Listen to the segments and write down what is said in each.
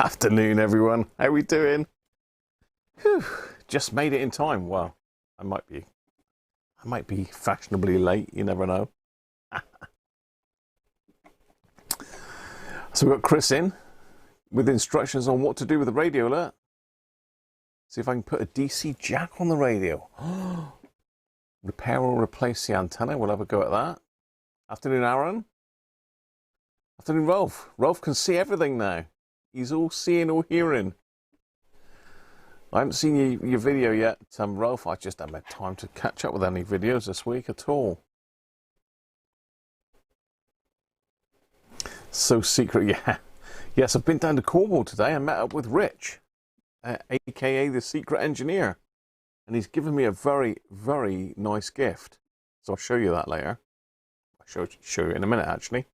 Afternoon, everyone. How we doing? Whew, just made it in time. Well, I might be fashionably late. You never know. So we've got Chris in with instructions on what to do with the radio alert. See if I can put a DC jack on the radio. Repair or replace the antenna. We'll have a go at that. Afternoon, Aaron. Afternoon, Rolf. Rolf can see everything now. He's all seeing, all hearing. I haven't seen your video yet, Rolf. I just haven't had time to catch up with any videos this week at all. So secret, yeah. Yes, I've been down to Cornwall today. I met up with Rich, aka the secret engineer. And he's given me a very, very nice gift. So I'll show you that later. I'll show you in a minute, actually.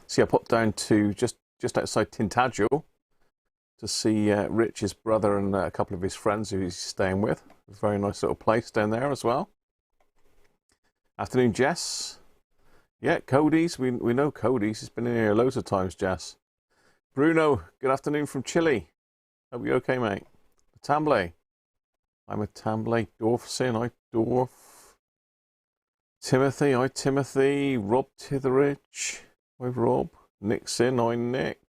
See, I popped down to just outside Tintagel to see Rich, his brother, and a couple of his friends who he's staying with. A very nice little place down there as well. Afternoon, Jess. Yeah, Cody's. We know Cody's. He's been in here loads of times, Jess. Bruno, good afternoon from Chile. Hope you're okay, mate. Tamblay. I'm a Tamblay. Dorfson. Hi, Dorf. Timothy. Hi, Timothy. Rob Titheridge. Hi, Rob. Nickson. Hi, Nick.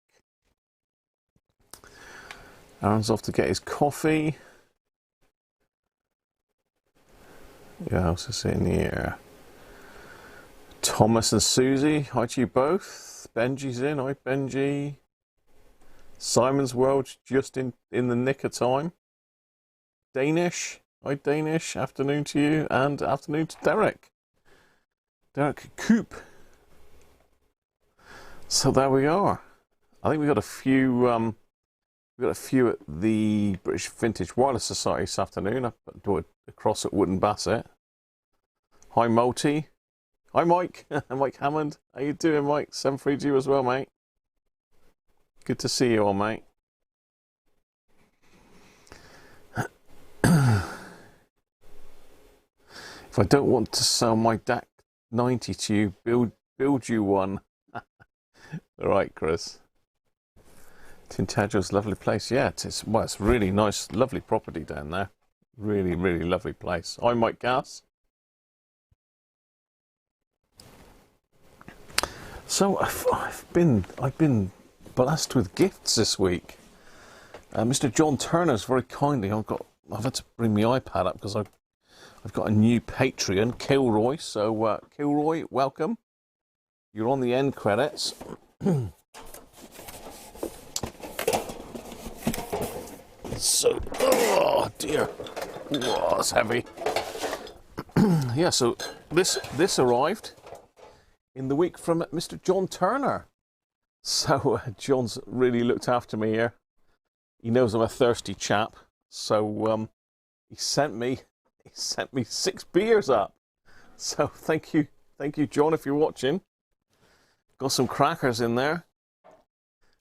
Aaron's off to get his coffee. Who else is in here? Thomas and Susie. Hi to you both. Benji's in. Hi, Benji. Simon's World just in the nick of time. Danish. Hi, Danish. Afternoon to you. And afternoon to Derek. Derek Coop. So there we are. I think we got a few. We've got a few at the British Vintage Wireless Society this afternoon. Up across at Wooden Basset. Hi, Multi. Hi, Mike. Mike Hammond. How you doing, Mike? 732 to you as well, mate. Good to see you all, mate. If I don't want to sell my DAC 90 to you, build you one. All right, Chris. Tintagel's a lovely place. Yeah, it's really nice, lovely property down there. Really, really lovely place. Hi, Mike Gass. So I've been blessed with gifts this week. Mr. John Turner's very kindly. I've had to bring my iPad up because I've got a new Patreon, Kilroy. So Kilroy, welcome. You're on the end credits. So, oh dear, oh, that's heavy. Yeah, so this arrived in the week from Mr. John Turner. So John's really looked after me here. He knows I'm a thirsty chap, so he sent me 6 beers up. So thank you, John, if you're watching. Got some crackers in there.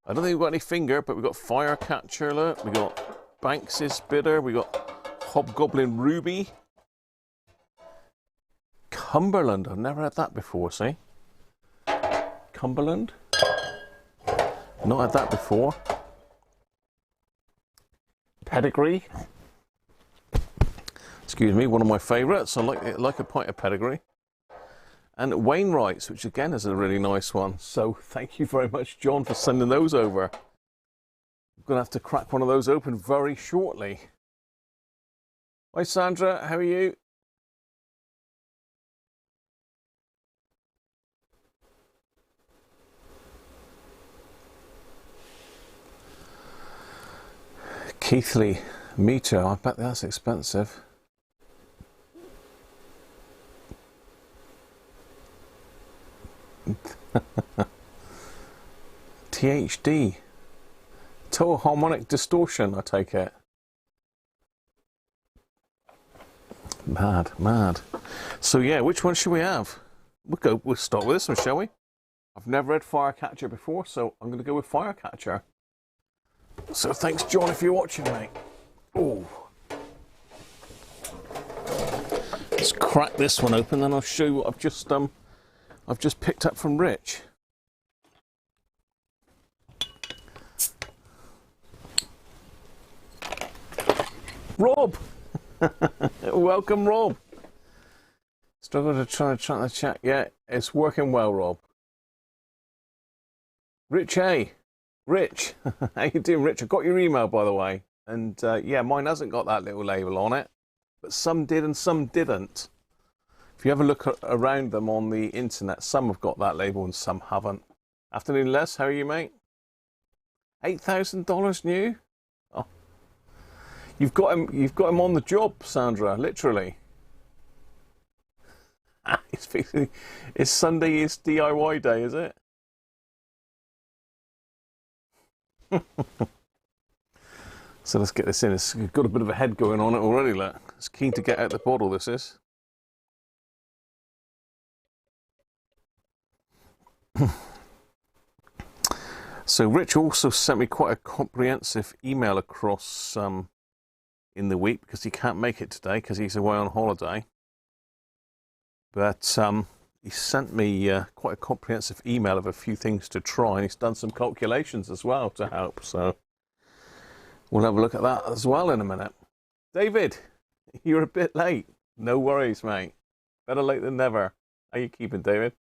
I don't think we've got any finger, but we've got Firecatcher, look. We got Banks's Bitter. We got Hobgoblin Ruby. Cumberland. I've never had that before, see? Cumberland. Not had that before. Pedigree. Excuse me, one of my favourites. I like a pint of Pedigree. And Wainwright's, which again is a really nice one. So thank you very much, John, for sending those over. I'm going to have to crack one of those open very shortly. Hi, Sandra. How are you? Keithley meter. I bet that's expensive. THD. Total harmonic distortion, I take it. Mad. So yeah, which one should we have? We'll start with this one, shall we? I've never had Firecatcher before, so I'm going to go with Firecatcher. So thanks, John, if you're watching, mate. Oh. Let's crack this one open, then I'll show you what I've just picked up from Rich. Rob! Welcome, Rob. Struggle to try to track the chat. Yeah, it's working well, Rob. Rich A. Rich. How you doing, Rich? I got your email, by the way. And yeah, mine hasn't got that little label on it. But some did and some didn't. If you have a look around them on the internet, some have got that label and some haven't. Afternoon, Les. How are you, mate? $8,000 new? Oh. You've got him on the job, Sandra, literally. It's Sunday is DIY day, is it? So let's get this in. It's got a bit of a head going on it already, look. It's keen to get out the bottle, this is. So Rich also sent me quite a comprehensive email across in the week, because he can't make it today because he's away on holiday. But he sent me quite a comprehensive email of a few things to try, and he's done some calculations as well to help. So we'll have a look at that as well in a minute. David, you're a bit late. No worries, mate. Better late than never. How you keeping, David?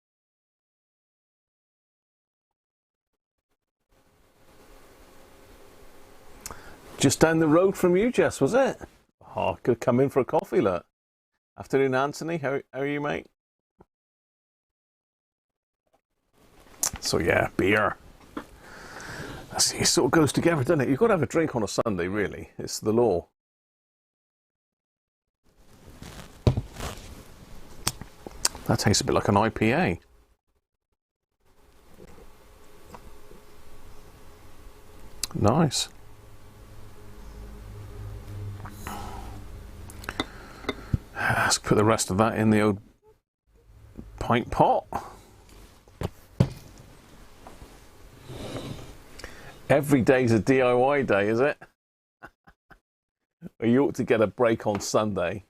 Just down the road from you, Jess, was it? Oh, I could come in for a coffee, look. Afternoon, Anthony. How are you, mate? So yeah, beer. It sort of goes together, doesn't it? You've got to have a drink on a Sunday, really. It's the law. That tastes a bit like an IPA. Nice. Let's put the rest of that in the old pint pot. Every day's a DIY day, is it? You ought to get a break on Sunday.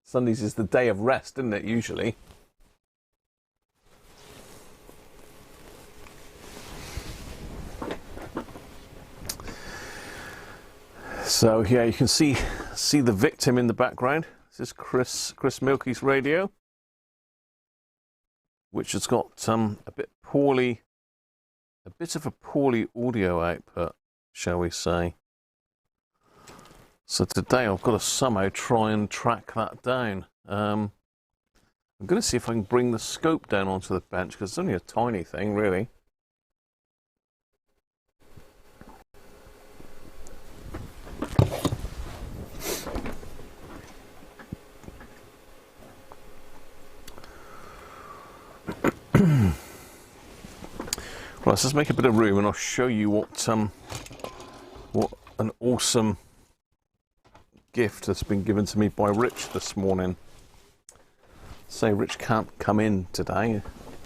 Sundays is the day of rest, isn't it, usually? So yeah, you can see the victim in the background. This is Chris Milkey's radio, which has got a bit of a poorly audio output, shall we say. So today I've got to somehow try and track that down. I'm going to see if I can bring the scope down onto the bench, because it's only a tiny thing, really. Right, let's just make a bit of room and I'll show you what an awesome gift that's been given to me by Rich this morning. Say Rich can't come in today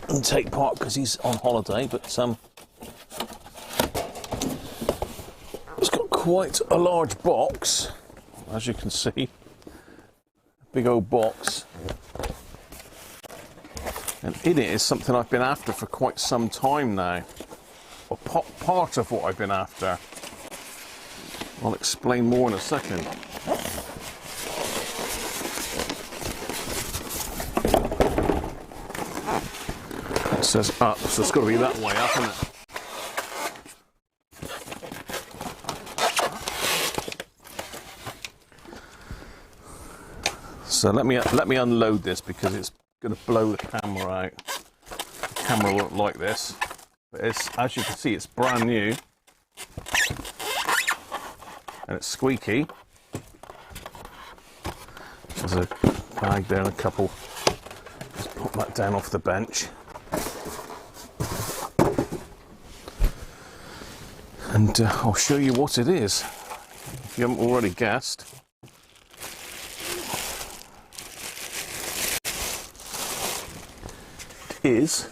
and take part because he's on holiday, but it's got quite a large box, as you can see. A big old box. And in it is something I've been after for quite some time now. Or part of what I've been after. I'll explain more in a second. It says up, so it's got to be that way up, isn't it? So let me unload this, because it's going to blow the camera out. The camera won't like this, but it's, as you can see, it's brand new and it's squeaky. There's a bag there and a couple. Just put that down off the bench, and I'll show you what it is if you haven't already guessed. Is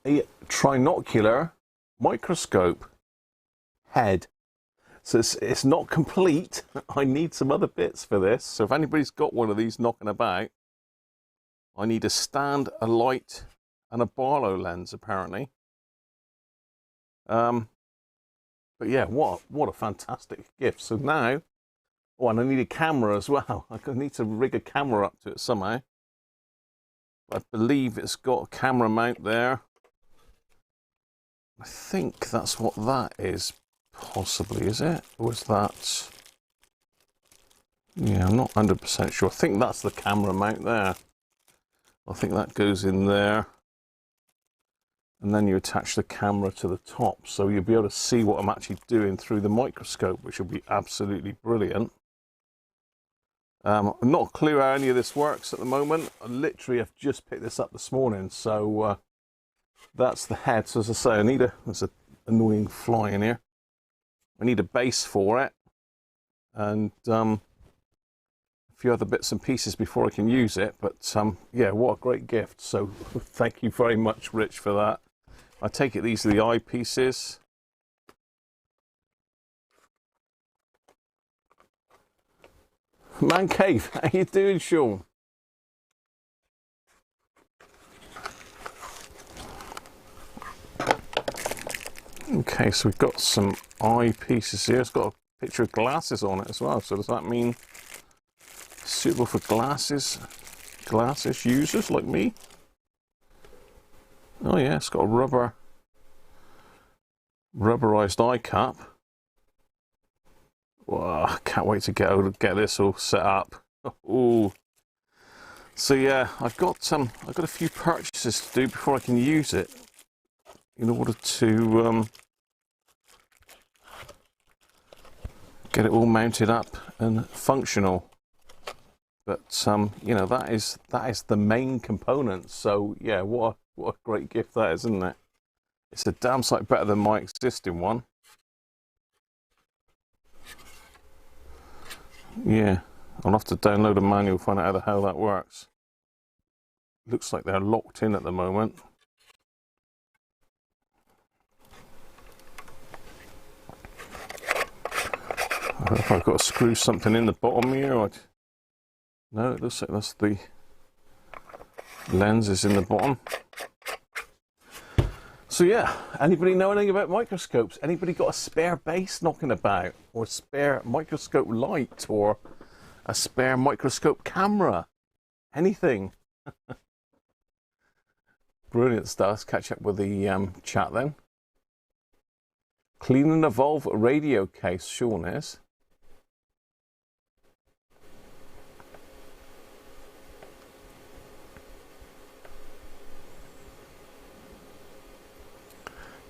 a trinocular microscope head. So it's not complete. I need some other bits for this. So if anybody's got one of these knocking about, I need a stand, a light, and a Barlow lens, apparently. But yeah, what a fantastic gift. So now, oh, and I need a camera as well. I need to rig a camera up to it somehow. I believe it's got a camera mount there. I think that's what that is, possibly, is it? Or is that... Yeah, I'm not 100% sure. I think that's the camera mount there. I think that goes in there. And then you attach the camera to the top, so you'll be able to see what I'm actually doing through the microscope, which will be absolutely brilliant. I'm not clear how any of this works at the moment. I literally have just picked this up this morning, so that's the head. So as I say, I need there's an annoying fly in here. I need a base for it, and a few other bits and pieces before I can use it. But yeah, what a great gift. So thank you very much, Rich, for that. I take it these are the eyepieces. Man Cave, how you doing, Sean? Okay, so we've got some eyepieces here. It's got a picture of glasses on it as well. So does that mean suitable for glasses users like me? Oh yeah, it's got a rubberized eye cup. Wow, I can't wait to get this all set up. Ooh. So yeah, I've got a few purchases to do before I can use it, in order to get it all mounted up and functional. But you know, that is the main component. So yeah, what a great gift that is, isn't it? It's a damn sight better than my existing one. Yeah, I'll have to download a manual, find out how the hell that works. Looks like they're locked in at the moment. I don't know if I've got to screw something in the bottom here. No, it looks like that's the lens is in the bottom. So yeah, anybody know anything about microscopes? Anybody got a spare base knocking about? Or a spare microscope light? Or a spare microscope camera? Anything? Brilliant stuff. Let's catch up with the chat then. Clean and evolve radio case, Sean is.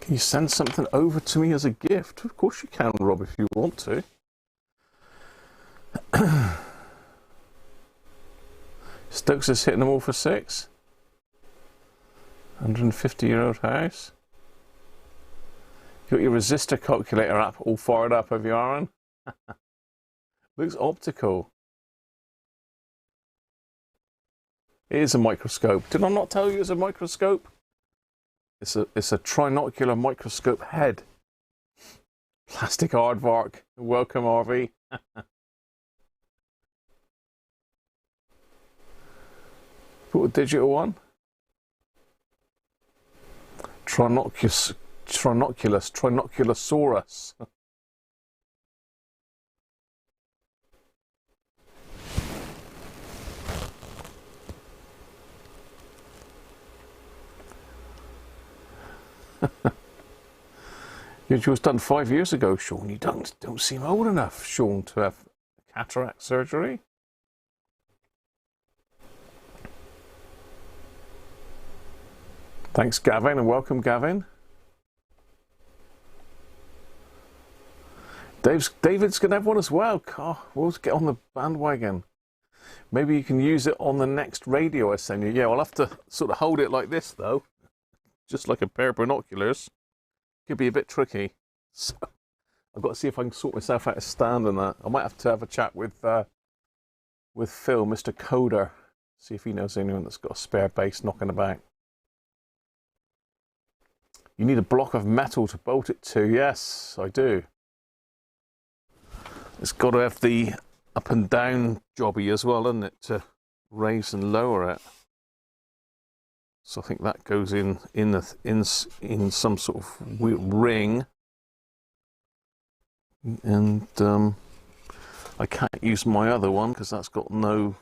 Can you send something over to me as a gift? Of course you can, Rob, if you want to. Stokes is hitting them all for 6. 150-year-old house. You got your resistor calculator app all fired up, have you, Aaron? Looks optical. It is a microscope. Did I not tell you it's a microscope? It's a trinocular microscope head. Plastic aardvark. Welcome, RV. Put a digital one. Trinoculosaurus. It was done 5 years ago, Sean. You don't seem old enough, Sean, to have cataract surgery. Thanks, Gavin, and welcome, Gavin. David's going to have one as well. Oh, we'll get on the bandwagon. Maybe you can use it on the next radio I send you. Yeah, I'll have to sort of hold it like this, though. Just like a pair of binoculars. Could be a bit tricky. So I've got to see if I can sort myself out a stand on that. I might have to have a chat with Phil, Mr. Coder. See if he knows anyone that's got a spare base knocking about. You need a block of metal to bolt it to. Yes, I do. It's got to have the up and down jobby as well, doesn't it, to raise and lower it. So I think that goes in some sort of ring. and I can't use my other one because that's got no,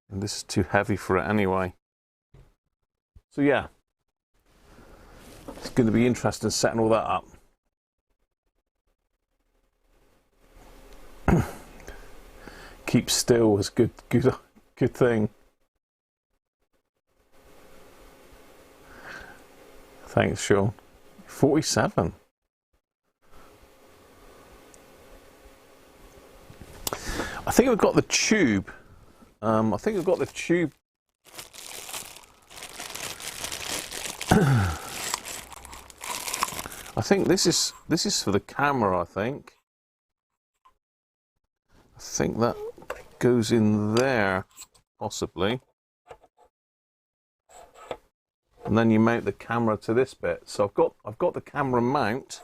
and this is too heavy for it anyway. So yeah, it's going to be interesting setting all that up. Keep still is good thing. Thanks, Sean. 47. I think we've got the tube. I think we've got the tube. I think this is for the camera. I think that goes in there, possibly. And then you mount the camera to this bit. So I've got the camera mount.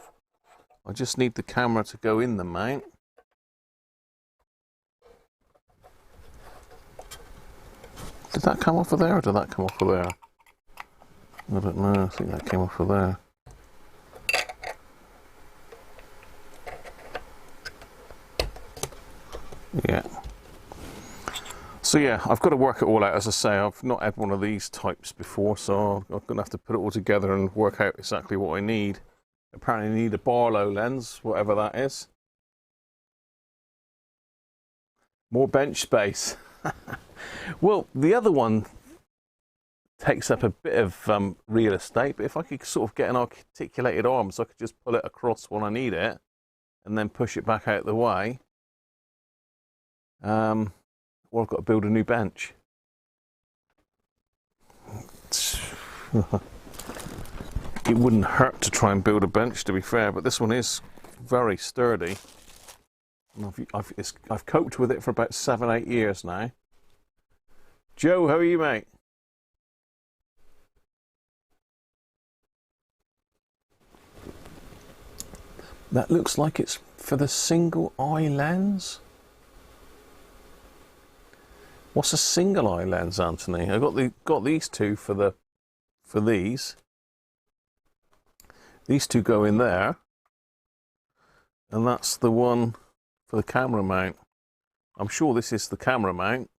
I just need the camera to go in the mount. Did that come off of there, or did that come off of there? I don't know. I think that came off of there. Yeah. So yeah, I've got to work it all out. As I say, I've not had one of these types before, so I'm going to have to put it all together and work out exactly what I need. Apparently I need a Barlow lens, whatever that is. More bench space. Well, the other one takes up a bit of real estate, but if I could sort of get an articulated arm so I could just pull it across when I need it and then push it back out the way, well, I've got to build a new bench. It wouldn't hurt to try and build a bench, to be fair, but this one is very sturdy. And I've coped with it for about 7-8 years now. Joe, how are you, mate? That looks like it's for the single eye lens. What's a single eye lens, Anthony? I got these two for these. These two go in there, and that's the one for the camera mount. I'm sure this is the camera mount.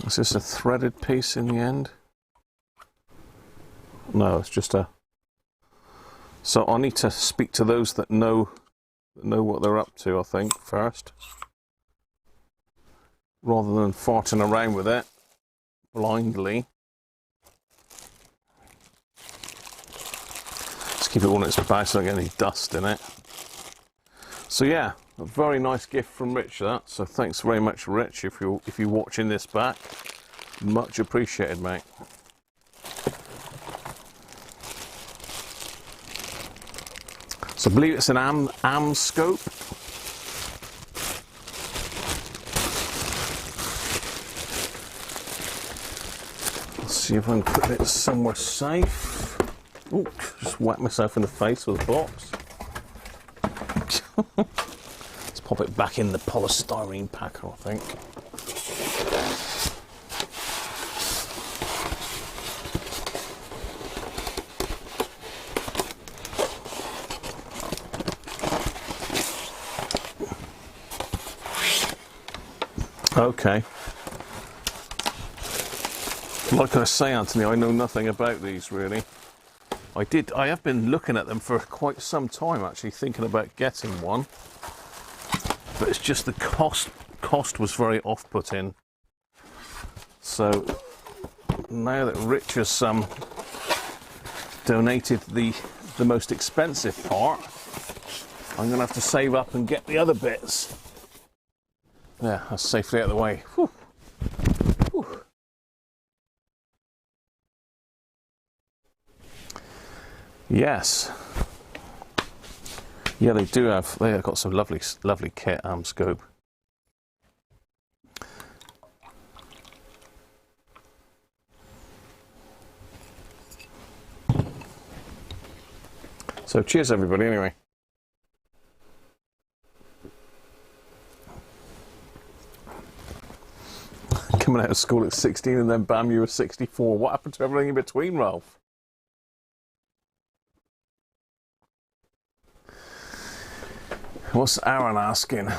Is this a threaded piece in the end? No, it's just a... So I need to speak to those that know what they're up to, I think, first. Rather than farting around with it blindly. Let's keep it on its back so I don't get any dust in it. So yeah, a very nice gift from Rich, that. So thanks very much, Rich, if you're watching this back. Much appreciated, mate. So I believe it's an Amscope. Let's see if I can put it somewhere safe. Oh, just whack myself in the face with a box. Let's pop it back in the polystyrene packer, I think. Okay. Like I say, Anthony, I know nothing about these really. I have been looking at them for quite some time, actually, thinking about getting one. But it's just the cost was very off-putting. So now that Rich has donated the most expensive part, I'm going to have to save up and get the other bits. Yeah, that's safely out of the way. Whew. Whew. Yes. Yeah, they have got some lovely kit, Amscope. So cheers everybody anyway. Coming out of school at 16 and then bam, you were 64. What happened to everything in between, Ralph? What's Aaron asking? Does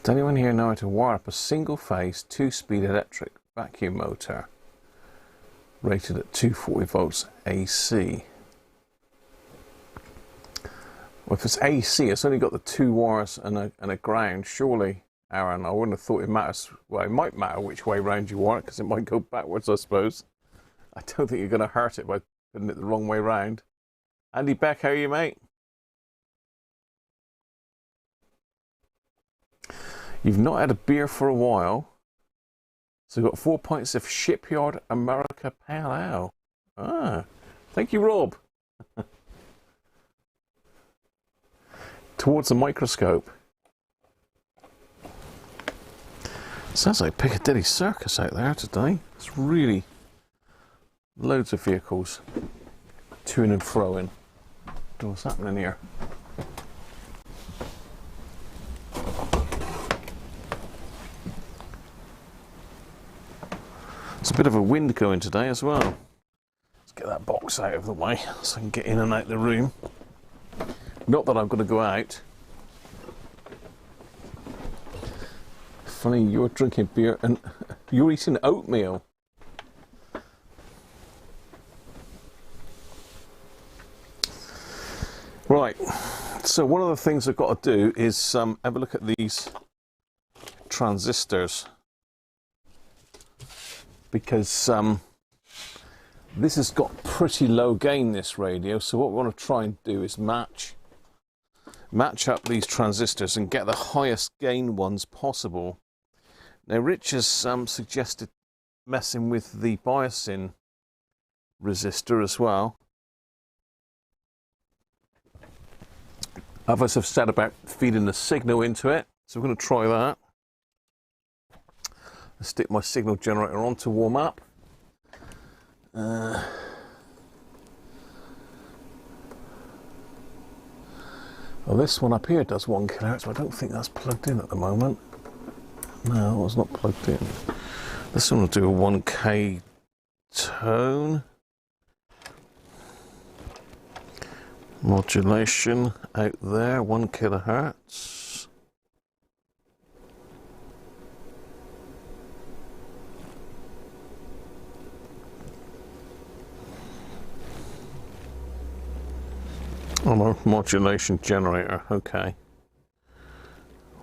anyone here know how to wire up a single-phase 2-speed electric vacuum motor rated at 240 volts AC? Well, if it's AC, it's only got the 2 wires and a ground. Surely, Aaron, I wouldn't have thought it matters. Well, it might matter which way round you wire it, because it might go backwards, I suppose. I don't think you're going to hurt it by putting it the wrong way round. Andy Beck, how are you, mate? You've not had a beer for a while, so you've got 4 pints of Shipyard America Pale Ale. Ah, thank you, Rob. Towards the microscope. Sounds like Piccadilly Circus out there today. It's really loads of vehicles to and fro-ing. What's happening here? It's a bit of a wind going today as well. Let's get that box out of the way so I can get in and out the room. Not that I'm going to go out. Funny, you're drinking beer and you're eating oatmeal. Right, so one of the things I've got to do is have a look at these transistors, because this has got pretty low gain, this radio. So what we want to try and do is match up these transistors and get the highest gain ones possible. Now Rich has suggested messing with the biasing resistor as well. Others have said about feeding the signal into it, so we're going to try that. I'll stick my signal generator on to warm up. Well, this one up here does 1 kHz, but I don't think that's plugged in at the moment. No, it's not plugged in. This one will do a 1K tone. Modulation out there, 1 kHz. On a modulation generator, okay.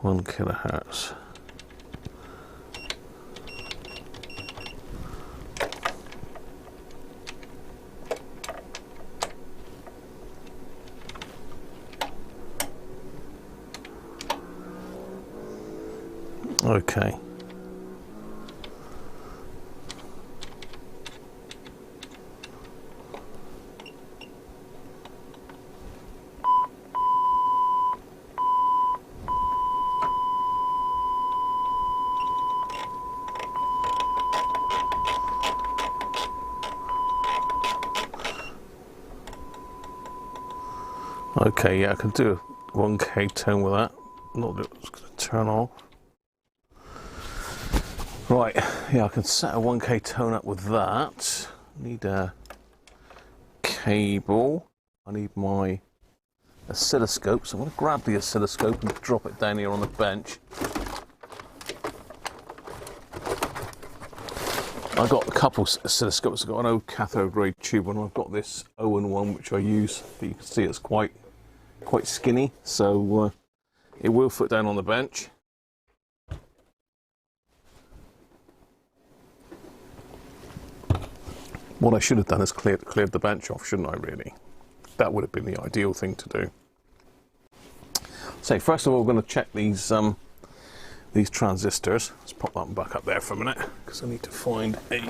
1 kHz. Okay. Okay, yeah, I can do a 1K tone with that. Not that it's going to turn off. Right, yeah, I can set a 1K tone up with that. Need a cable. I need my oscilloscope, so I'm going to grab the oscilloscope and drop it down here on the bench. I've got a couple of oscilloscopes. I've got an old cathode ray tube, and I've got this Owen one which I use, but you can see it's quite skinny, so it will fit down on the bench. What I should have done is cleared the bench off, shouldn't I, really? That would have been the ideal thing to do. So first of all, we're going to check these transistors. Let's pop that one back up there for a minute, because I need to find a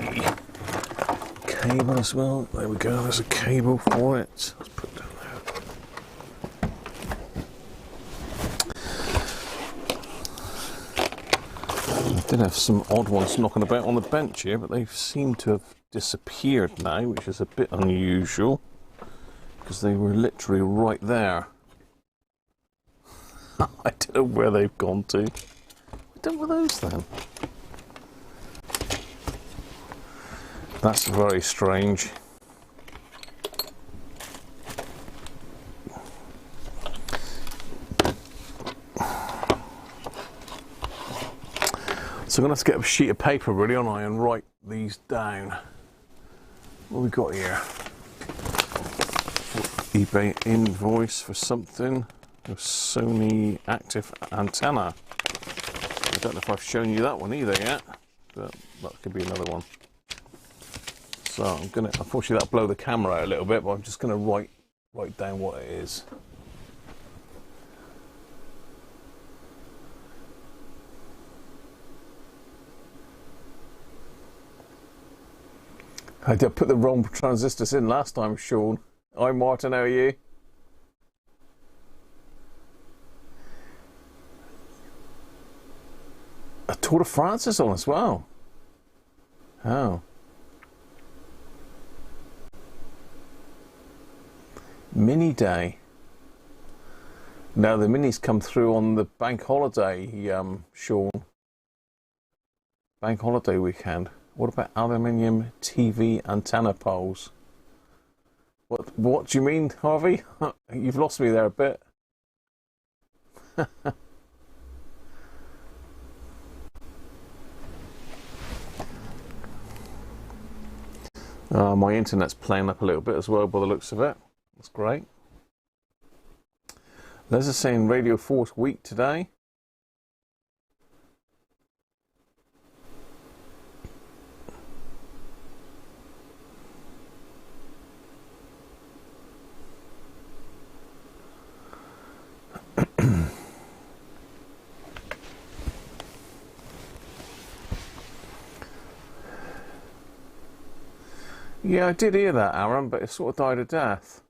cable as well. There we go, there's a cable for it. Let's put it down there. I did have some odd ones knocking about on the bench here, but they seem to have disappeared now, which is a bit unusual, because they were literally right there. I don't know where they've gone to. What done with those then? That's very strange. So I'm going to have to get a sheet of paper really, aren't I, and write these down. What have we got here? eBay invoice for something. A Sony active antenna. I don't know if I've shown you that one either yet, but that could be another one. So I'm going to, unfortunately that'll blow the camera out a little bit, but I'm just going to write down what it is. I did put the wrong transistors in last time, Sean. Hi Martin, how are you? A Tour de France is on as well. Oh. Mini day. No, the minis come through on the bank holiday, Sean. Bank holiday weekend. What about aluminium TV antenna poles? What do you mean, Harvey? You've lost me there a bit. My internet's playing up a little bit as well by the looks of it. That's great. Les is saying Radio Force week today. Yeah, I did hear that, Aaron, but it sort of died a death.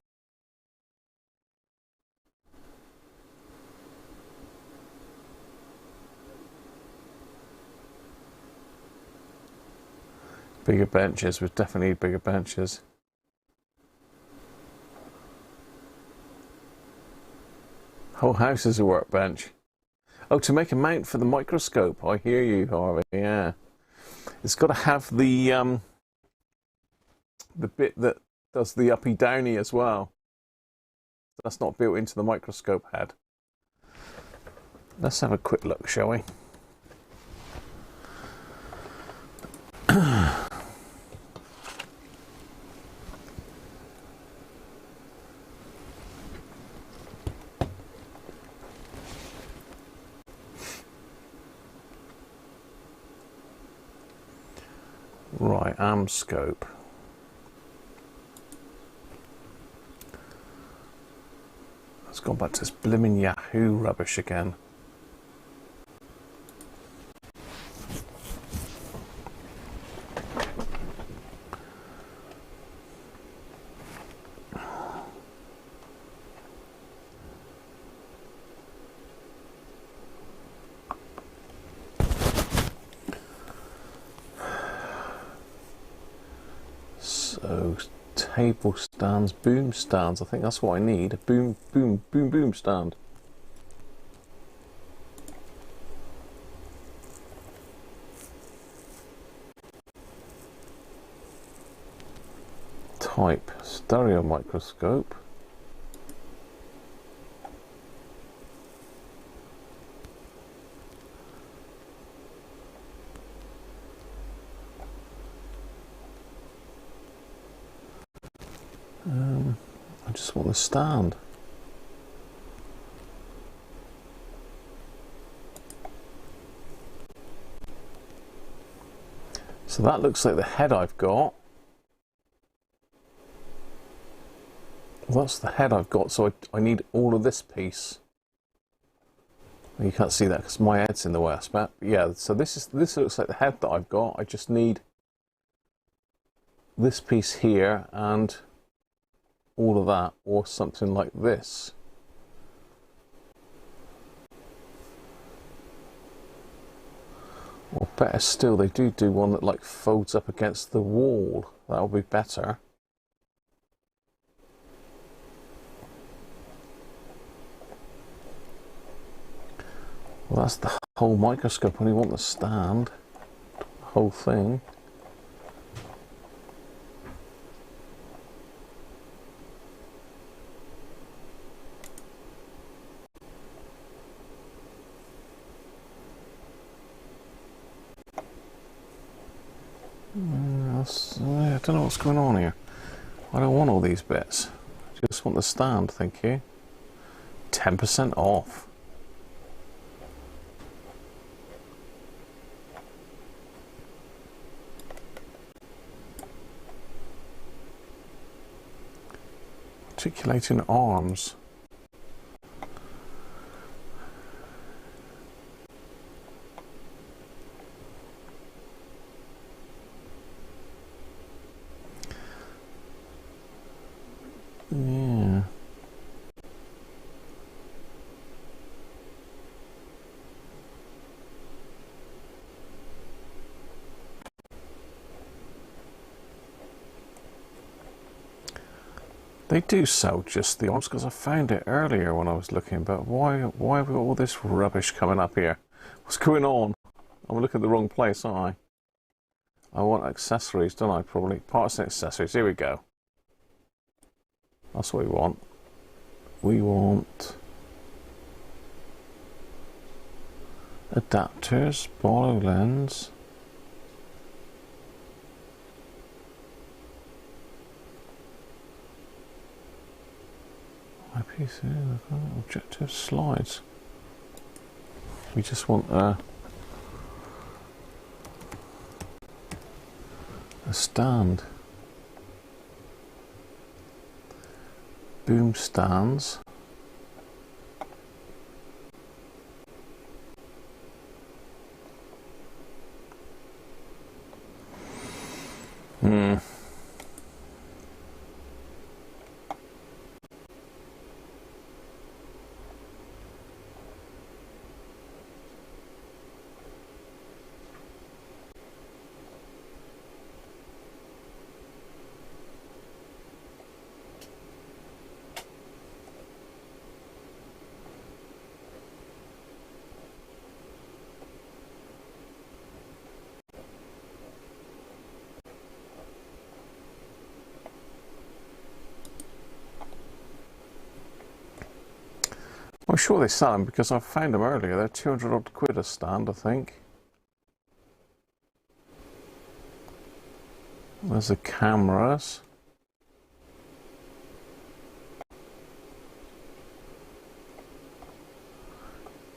Bigger benches, we definitely need bigger benches. Whole house is a workbench. Oh, to make a mount for the microscope. I hear you, Harvey. Yeah, it's got to have the bit that does the uppy downy as well. That's not built into the microscope head. Let's have a quick look, shall we? Right, Amscope. It's gone back to this blimmin' Yahoo rubbish again. So, table stands, boom stands. I think that's what I need. A boom stand. Type stereo microscope. I just want the stand. So that looks like the head I've got. Well, that's the head I've got, so I need all of this piece. You can't see that because my head's in the way, I suppose. Yeah, so this looks like the head that I've got. I just need this piece here and all of that, or something like this. Or better still, they do one that like folds up against the wall. That'll be better. Well, that's the whole microscope. I only want the stand, the whole thing. I don't know what's going on here. I don't want all these bits. I just want the stand, thank you. 10% off. Articulating arms. Yeah. They do sell just the arms because I found it earlier when I was looking, but why have we got all this rubbish coming up here? What's going on? I'm looking at the wrong place, aren't I? I want accessories, don't I? Probably parts and accessories. Here we go. That's what we want. We want adapters, Barlow lens. IPC, objective slides. We just want a stand. Boom stands. I'm sure they sell them because I found them earlier. They're 200 odd quid a stand, I think. There's the cameras.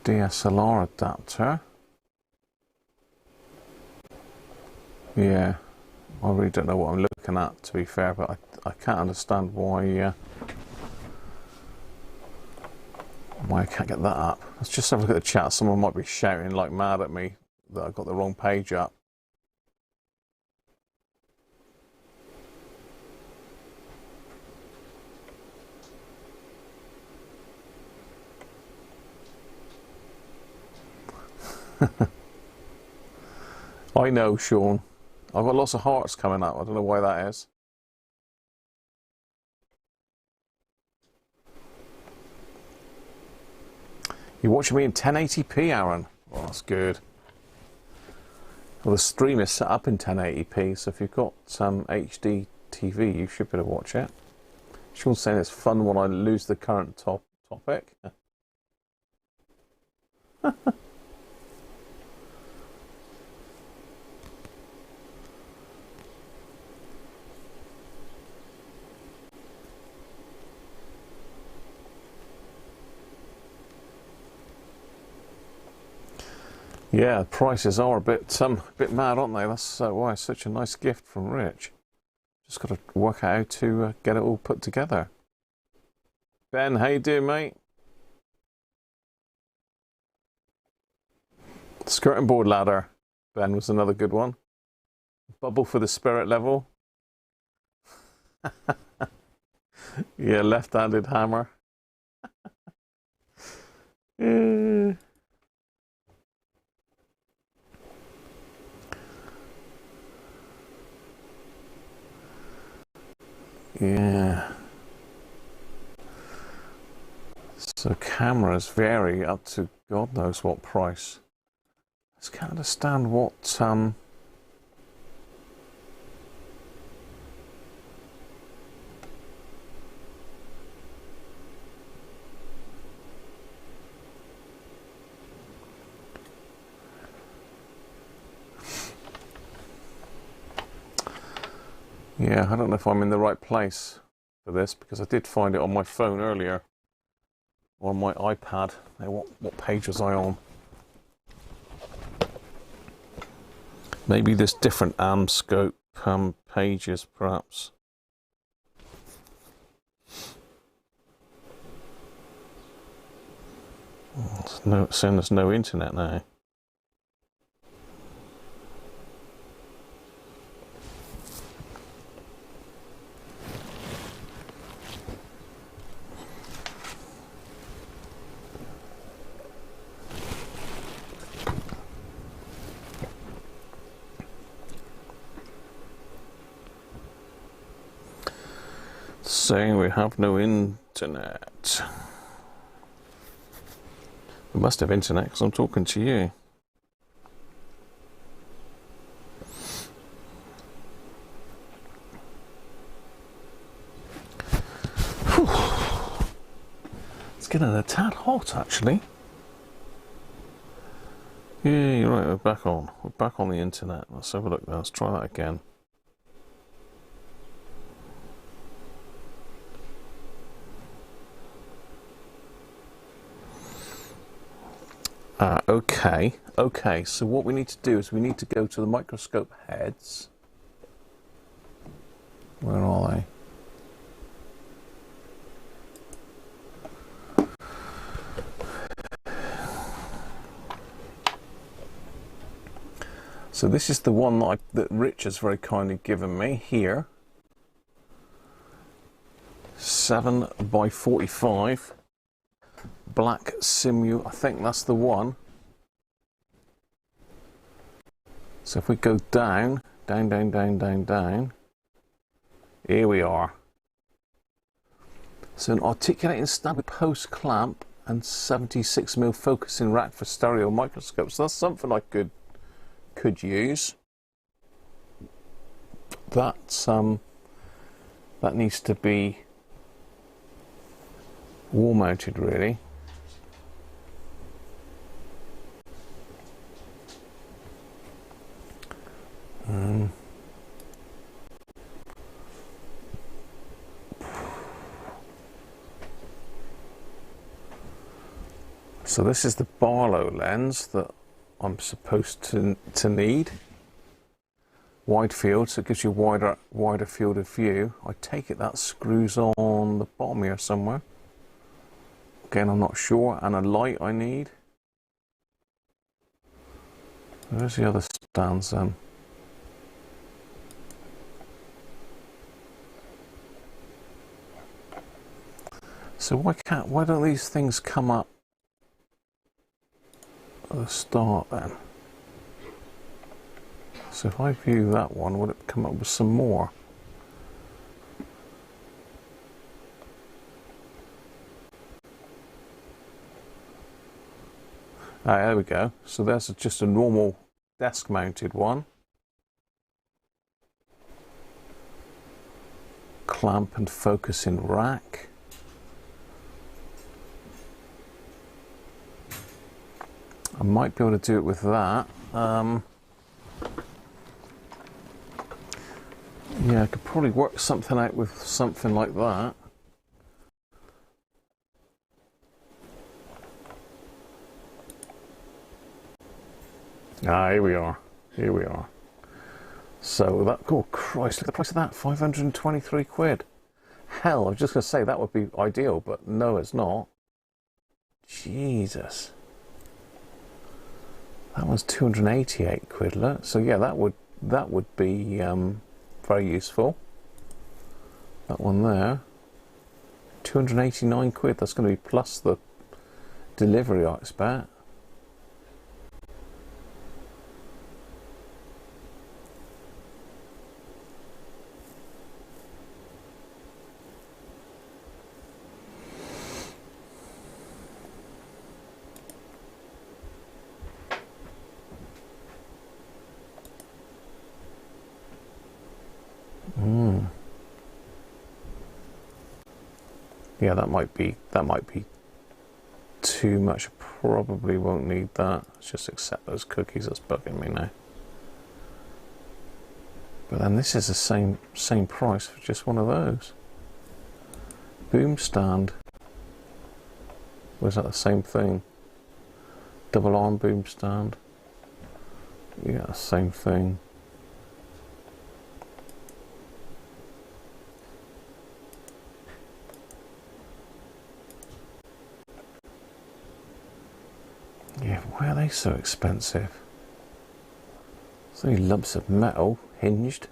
DSLR adapter. Yeah, I really don't know what I'm looking at, to be fair, but I can't understand why I can't get that up. Let's just have a look at the chat. Someone might be shouting like mad at me that I got the wrong page up. I know, Sean. I've got lots of hearts coming up. I don't know why that is. You're watching me in 1080p, Aaron. Oh, that's good. Well, the stream is set up in 1080p, so if you've got some HD TV, you should be able to watch it. Sean's saying it's fun when I lose the current topic. Yeah, prices are a bit mad, aren't they? That's why it's such a nice gift from Rich. Just got to work out how to get it all put together. Ben, how you doing, mate? Skirting board ladder. Ben was another good one. Bubble for the spirit level. Yeah, left-handed hammer. Yeah. Yeah. So cameras vary up to God knows what price. I just can't understand what Yeah, I don't know if I'm in the right place for this, because I did find it on my phone earlier, or on my iPad. Now, what page was I on? Maybe there's different Amscope pages, perhaps. It's saying there's no internet now. Saying we have no internet. We must have internet because I'm talking to you. Whew. It's getting a tad hot, actually. Yeah, you're right, we're back on. We're back on the internet. Let's have a look now. Let's try that again. Okay, so what we need to do is we need to go to the microscope heads. Where are they? So this is the one that Rich has very kindly given me here. 7 by 45. Black Simu, I think that's the one. So if we go down, down, here we are. So an articulating stab with post clamp and 76mm focusing rack for stereo microscopes. So that's something I could use. That needs to be wall mounted, really. So this is the Barlow lens that I'm supposed to need. Wide field, so it gives you a wider field of view. I take it that screws on the bottom here somewhere. Again, I'm not sure. And a light I need. Where's the other stands then? So why don't these things come up at the start then? So if I view that one, would it come up with some more? Ah, there we go. So there's just a normal desk mounted one. Clamp and focusing rack. I might be able to do it with that. Yeah, I could probably work something out with something like that. Ah, here we are. Here we are. So that, oh Christ, look at the price of that, 523 quid. Hell, I was just going to say that would be ideal, but no, it's not. Jesus. That one's 288 quid, look. So yeah, that would be very useful. That one there, 289 quid. That's going to be plus the delivery, I expect. Yeah, that might be too much. Probably won't need that. Let's just accept those cookies. That's bugging me now. But then this is the same price for just one of those. Boom stand. Was that the same thing? Double arm boom stand. Yeah, same thing. Yeah, why are they so expensive? So many lumps of metal hinged.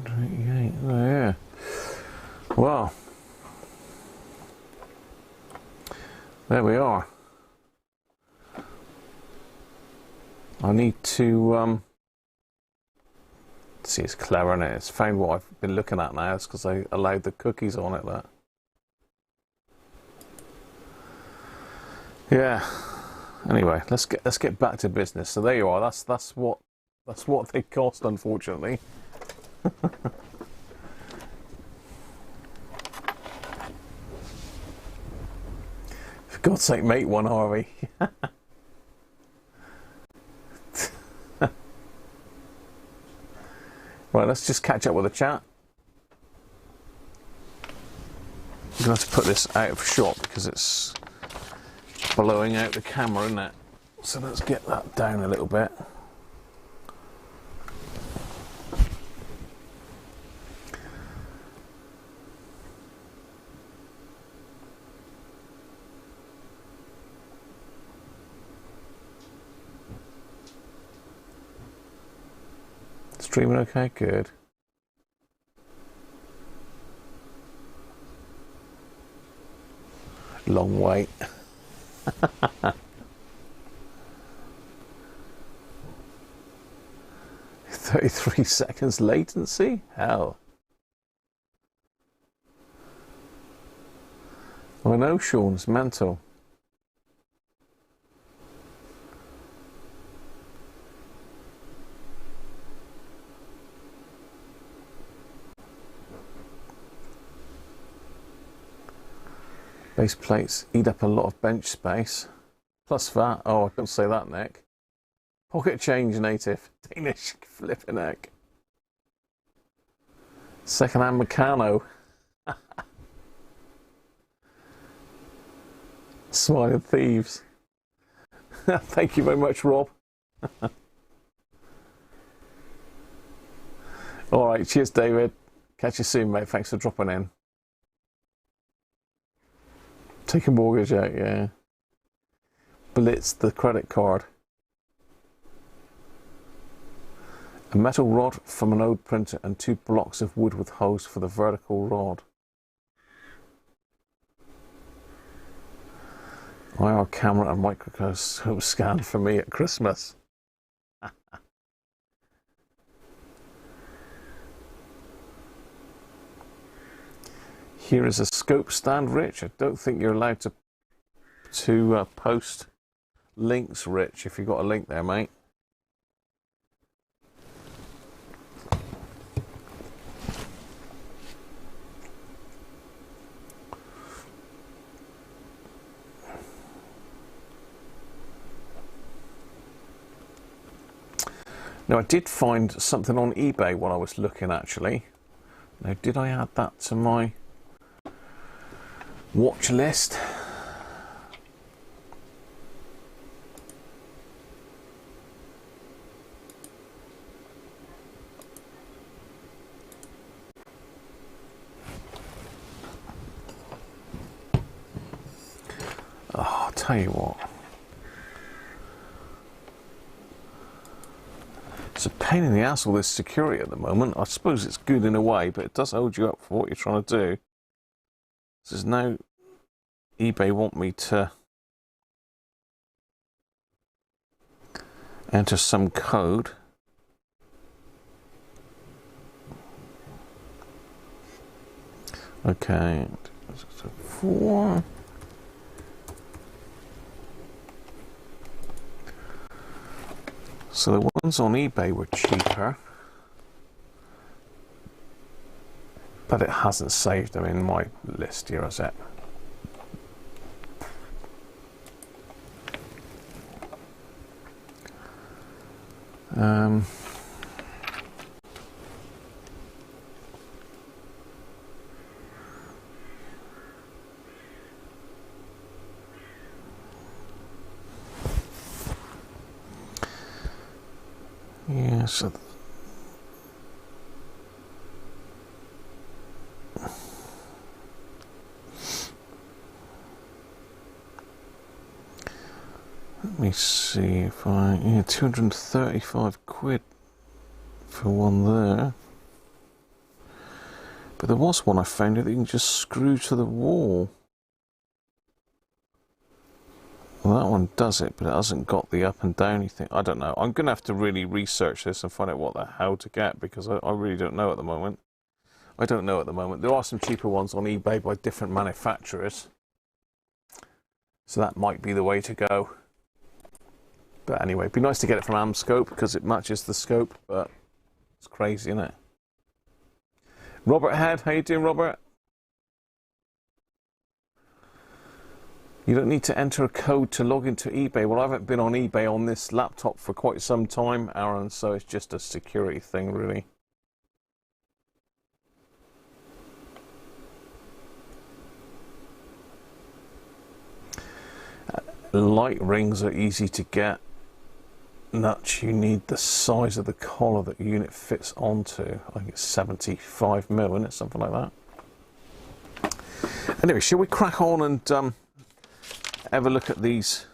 $288. Oh yeah. Well, there we are. I need to see, it's clever, isn't it? It's found what I've been looking at now. It's because I allowed the cookies on it. That. Yeah. Anyway, let's get back to business. So there you are. That's what they cost, unfortunately. For God's sake, make one, Harvey. Right, let's just catch up with the chat. I'm going to have to put this out of shot because it's blowing out the camera, isn't it? So let's get that down a little bit. Streaming okay? Good. Long wait. 33 seconds latency? Hell. I know, Sean, it's mental. Base plates eat up a lot of bench space. Plus that, oh, I couldn't say that, Nick. Pocket change, native. Danish flipping heck. Second-hand Meccano. Smiling thieves. Thank you very much, Rob. Alright, cheers, David. Catch you soon, mate. Thanks for dropping in. Take a mortgage out, yeah. Blitz the credit card. A metal rod from an old printer and 2 blocks of wood with holes for the vertical rod. IR camera and microscope scan for me at Christmas. Here is a scope stand, Rich. I don't think you're allowed to post links, Rich, if you've got a link there, mate. Now, I did find something on eBay while I was looking, actually. Now, did I add that to my watch list? Oh, I'll tell you what. It's a pain in the ass, all this security at the moment. I suppose it's good in a way, but it does hold you up for what you're trying to do. There's now eBay want me to enter some code. Okay, 4. So the ones on eBay were cheaper. but it hasn't saved them in my list here, has it? Yeah, so let me see if yeah, 235 quid for one there. But there was one I found that you can just screw to the wall. Well, that one does it, but it hasn't got the up and down thing. I don't know. I'm going to have to really research this and find out what the hell to get, because I really don't know at the moment. I don't know at the moment. There are some cheaper ones on eBay by different manufacturers, so that might be the way to go. But anyway, it'd be nice to get it from Amscope because it matches the scope, but it's crazy, isn't it? Robert Head, how you doing, Robert? You don't need to enter a code to log into eBay. Well, I haven't been on eBay on this laptop for quite some time, Aaron, so it's just a security thing, really. Light rings are easy to get. Nuts, you need the size of the collar that the unit fits onto. I think it's 75mm, isn't it? Something like that. Anyway, shall we crack on and have a look at these?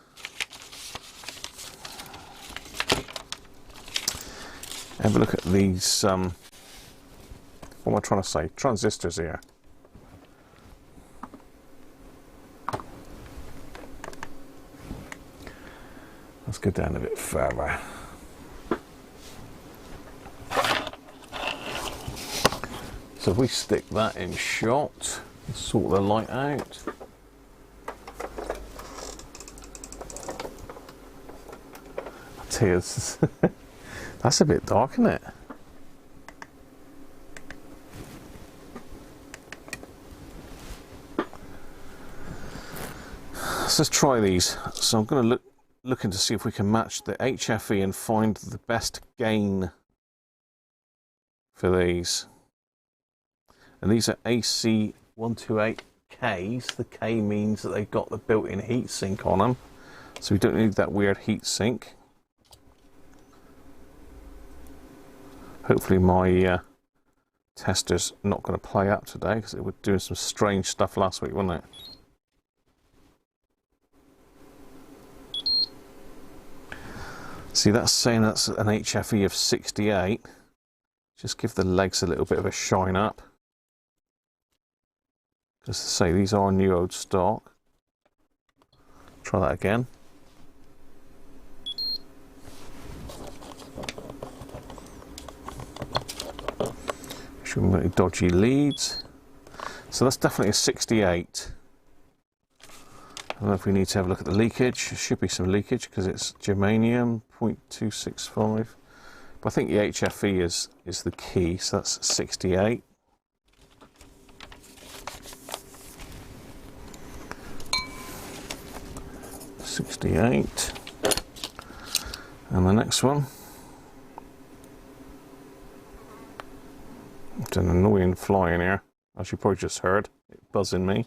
Have a look at these, what am I trying to say? Transistors here. Let's go down a bit further. So if we stick that in shot, sort the light out. I tell you, that's a bit dark, isn't it? So let's try these. So I'm going to looking to see if we can match the HFE and find the best gain for these. And these are AC128Ks. The K means that they've got the built-in heatsink on them, so we don't need that weird heatsink. Hopefully my tester's not going to play up today, because it was doing some strange stuff last week, wasn't it? See, that's saying that's an HFE of 68. Just give the legs a little bit of a shine up. Just to say, these are new old stock. Try that again. Should we make dodgy leads? So that's definitely a 68. I don't know if we need to have a look at the leakage. There should be some leakage because it's germanium, 0.265. But I think the HFE is the key, so that's 68. And the next one. It's an annoying fly in here, as you probably just heard, it buzzing me.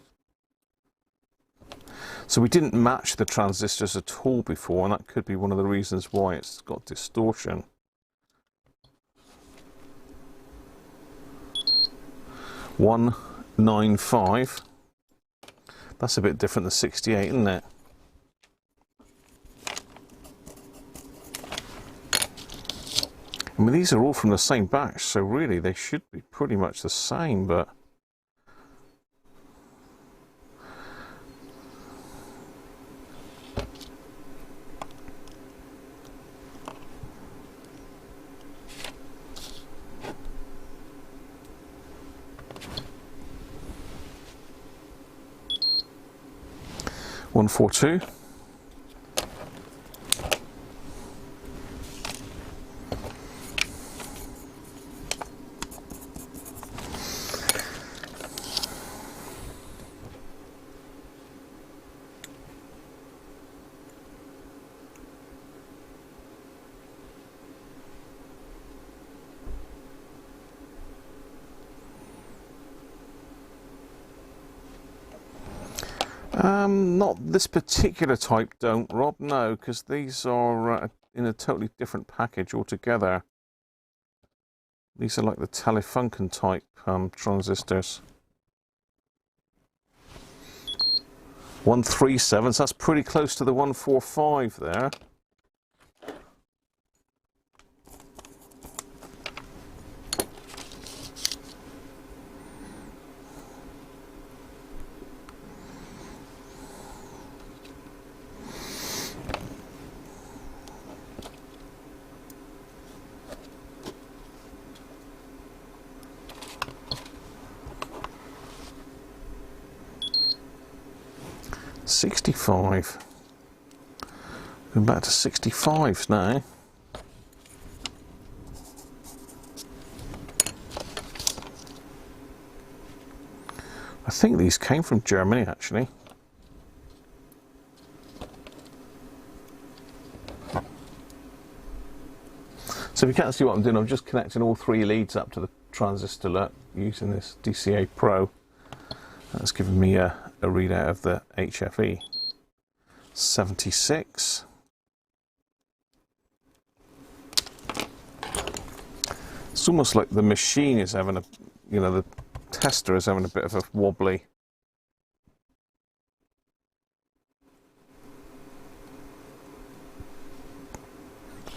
So we didn't match the transistors at all before, and that could be one of the reasons why it's got distortion. $195. That's a bit different than 68, isn't it? I mean, these are all from the same batch, so really they should be pretty much the same, but $142. Not this particular type, don't, Rob, no, because these are in a totally different package altogether. These are like the Telefunken type transistors. 137, so that's pretty close to the 145 there. $65. Going back to 65s now. I think these came from Germany actually. So if you can't see what I'm doing, I'm just connecting all three leads up to the transistor LUT using this DCA Pro. That's giving me a readout of the HFE. 76. It's almost like the machine is having a, the tester is having a bit of a wobbly.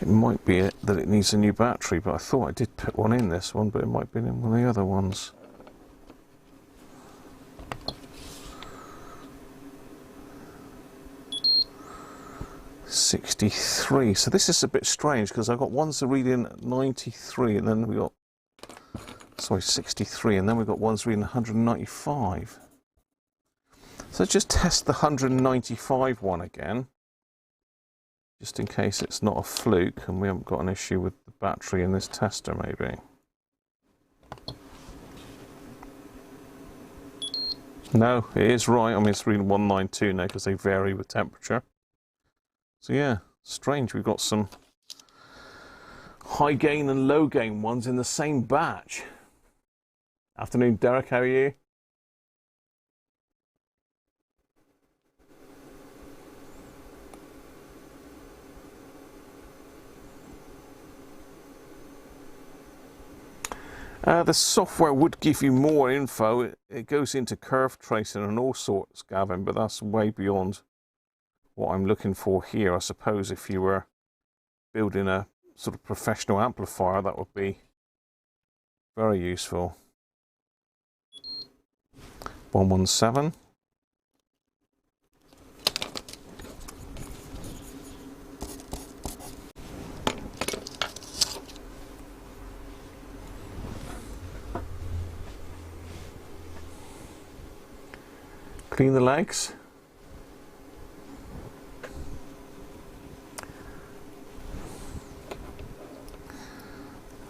It might be that it needs a new battery, but I thought I did put one in this one, but it might be in one of the other ones. $63. So this is a bit strange because I've got ones that reading 93 and then we got, sorry, 63, and then we've got ones reading 195. So let's just test the 195 one again, just in case it's not a fluke and we haven't got an issue with the battery in this tester maybe. No, it is right. I mean, it's reading 192 now because they vary with temperature. So yeah, strange, we've got some high gain and low gain ones in the same batch. Afternoon, Derek, how are you? The software would give you more info. It goes into curve tracing and all sorts, Gavin, but that's way beyond what I'm looking for here. I suppose if you were building a sort of professional amplifier, that would be very useful. 117. Clean the legs.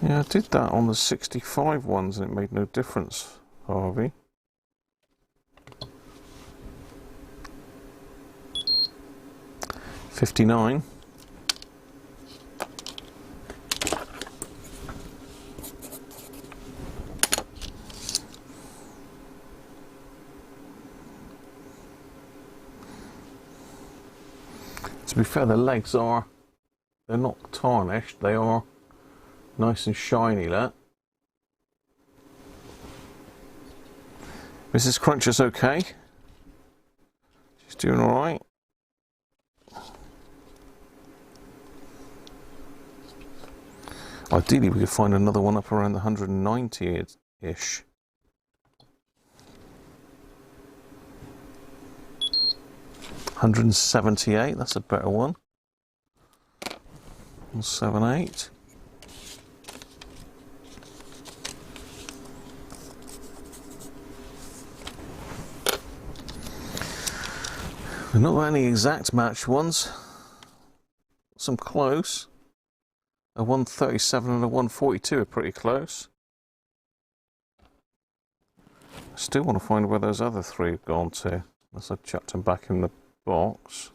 Yeah, I did that on the 65 ones and it made no difference, Harvey. $59. To be fair, the legs they're not tarnished, they are nice and shiny, that. Mrs. Cruncher's okay. She's doing alright. Ideally we could find another one up around the 190-ish. $178, that's a better one. 178. Not any exact match ones. Some close. A 137 and a 142 are pretty close. I still want to find where those other three have gone to, unless I chucked them back in the box.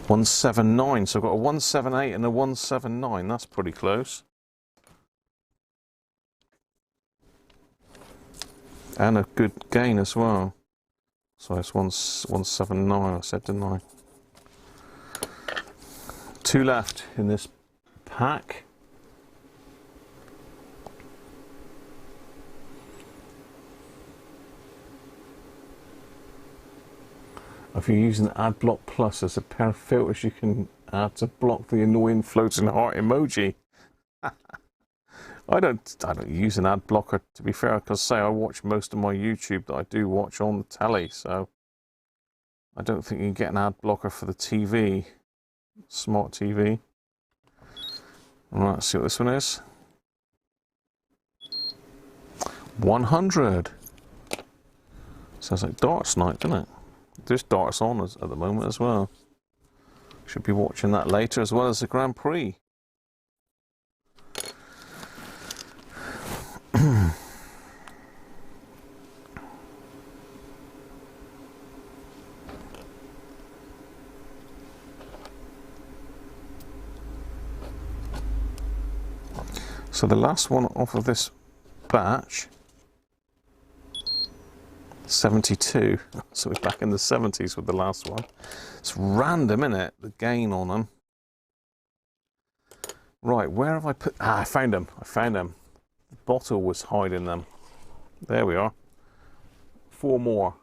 $179, so I've got a 178 and a 179, that's pretty close. And a good gain as well. So it's 179, I said, didn't I? 2 left in this pack. If you're using AdBlock Plus, there's a pair of filters you can add to block the annoying floating heart emoji. I don't use an ad blocker, to be fair, because say I watch most of my YouTube that I do watch on the telly, so I don't think you can get an ad blocker for the TV, smart TV. Alright, let's see what this one is. 100. Sounds like darts night, doesn't it? There's darts on at the moment as well. Should be watching that later, as well as the Grand Prix. So the last one off of this batch, 72. So we're back in the 70s with the last one. It's random, isn't it? The gain on them. Right, where have I put... Ah, I found them. I found them. The bottle was hiding them. There we are. 4 more.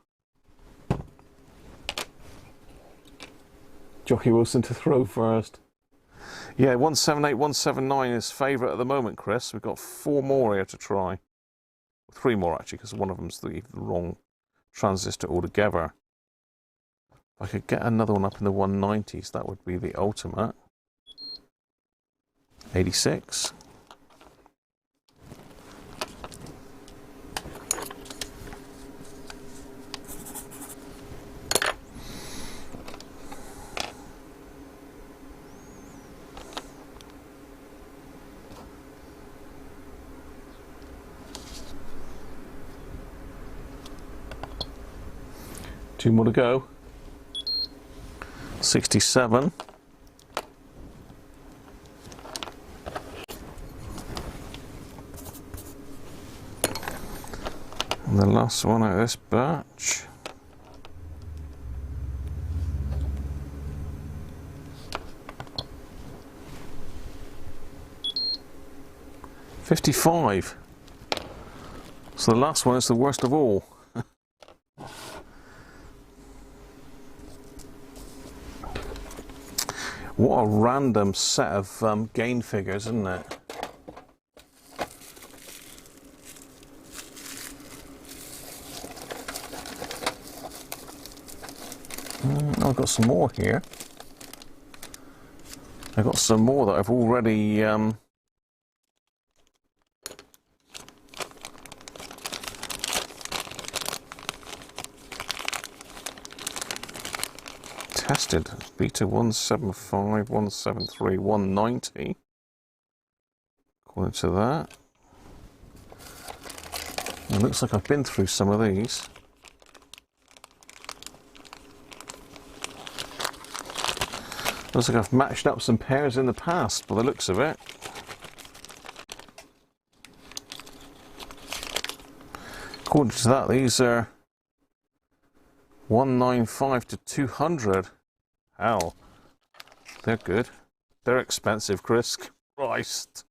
Jockey Wilson to throw first. Yeah, 178, 179 is favourite at the moment, Chris. We've got 4 more here to try. 3 more, actually, because one of them's the wrong transistor altogether. If I could get another one up in the 190s, that would be the ultimate. 86. Two more to go. 67. And the last one out of this batch. $55. So the last one is the worst of all. What a random set of gain figures, isn't it? I've got some more here. I've got some more that I've already tested. Beta 175, 173, 190. According to that. It looks like I've been through some of these. Looks like I've matched up some pairs in the past, by the looks of it. According to that, these are 195 to 200. Hell, they're good. They're expensive, Chris. Christ.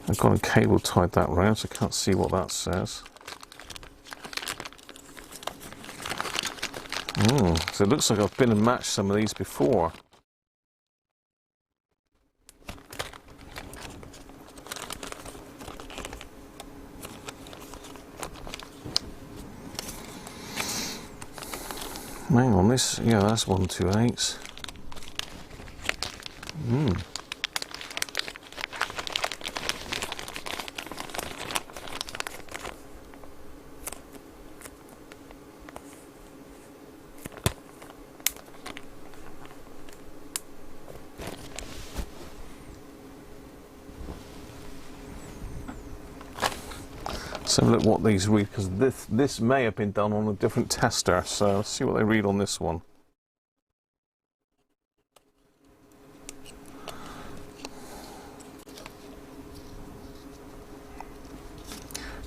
I've got a cable tied that round, so I can't see what that says. So it looks like I've been and matched some of these before. Hang on, this, yeah, that's 128s. So look what these read, because this may have been done on a different tester, so let's see what they read on this one.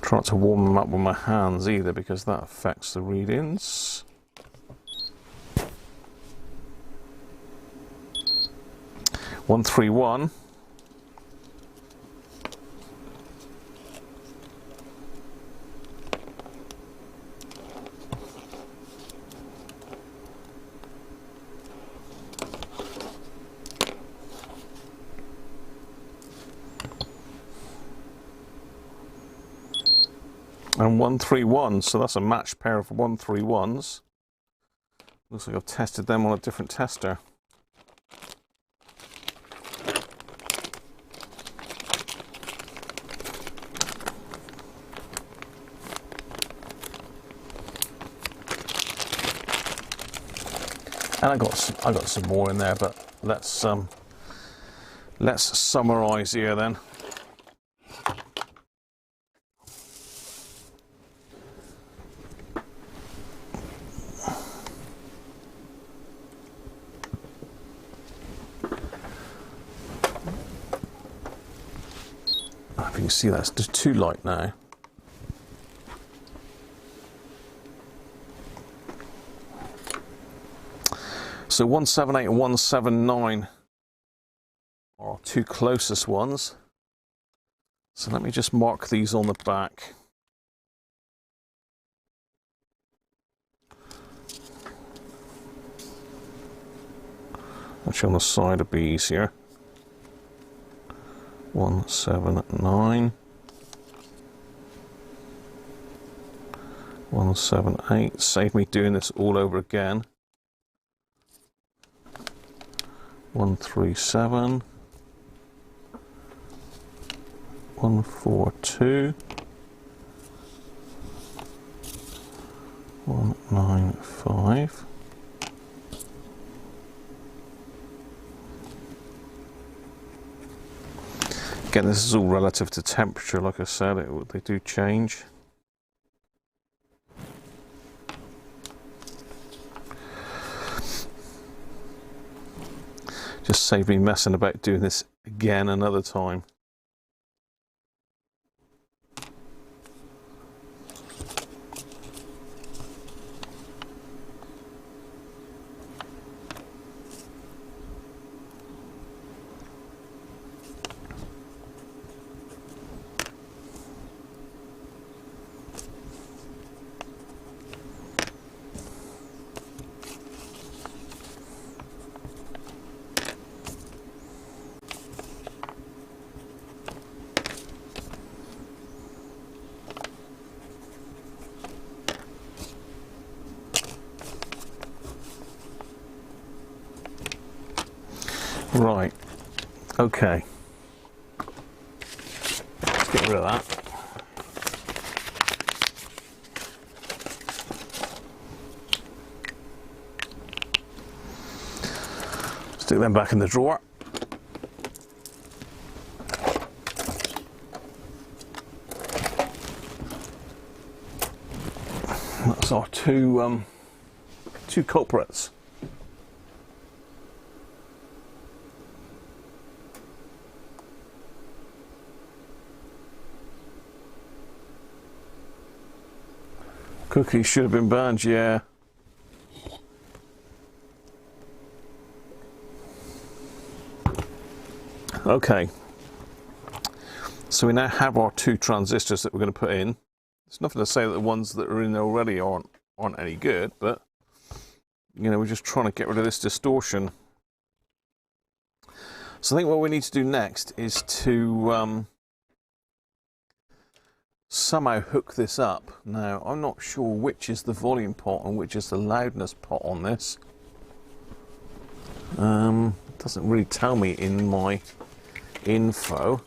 Try not to warm them up with my hands either, because that affects the readings. One, 3, 1. And 1, 3, 1, so that's a matched pair of 1, 3, 1s. Looks like I've tested them on a different tester. And I got some more in there, but let's summarize here then. If you can see, that's just too light now. So 178 and 179 are our two closest ones. So let me just mark these on the back. Actually, on the side would be easier. 179, 178. Save me doing this all over again. 137, 142, 195. Again, this is all relative to temperature, like I said, they do change. Just save me messing about doing this again another time. Right, okay, let's get rid of that. Stick them back in the drawer. That's our two culprits. Cookies should have been burned, yeah. Okay. So we now have our two transistors that we're going to put in. There's nothing to say that the ones that are in there already aren't any good, but you know, we're just trying to get rid of this distortion. So I think what we need to do next is to somehow hook this up. Now, I'm not sure which is the volume pot and which is the loudness pot on this. It doesn't really tell me in my info.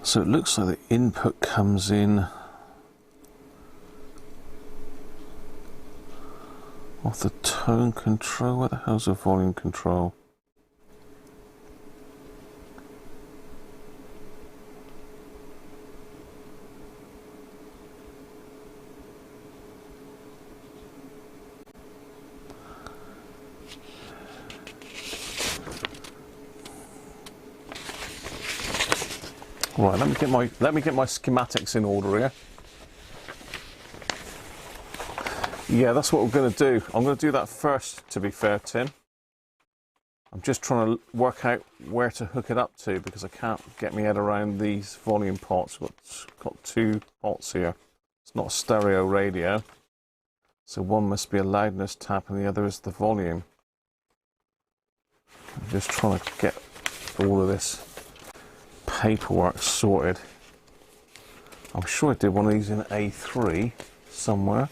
So it looks like the input comes in off the tone control. Where the hell's the volume control? Right, let me get my schematics in order here. Yeah, that's what we're going to do. I'm going to do that first, to be fair, Tim. I'm just trying to work out where to hook it up to because I can't get my head around these volume pots. Got two pots here. It's not a stereo radio. So one must be a loudness tap and the other is the volume. I'm just trying to get all of this paperwork sorted. I'm sure I did one of these in A3 somewhere.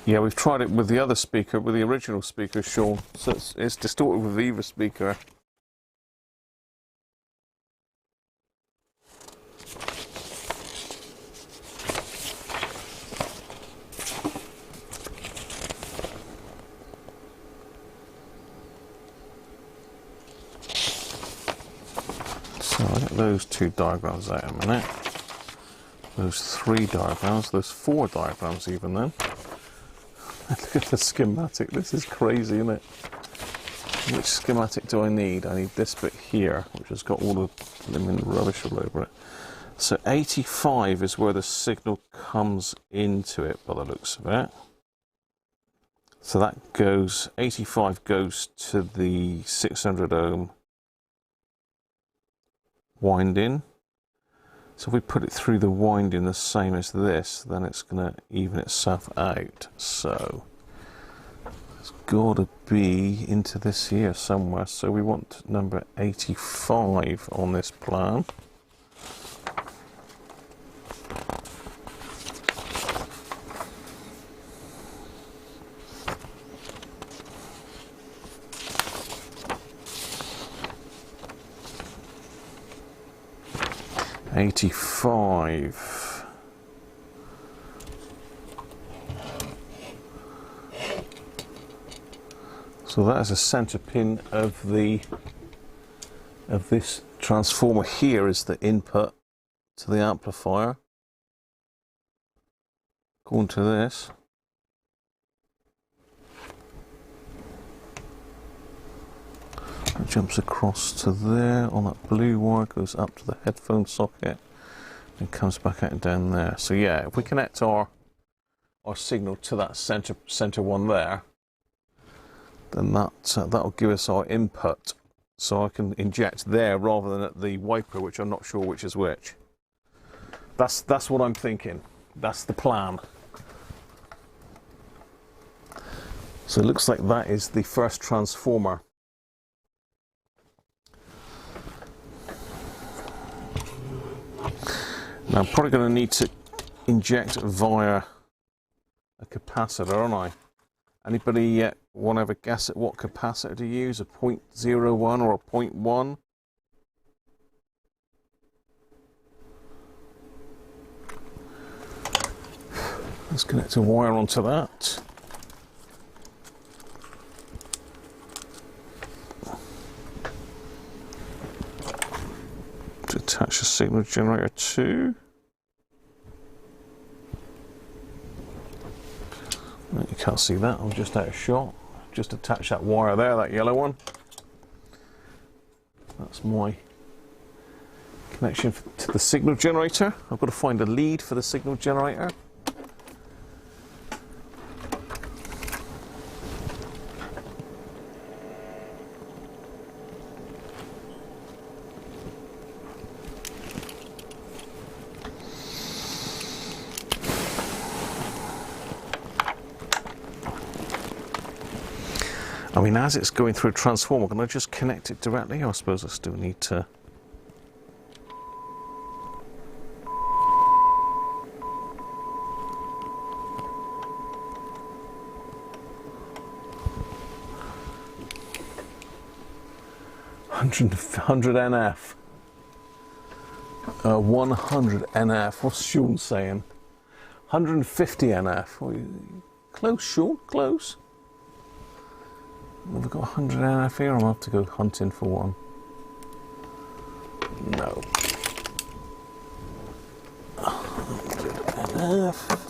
Yeah, we've tried it with the other speaker, with the original speaker, Sean. So it's distorted with either speaker. So I'll get those two diagrams out in a minute. Those three diagrams, those four diagrams even then. Look at the schematic, this is crazy, isn't it? Which schematic do I need? I need this bit here, which has got all the lemon rubbish all over it. So 85 is where the signal comes into it by the looks of it. So that goes, 85 goes to the 600 ohm winding. So if we put it through the winding the same as this, then it's going to even itself out. So it's got to be into this here somewhere. So we want number 85 on this plan. '85. So that is a center pin of this transformer. Here is the input to the amplifier. According to this. It jumps across to there on that blue wire, goes up to the headphone socket and comes back out and down there. So yeah, if we connect our signal to that center one there, then that'll give us our input. So I can inject there rather than at the wiper, which I'm not sure which is which. That's what I'm thinking. That's the plan. So it looks like that is the first transformer. Now I'm probably going to need to inject via a capacitor, aren't I? Anybody want to have a guess at what capacitor to use? A 0.01 or a 0.1? Let's connect a wire onto that. To attach the signal generator to. You can't see that, I'm just out of shot. Just attach that wire there, that yellow one. That's my connection to the signal generator. I've got to find a lead for the signal generator. I mean, as it's going through a transformer, can I just connect it directly? I suppose I still need to. Hundred NF. 100 NF. What's Sean saying? 150 NF. Oh, close, Sean. Close. Have we got 100 NF here? I'm going to have to go hunting for one. No. 100 NF.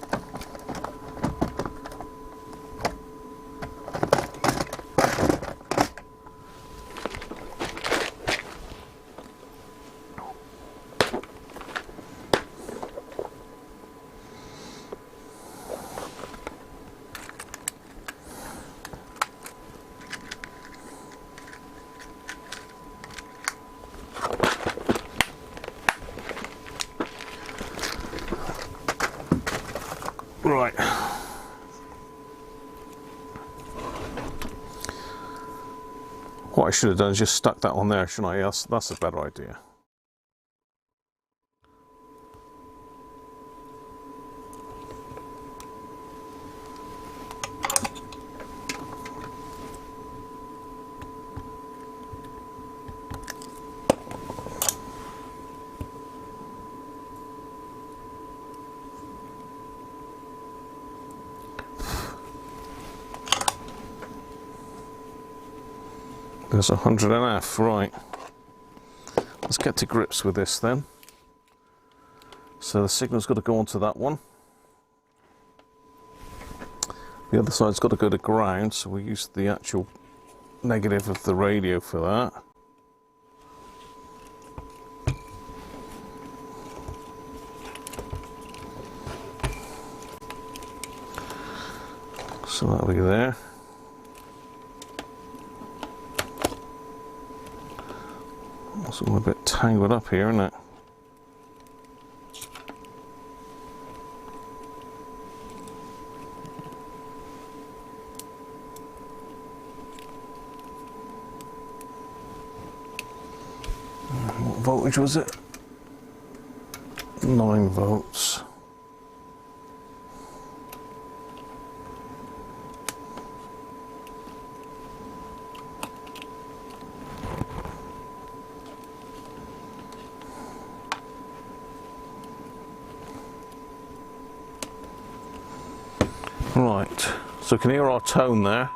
Right. What I should have done is just stuck that on there, shouldn't I? That's a better idea. There's 100 NF, right. Let's get to grips with this then. So the signal's got to go onto that one. The other side's got to go to ground, so we use the actual negative of the radio for that. So that'll be there. It's all a bit tangled up here, isn't it? What voltage was it? 9 volts. Right, so you can hear our tone there.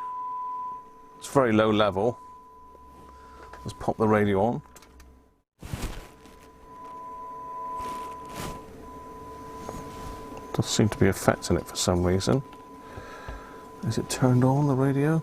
It's very low level. Let's pop the radio on. Does seem to be affecting it for some reason. Is it turned on, the radio?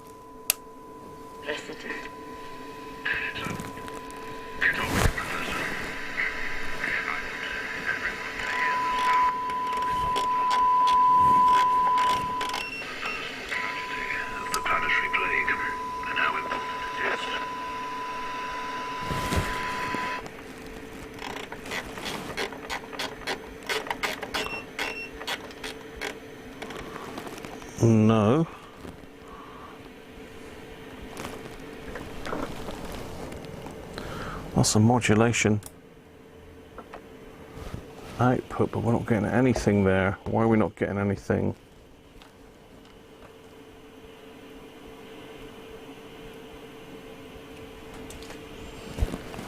No. That's a modulation output, but we're not getting anything there. Why are we not getting anything?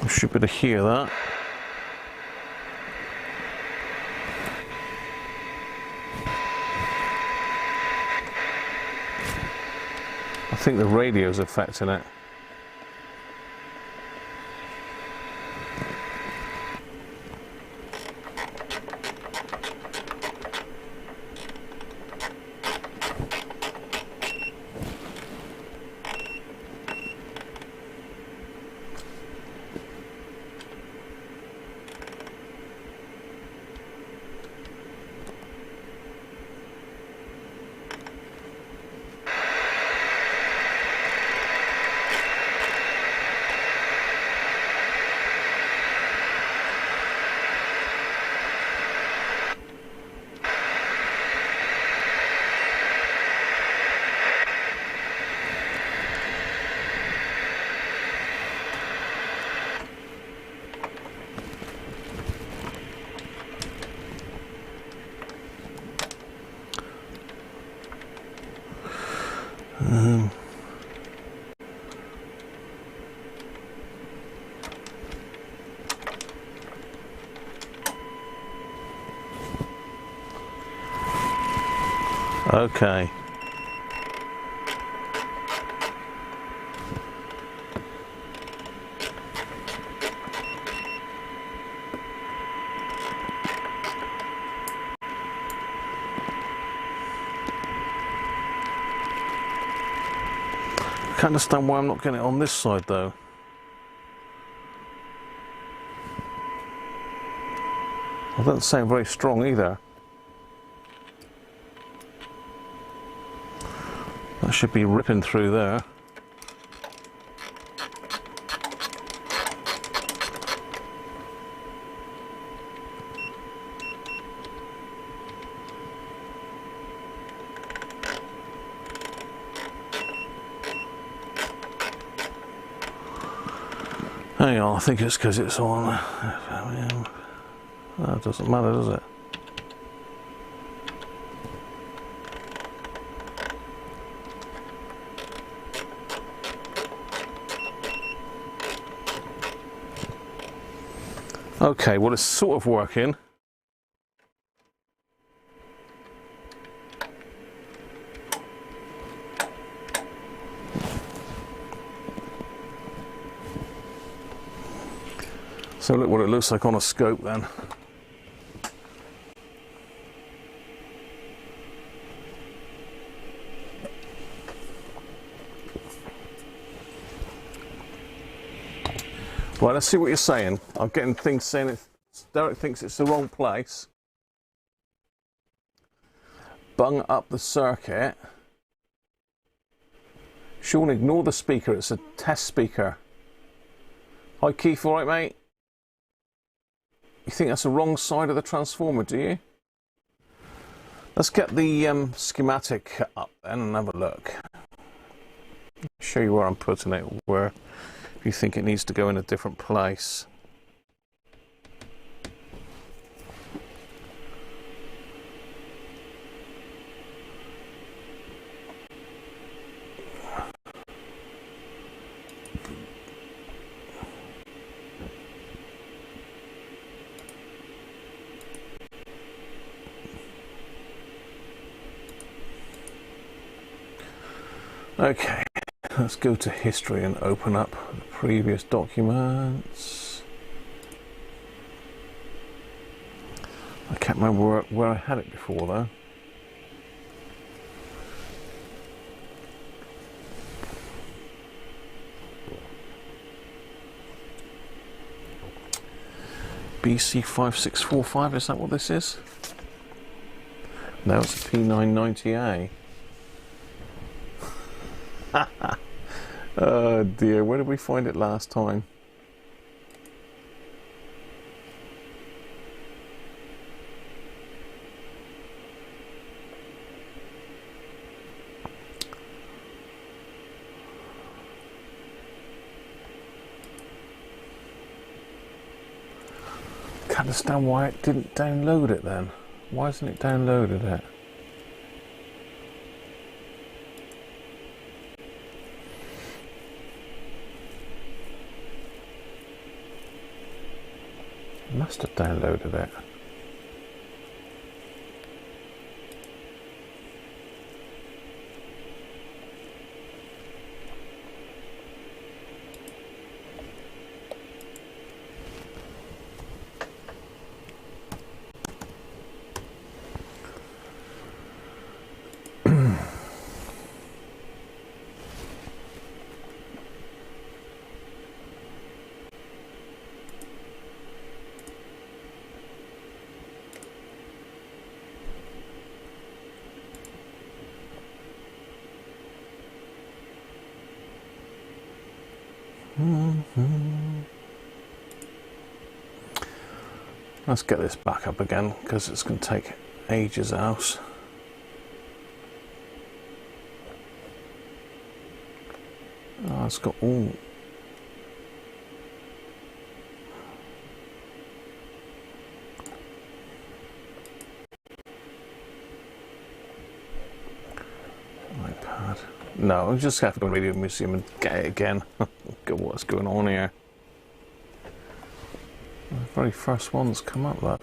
I should be able to hear that. I think the radio's affecting it. Okay. I can't understand why I'm not getting it on this side though. Well, that doesn't sound very strong either. That should be ripping through there. Hang on, I think it's because it's on. That doesn't matter, does it? Okay, well, it's sort of working. So look what it looks like on a scope then. Right, let's see what you're saying. I'm getting things saying Derek thinks it's the wrong place. Bung up the circuit. Sean, ignore the speaker, it's a test speaker. Hi Keith, alright mate? You think that's the wrong side of the transformer, do you? Let's get the schematic up then and have a look. Show you where I'm putting it, where you think it needs to go in a different place. Okay, let's go to history and open up the previous documents. I can't remember where I had it before though. BC 5645, is that what this is? No, it's a P990A. Oh dear, where did we find it last time? Can't understand why it didn't download it then. Why hasn't it downloaded it? Must have downloaded it. Let's get this back up again because it's going to take ages out. Oh, it's got all. God. No, I'm just have to go to the Radio Museum and get it again. Look what's going on here. The very first one that's come up, that.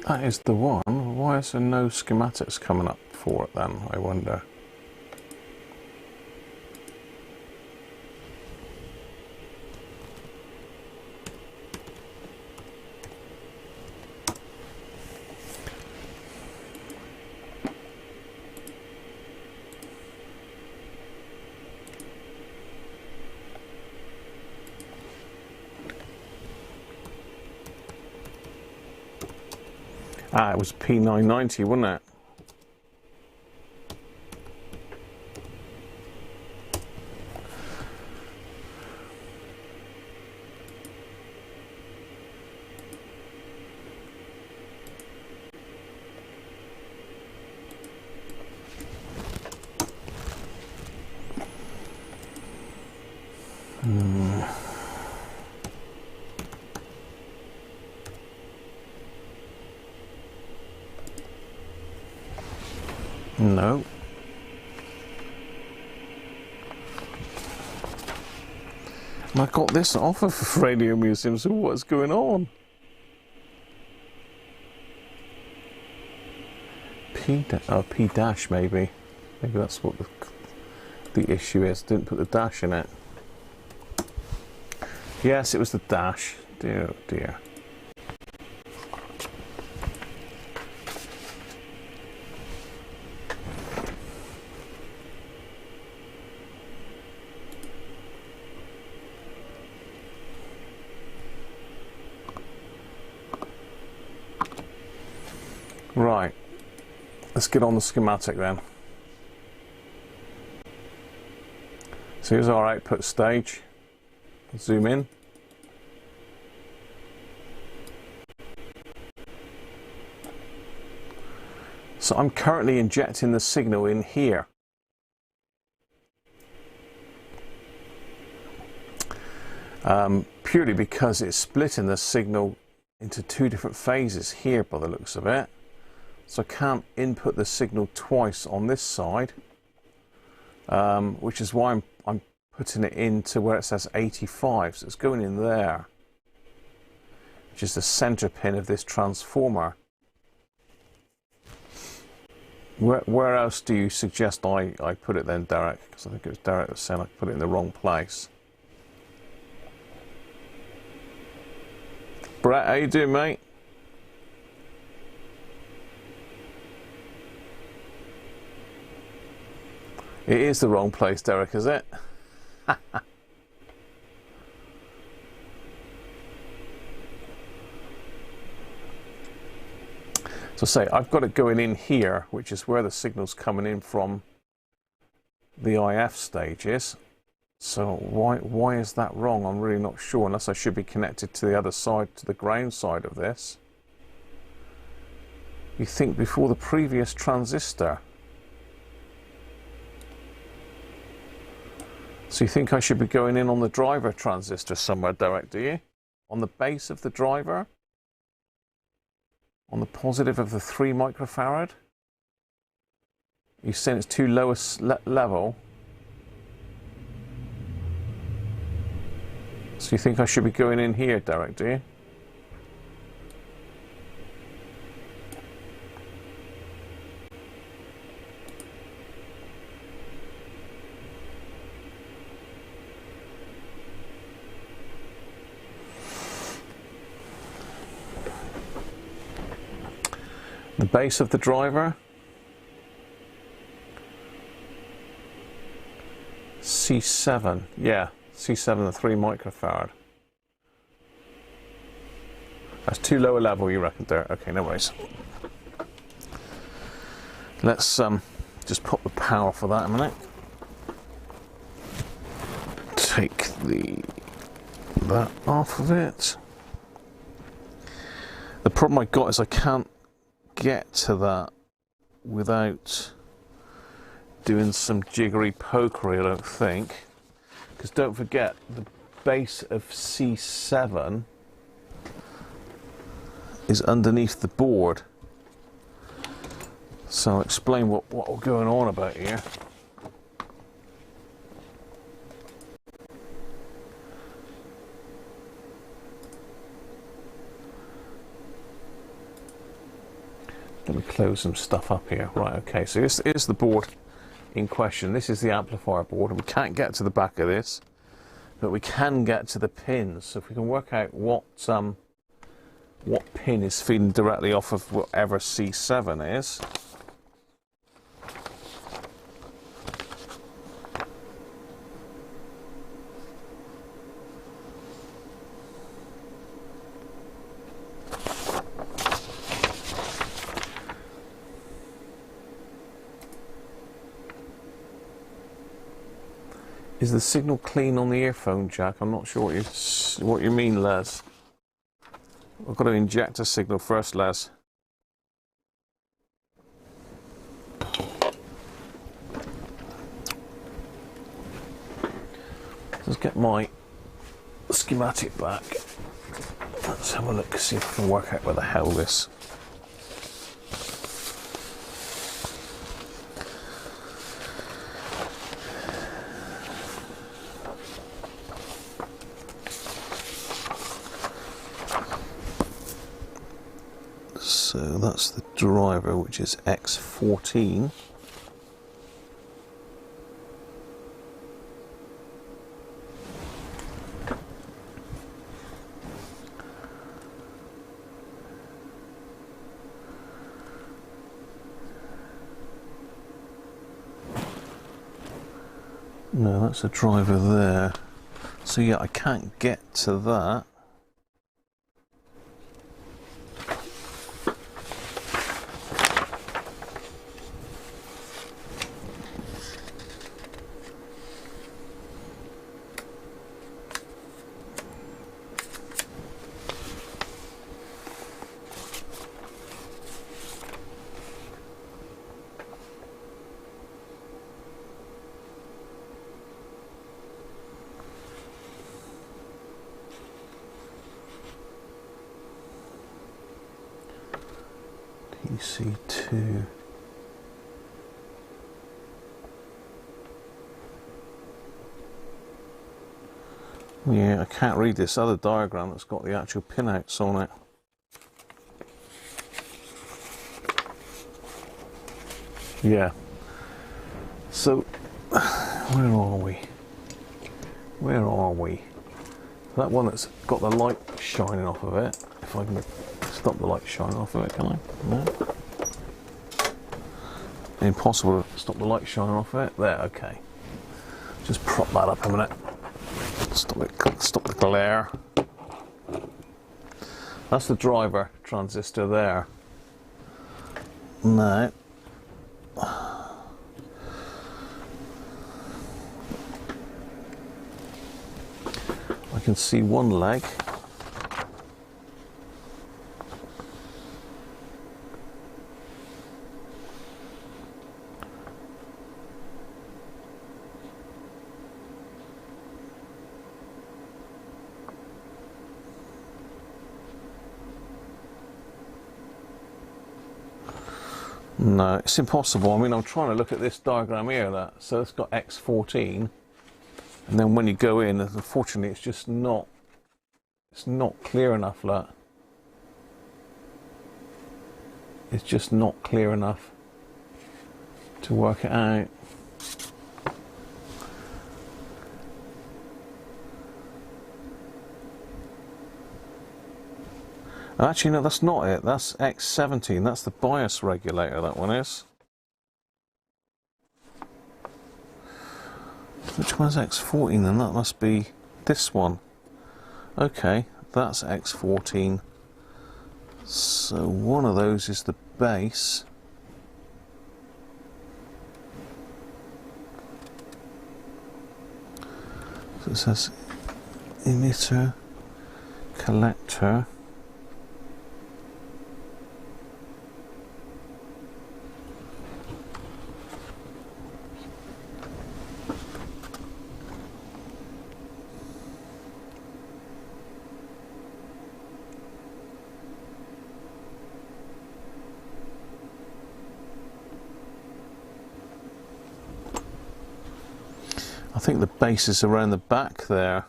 That is the one. Why is there no schematics coming up for it then, I wonder? Ah, it was P990, wasn't it? No. And I got this off of Radio Museum, so what's going on? P dash maybe. Maybe that's what the issue is. Didn't put the dash in it. Yes, it was the dash. Dear, oh dear. Right, let's get on the schematic then. So here's our output stage. Zoom in. So I'm currently injecting the signal in here. Purely because it's splitting the signal into two different phases here by the looks of it. So I can't input the signal twice on this side, which is why I'm putting it into where it says 85. So it's going in there, which is the center pin of this transformer. Where else do you suggest I put it then, Derek? Because I think it was Derek that said I put it in the wrong place. Brett, how you doing, mate? It is the wrong place, Derek, is it? So say I've got it going in here, which is where the signal's coming in from the IF stages. So why is that wrong? I'm really not sure, unless I should be connected to the other side, to the ground side of this. You think before the previous transistor. So you think I should be going in on the driver transistor somewhere, Derek, do you? On the base of the driver? On the positive of the 3 microfarad? You're saying it's too low a level? So you think I should be going in here, Derek, do you? base of the driver. C7, yeah, C7 at 3 microfarad. That's too low a level, you reckon there? Okay, no worries. Let's just pop the power for that a minute. Take that off of it. The problem I got is I can't get to that without doing some jiggery pokery, I don't think. Because don't forget, the base of C7 is underneath the board. So I'll explain what we're going on about here. Let me close some stuff up here. Right, okay, so this is the board in question. This is the amplifier board, and we can't get to the back of this, but we can get to the pins. So if we can work out what pin is feeding directly off of whatever C7 is. Is the signal clean on the earphone jack? I'm not sure what you mean, Les. I've got to inject a signal first, Les. Let's get my schematic back. Let's have a look, see if I can work out where the hell this. So that's the driver, which is X14. No, that's a driver there. So yeah, I can't get to that. G.E.C. Yeah, I can't read this other diagram that's got the actual pinouts on it. Yeah. So, where are we? Where are we? That one that's got the light shining off of it. If I can stop the light shining off of it, can I? No. Impossible to stop the light shining off of it. There, okay. Just prop that up a minute. Stop the glare. That's the driver transistor there. Now, I can see one leg. No, it's impossible. I mean, I'm trying to look at this diagram here. So it's got X14, and then when you go in, unfortunately, it's just not. It's not clear enough. That it's just not clear enough to work it out. Actually, no, that's not it. That's X17. That's the bias regulator, that one is. Which one's X14 then? That must be this one. Okay, that's X14. So one of those is the base. So it says emitter, collector. I think the base is around the back there.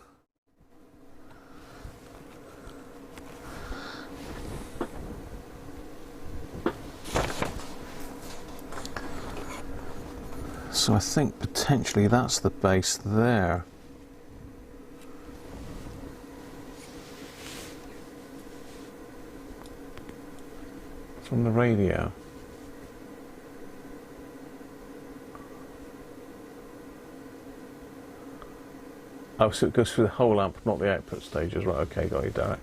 So I think potentially that's the base there. From the radio. Oh, so it goes through the whole amp, not the output stages. Right, okay, got you, Derek.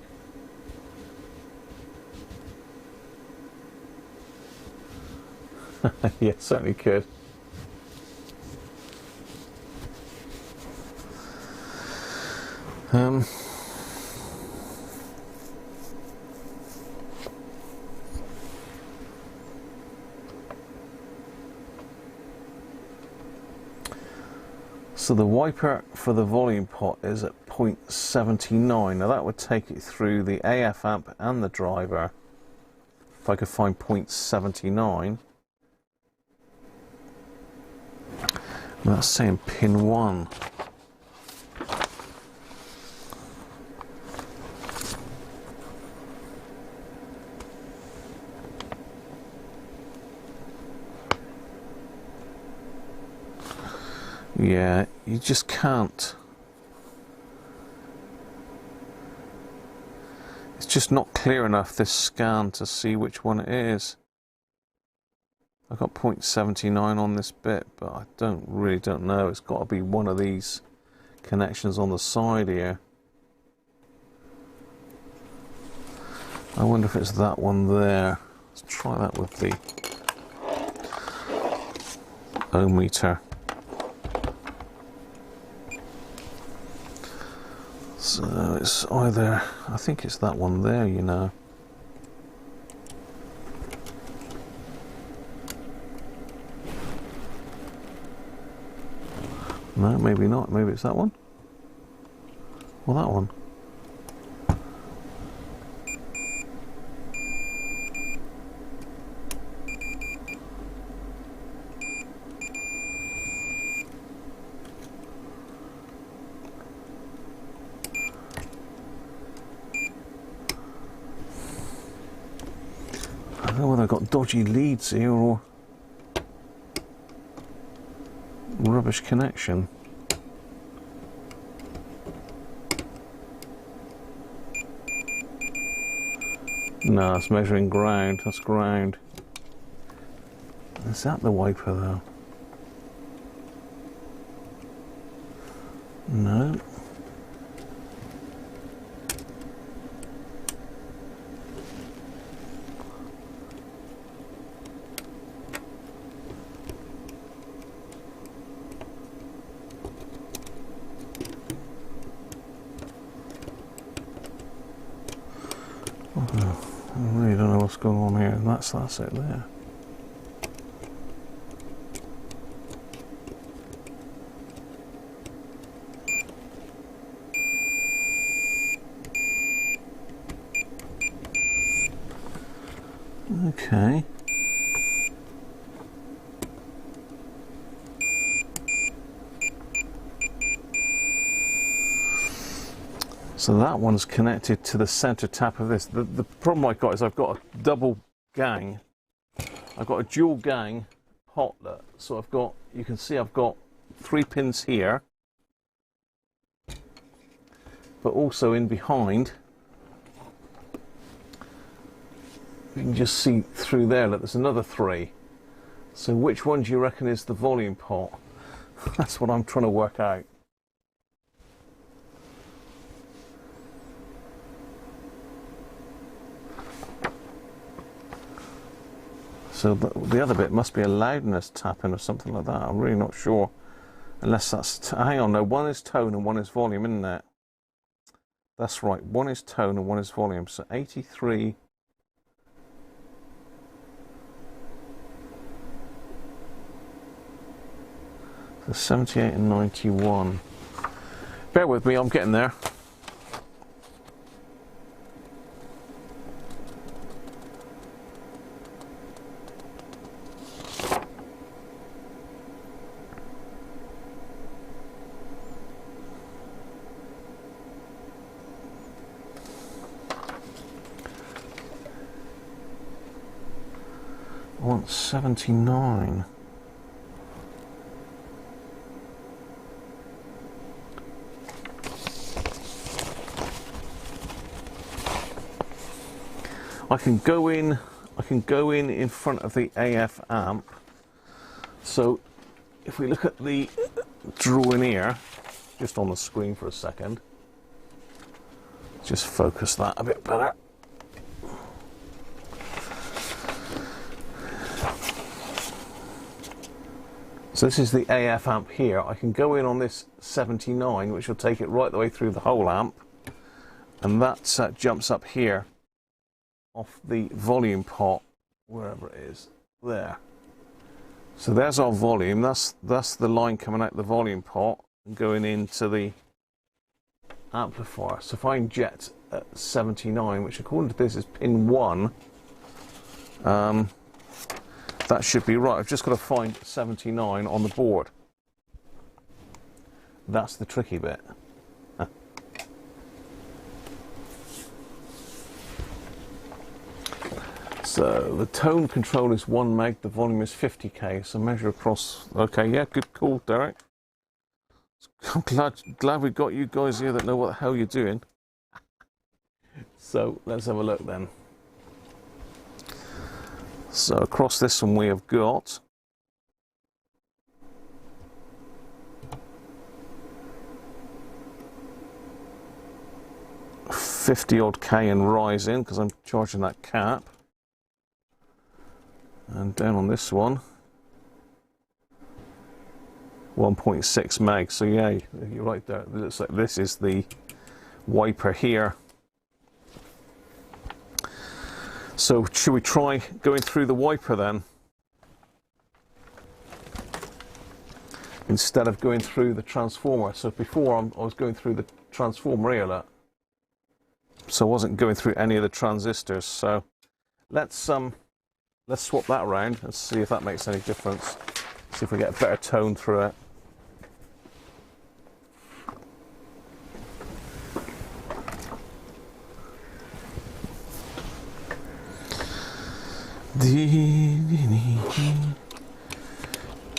Yeah, certainly could. So the wiper for the volume pot is at 0.79. Now that would take it through the AF amp and the driver. If I could find 0.79. That's saying pin 1. Yeah, you just can't. It's just not clear enough, this scan, to see which one it is. I've got 0.79 on this bit, but I really don't know. It's got to be one of these connections on the side here. I wonder if it's that one there. Let's try that with the ohm meter. So it's either, I think it's that one there, you know. No, maybe not. Maybe it's that one. Or that one. I don't know whether I've got dodgy leads here or rubbish connection. No, it's measuring ground. That's ground. Is that the wiper though? No. I really don't know what's going on here. That's it there. Okay. So that one's connected to the center tap of this. The problem I've got is I've got a double gang. I've got a dual gang potlet. So I've got, you can see I've got 3 pins here, but also in behind You can just see through there, look, there's another 3. So which one do you reckon is the volume pot? That's what I'm trying to work out. So the other bit must be a loudness tapping or something like that. I'm really not sure. Unless that's... hang on, no, one is tone and one is volume, isn't it? That's right, one is tone and one is volume. So 83... So 78 and 91. Bear with me, I'm getting there. I want 79. I can go in front of the AF amp. So if we look at the drawing here, just on the screen for a second, just focus that a bit better. So this is the AF amp here. I can go in on this 79, which will take it right the way through the whole amp, and that jumps up here off the volume pot, wherever it is, there. So there's our volume, that's the line coming out the volume pot and going into the amplifier. So if I inject at 79, which according to this is pin 1, that should be right. I've just got to find 79 on the board. That's the tricky bit. So the tone control is 1 meg, the volume is 50k, so measure across. Okay, yeah, good call, Derek. I'm glad we got you guys here that know what the hell you're doing. So let's have a look then. So across this one we have got $50 odd K and rising because I'm charging that cap. And down on this one, 1.6 meg. So yeah, you're right there. It looks like this is the wiper here. So should we try going through the wiper then? Instead of going through the transformer. So before I was going through the transformer here, look. So I wasn't going through any of the transistors. So let's swap that around and see if that makes any difference. See if we get a better tone through it.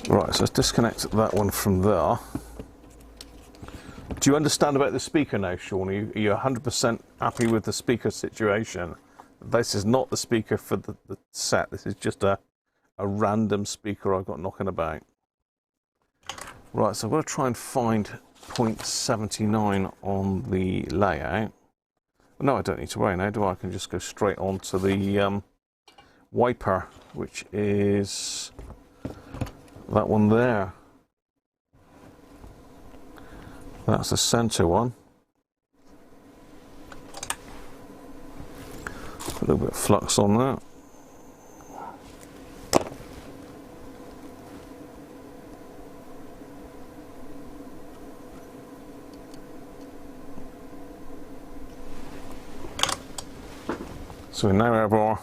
Right, so let's disconnect that one from there. Do you understand about the speaker now, Sean? Are you 100% happy with the speaker situation? This is not the speaker for the set. This is just a random speaker I've got knocking about. Right, so I'm going to try and find 0.79 on the layout. No, I don't need to worry now, do I? I can just go straight on to the wiper, which is that one there. That's the center one. A little bit of flux on that. So we now have our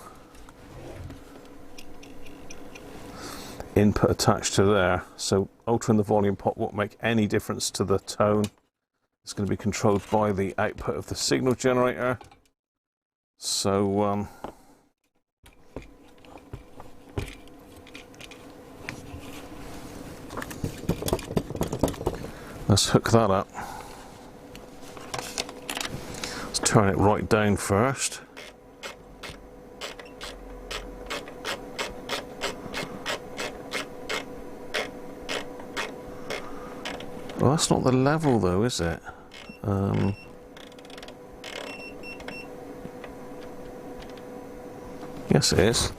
input attached to there. So altering the volume pot won't make any difference to the tone. It's going to be controlled by the output of the signal generator. So let's hook that up. Let's turn it right down first. Well, that's not the level though, is it? Yes, it is.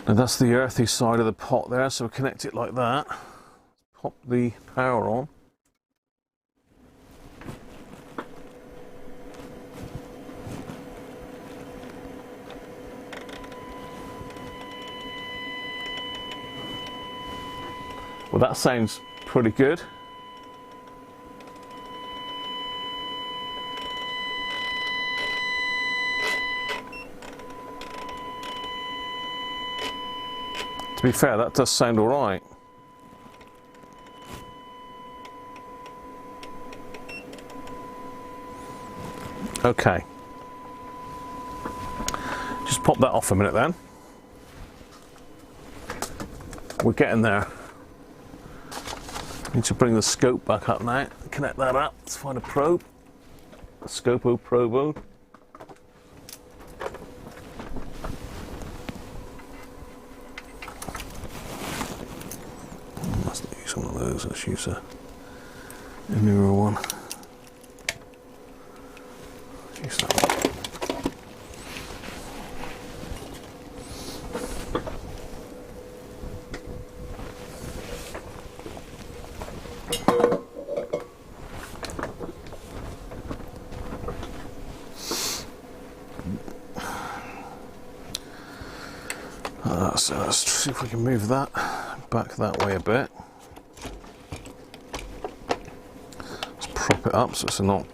And that's the earthy side of the pot there, so we connect it like that. Pop the power on. Well, that sounds pretty good. To be fair, that does sound all right. Okay. Just pop that off a minute then. We're getting there. Need to bring the scope back up now. Connect that up. Let's find a probe. A Scopo probo. Let's not use one of those. Let's use a newer one. Use that one. So let's see if we can move that back that way a bit. Let's prop it up so it's not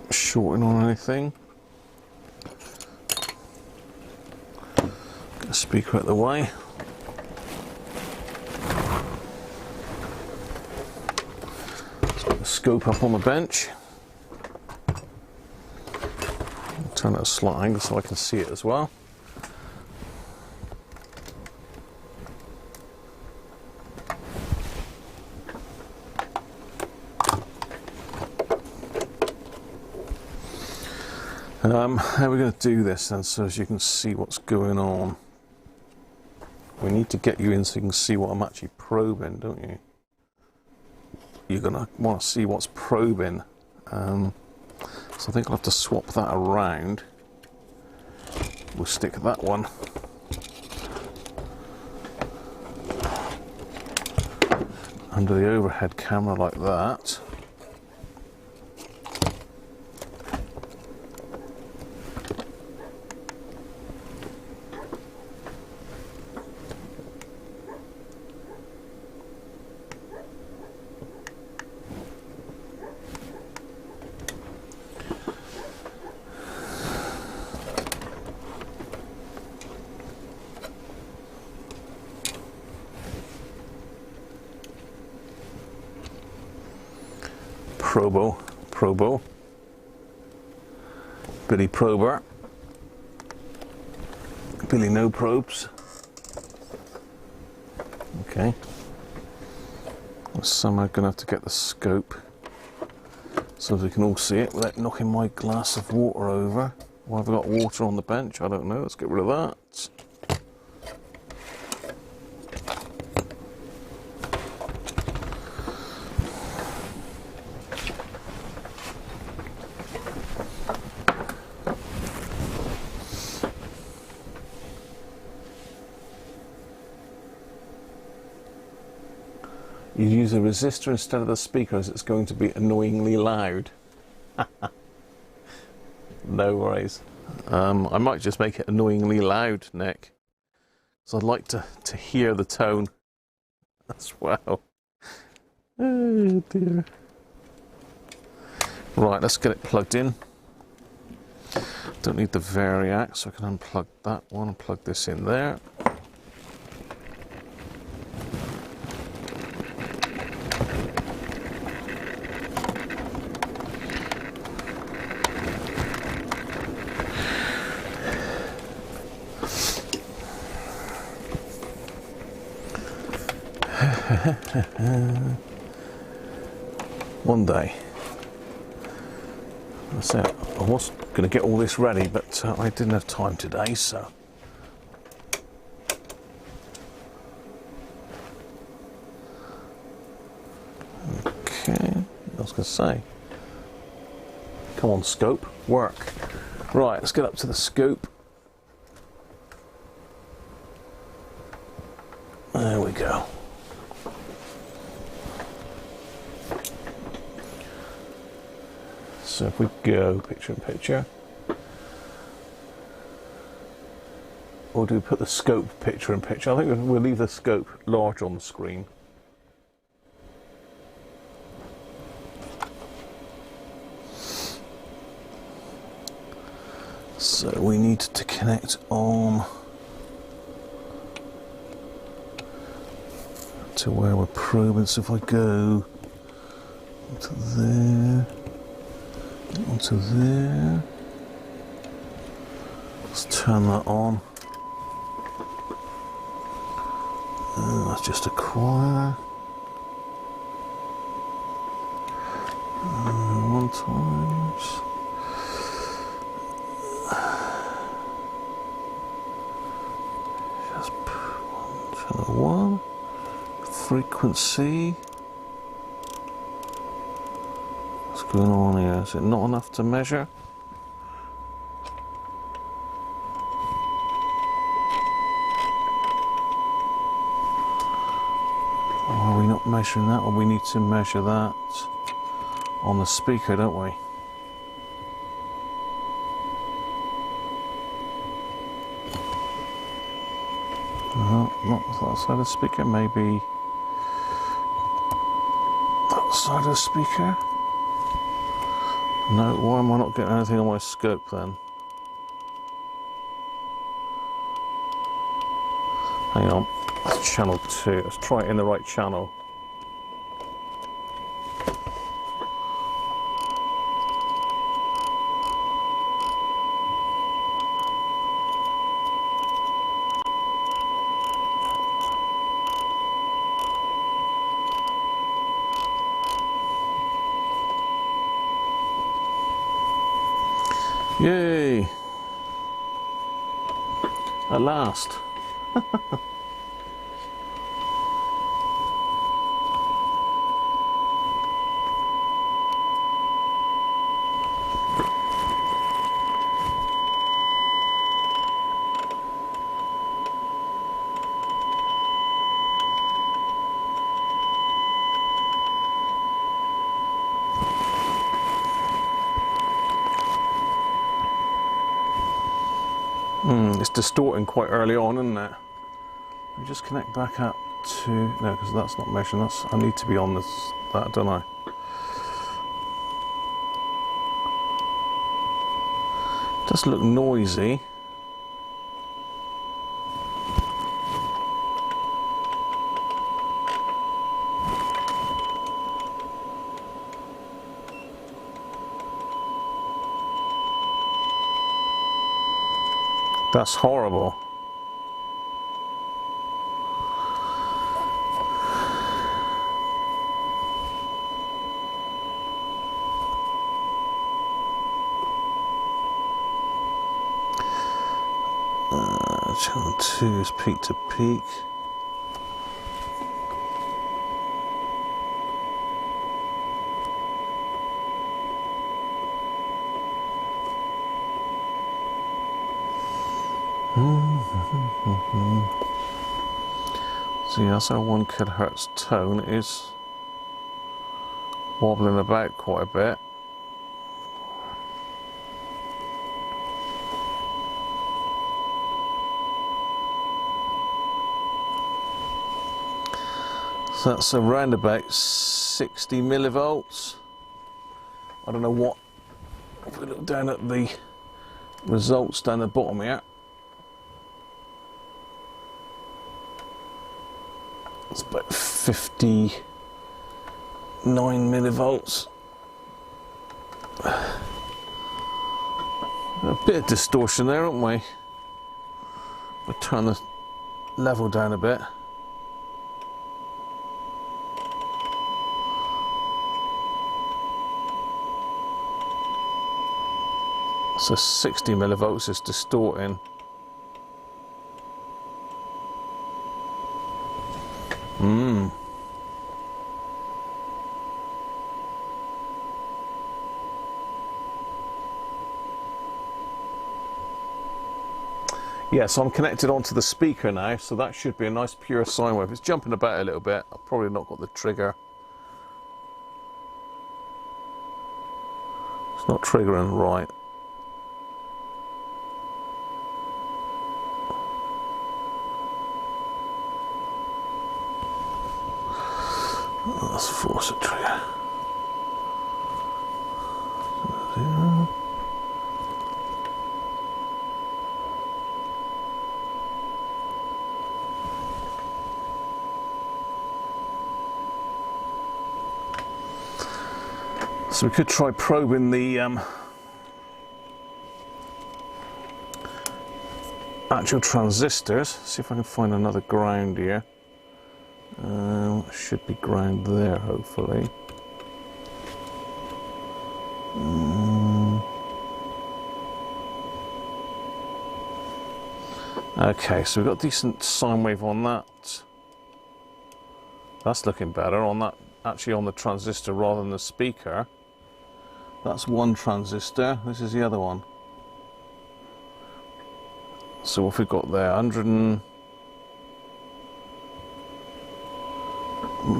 shorting on anything. Get the speaker out of the way. Let's put the scope up on the bench. Turn it at a slight angle so I can see it as well. How are we going to do this then, so as you can see what's going on? We need to get you in so you can see what I'm actually probing, don't you? You're going to want to see what's probing. So I think I'll have to swap that around. We'll stick that one under the overhead camera like that. Probo, Billy Prober, Billy No Probes. Okay, we're somehow going to have to get the scope so we can all see it without knocking my glass of water over. Why have I got water on the bench? I don't know. Let's get rid of that. You use a resistor instead of the speaker as it's going to be annoyingly loud. No worries. I might just make it annoyingly loud, Nick. So I'd like to hear the tone as well. Oh dear. Right, let's get it plugged in. Don't need the variac, so I can unplug that one and plug this in there. One day. That's it. I was going to get all this ready, but I didn't have time today, so was going to say. Come on, scope, work. Right, let's get up to the scope. There we go. So if we go picture in picture, or do we put the scope picture in picture? I think we'll leave the scope large on the screen. So we need to connect on to where we're probing. So if I go to there, onto there, let's turn that on. That's just a choir. One times. Just channel 1. Frequency. What's going on here? Is it not enough to measure? Or are we not measuring that? Or we need to measure that on the speaker, don't we? No, not that side of the speaker, maybe that side of the speaker. No, why am I not getting anything on my scope then? Hang on, that's channel 2. Let's try it in the right channel. Yay! At last. It's distorting quite early on, isn't it? We just connect back up to no, because that's not measuring. That's I need to be on this that, don't I? Does look noisy. That's horrible. Channel 2 is peak to peak. See, that's our 1 kilohertz tone. It is wobbling about quite a bit. So that's around about 60 millivolts. I don't know what, if we look down at the results down the bottom here, it's about 59 millivolts. A bit of distortion there, haven't we? We'll turn the level down a bit. So 60 millivolts is distorting. Yeah, so I'm connected onto the speaker now, so that should be a nice pure sine wave. It's jumping about a little bit. I've probably not got the trigger. It's not triggering right. Let's force a trigger. So we could try probing the actual transistors. See if I can find another ground here. Should be ground there, hopefully. Okay, so we've got decent sine wave on that. That's looking better on that, actually on the transistor rather than the speaker. That's one transistor, this is the other one. So what have we got there? 100 and...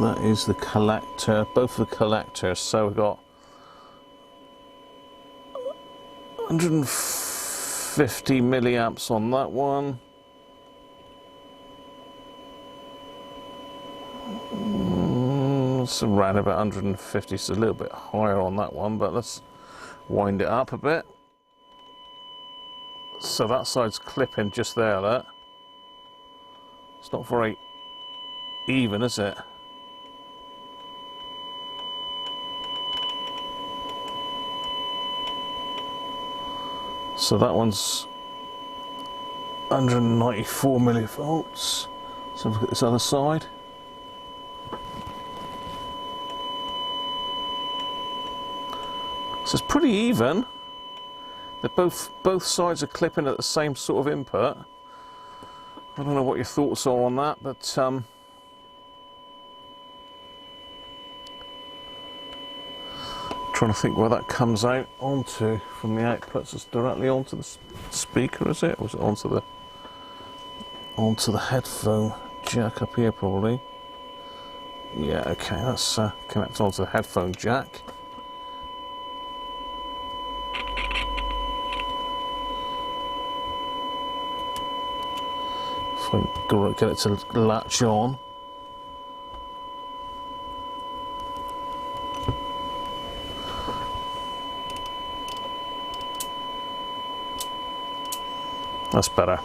that is the collector, both of the collectors. So we've got 150 milliamps on that one. It's around about 150, so a little bit higher on that one, but let's wind it up a bit. So that side's clipping just there, look. It's not very even, is it? So that one's 194 millivolts. So look at this other side. So it's pretty even. They're both sides are clipping at the same sort of input. I don't know what your thoughts are on that, but trying to think where that comes out onto from the outputs. It's directly onto the speaker, is it? Or is it onto the headphone jack up here, probably? Yeah, okay, that's connected onto the headphone jack. If I can get it to latch on. That's better.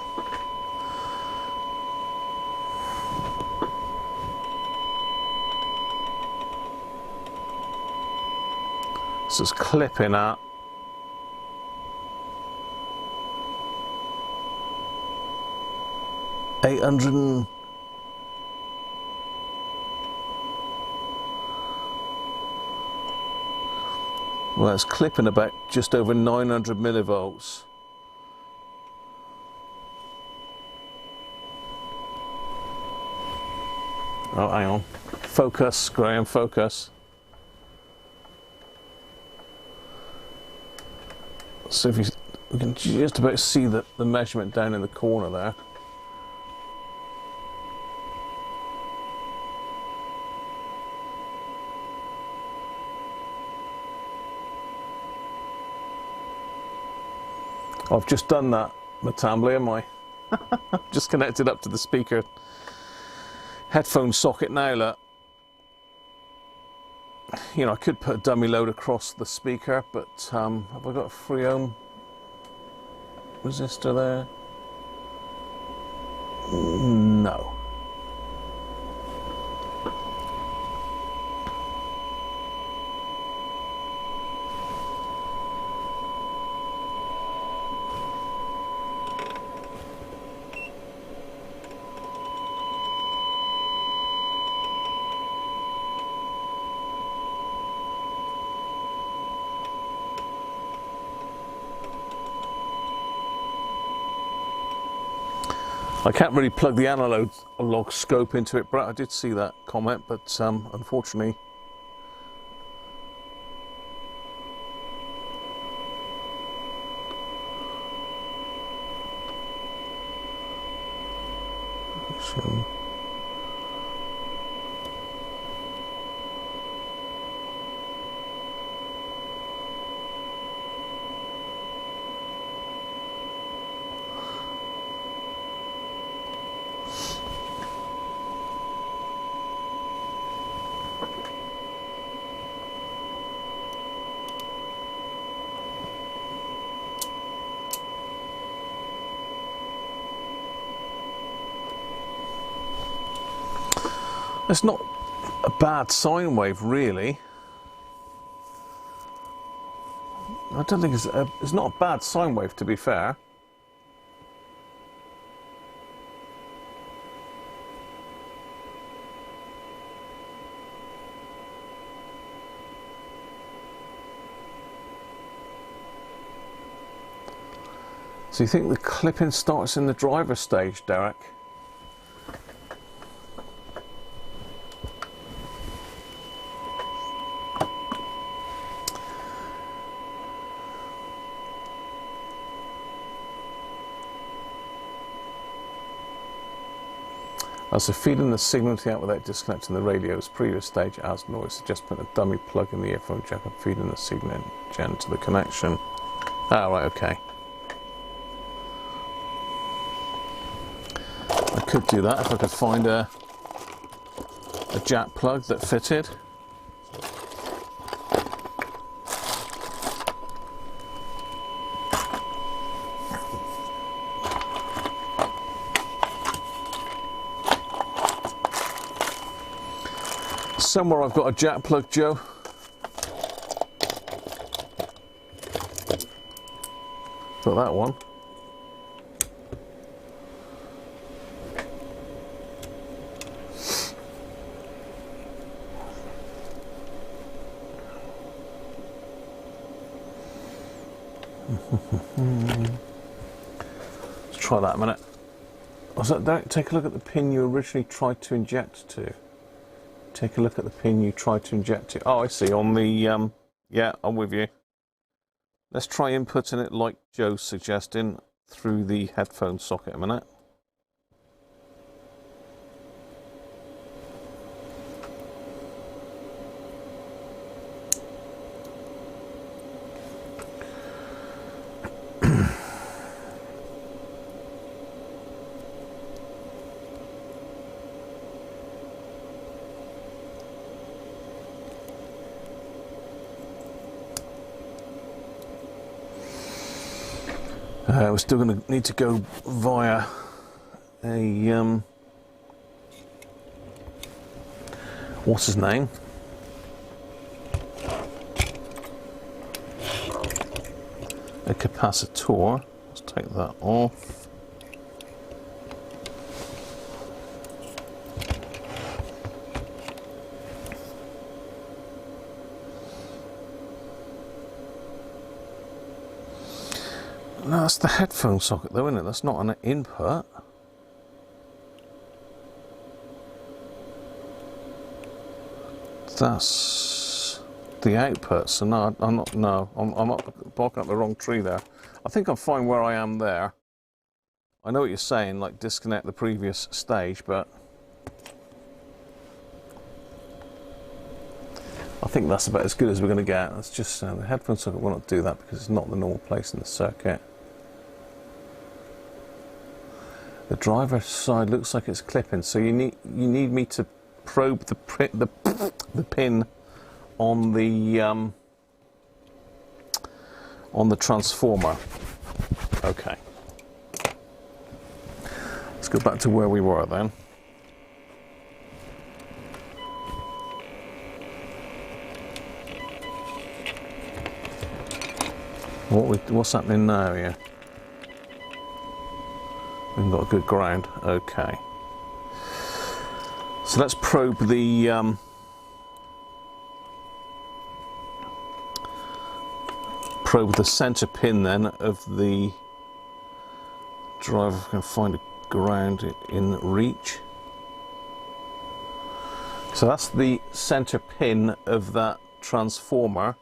So it's clipping at 800 and... well, it's clipping about just over 900 millivolts. Oh, hang on. Focus, Graham, focus. So if we can just about see the measurement down in the corner there. I've just done that, Matambly, am I? Just connected up to the speaker headphone socket now, look. You know, I could put a dummy load across the speaker, but have I got a 3 ohm resistor there? No. I can't really plug the analog scope into it, Brett. I did see that comment, but unfortunately It's not a bad sine wave, really. I don't think it's not a bad sine wave, to be fair. So you think the clipping starts in the driver stage, Derek? So feeding the signal to the out without disconnecting the radio's previous stage as noise. Just put a dummy plug in the earphone jack and feeding the signal gen to the connection. Ah, right, okay. I could do that if I could find a jack plug that fitted. Somewhere I've got a jack plug, Joe. Got that one. Let's try that a minute. Take a look at the pin you originally tried to inject to. Take a look at the pin you tried to inject to. Oh, I see. On the, yeah, I'm with you. Let's try inputting it like Joe's suggesting through the headphone socket a minute. We're still going to need to go via a, what's his name? A capacitor. Let's take that off. No, that's the headphone socket though, isn't it? That's not an input. That's the output. So no, I'm not. No, I'm up barking up the wrong tree there. I think I'm fine where I am there. I know what you're saying, like disconnect the previous stage, but I think that's about as good as we're going to get. Let's just the headphone socket will not do that because it's not the normal place in the circuit. The driver side looks like it's clipping, so you need me to probe the pin on the transformer. Okay. Let's go back to where we were then. What's happening now here? We've got a good ground. Okay. So let's probe the center pin then of the driver. If I can find a ground in reach. So that's the center pin of that transformer.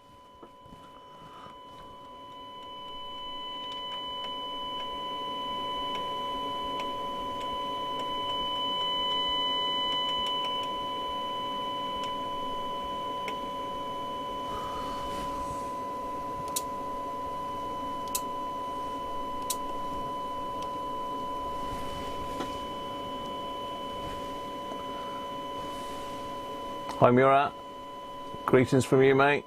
Hi Murat, greetings from you, mate.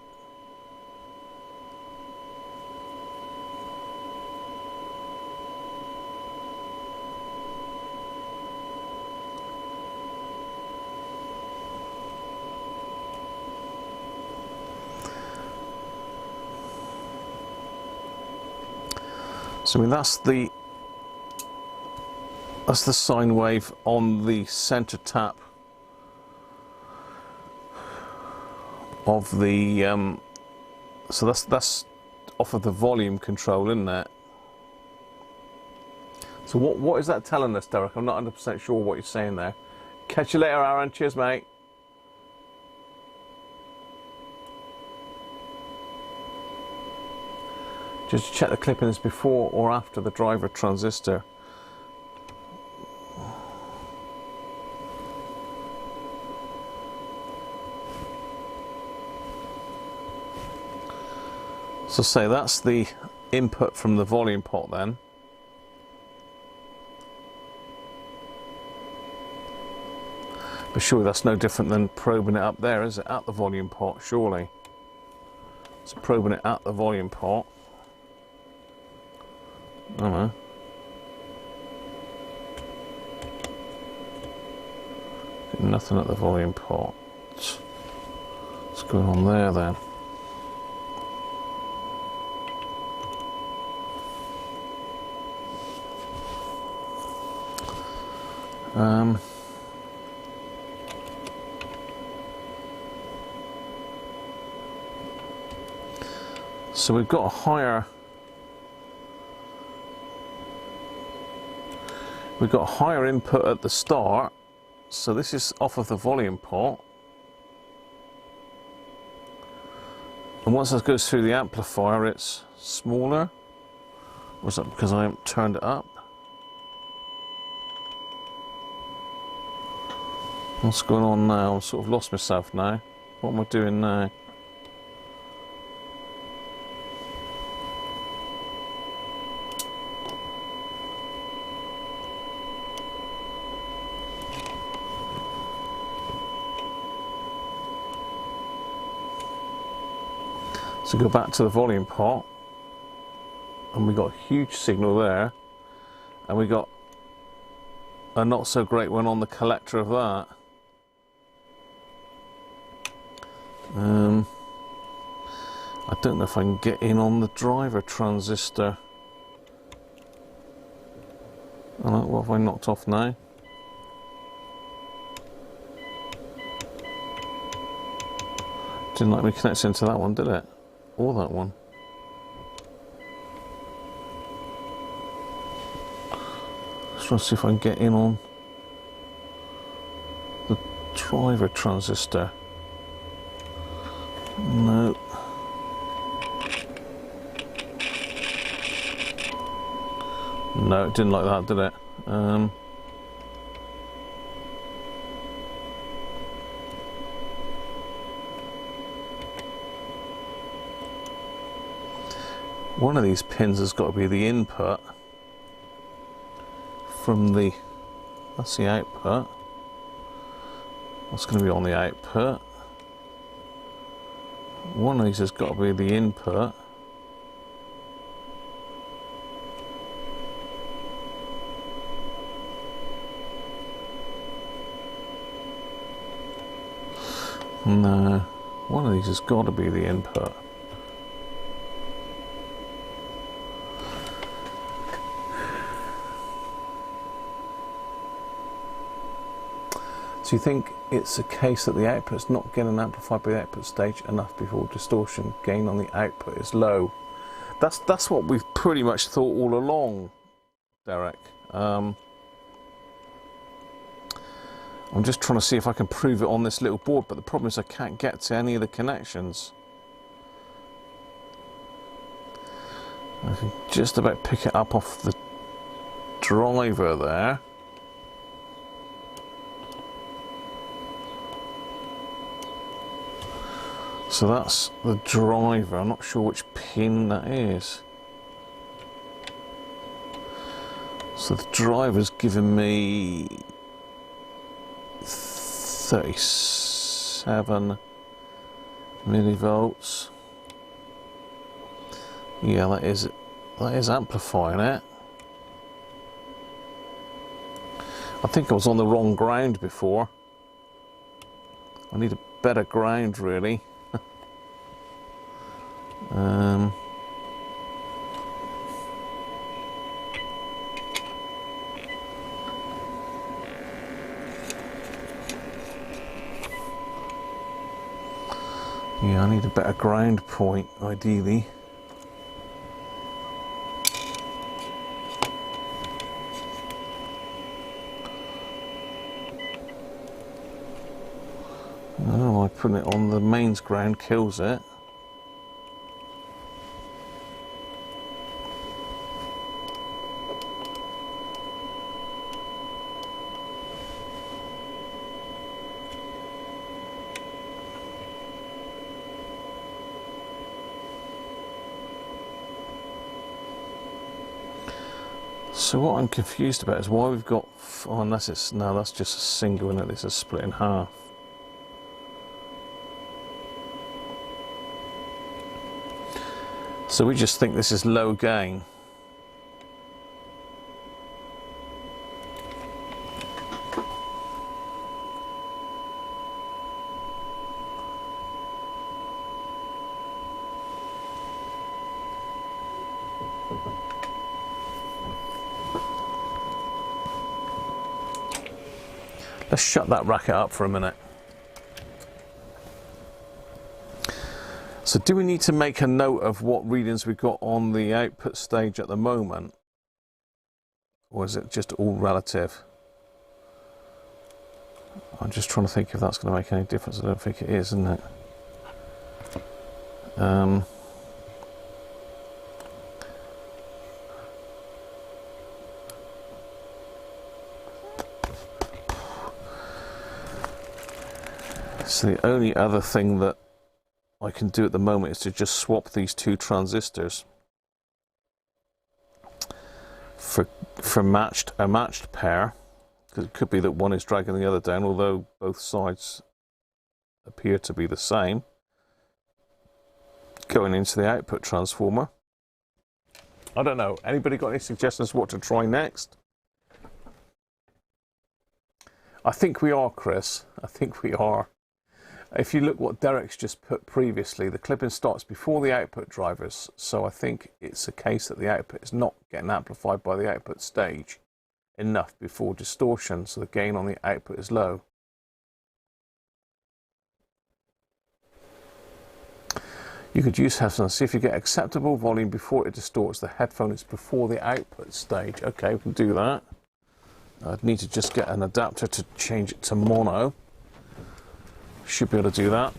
So I mean that's the sine wave on the center tap of the so that's off of the volume control, isn't it? So what is that telling us, Derek? I'm not 100% sure what you're saying there. Catch you later, Aaron. Cheers, mate. Just check the clippings before or after the driver transistor. So say that's the input from the volume pot then. But surely that's no different than probing it up there, is it? At the volume pot, surely. So probing it at the volume pot. I don't know. Nothing at the volume pot. What's going on there then? So we've got a higher input at the start, so this is off of the volume pot, and once that goes through the amplifier it's smaller. Was that because I haven't turned it up? What's going on now? I've sort of lost myself now. What am I doing now? So go back to the volume pot, and we got a huge signal there, and we got a not so great one on the collector of that. I don't know if I can get in on the driver transistor. Oh, what have I knocked off now? Didn't like me connecting into that one, did it? Or that one. Just trying to see if I can get in on the driver transistor. No. No, it didn't like that, did it? One of these pins has got to be the input from the, that's the output. That's going to be on the output. One of these has got to be the input. No, one of these has got to be the input. So you think it's a case that the output's not getting amplified by the output stage enough before distortion gain on the output is low? That's what we've pretty much thought all along, Derek. I'm just trying to see if I can prove it on this little board, but the problem is I can't get to any of the connections. I can just about pick it up off the driver there. So that's the driver. I'm not sure which pin that is. So the driver's giving me 36. 7 millivolts. Yeah, that is amplifying it. I think I was on the wrong ground before. I need a better ground, really. Yeah, I need a better ground point, ideally. Oh, I put it on the mains ground kills it. So what I'm confused about is why we've got, oh, unless it's, no, that's just a single, isn't it? This is split in half. So we just think this is low gain. Let's shut that racket up for a minute. So do we need to make a note of what readings we've got on the output stage at the moment? Or is it just all relative? I'm just trying to think if that's going to make any difference. I don't think it is, isn't it? So the only other thing that I can do at the moment is to just swap these two transistors for a matched pair, because it could be that one is dragging the other down, although both sides appear to be the same, going into the output transformer. I don't know, anybody got any suggestions what to try next? I think we are, Chris, I think we are. If you look what Derek's just put previously, the clipping starts before the output drivers, so I think it's a case that the output is not getting amplified by the output stage enough before distortion, so the gain on the output is low. You could use headphones, see if you get acceptable volume before it distorts. The headphone is before the output stage. Okay, we can do that. I'd need to just get an adapter to change it to mono. Should be able to do that.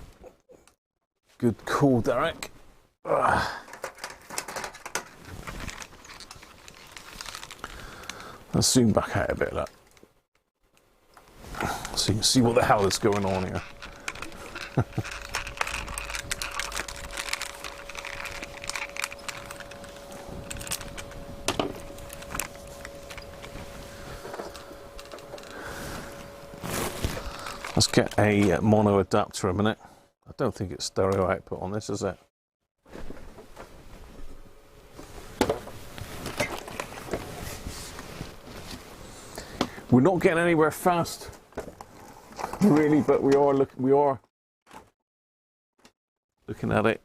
Good call, Derek. Ugh. Let's zoom back out a bit, look. So you can see what the hell is going on here. Let's get a mono adapter a minute. I don't think it's stereo output on this, is it? We're not getting anywhere fast, really, but we are looking at it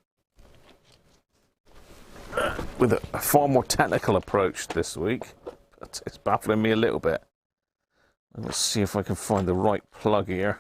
with a far more technical approach this week. But it's baffling me a little bit. Let's see if I can find the right plug here.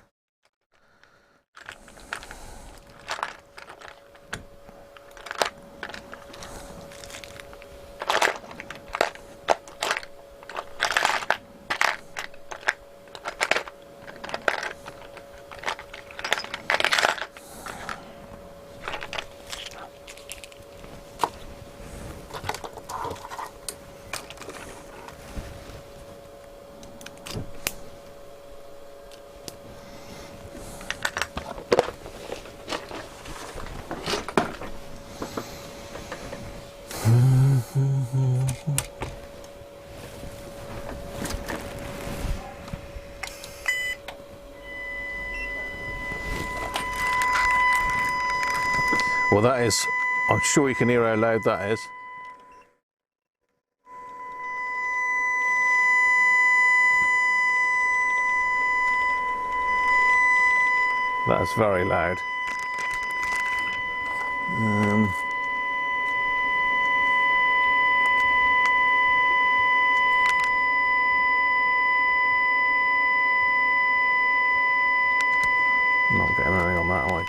Well, that is, I'm sure you can hear how loud that is. That is very loud. I'm not getting anything on that, like.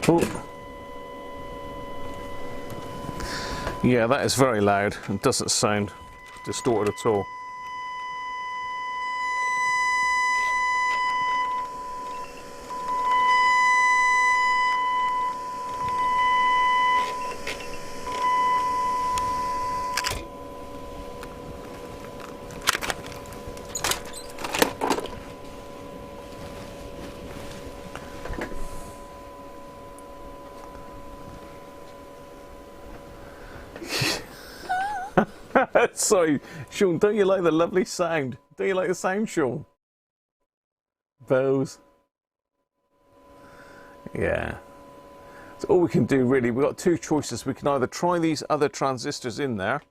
Oh. Yeah, that is very loud and doesn't sound distorted at all. Sorry, Sean, don't you like the lovely sound? Don't you like the sound, Sean? Bells. Yeah. So all we can do really, we've got two choices. We can either try these other transistors in there.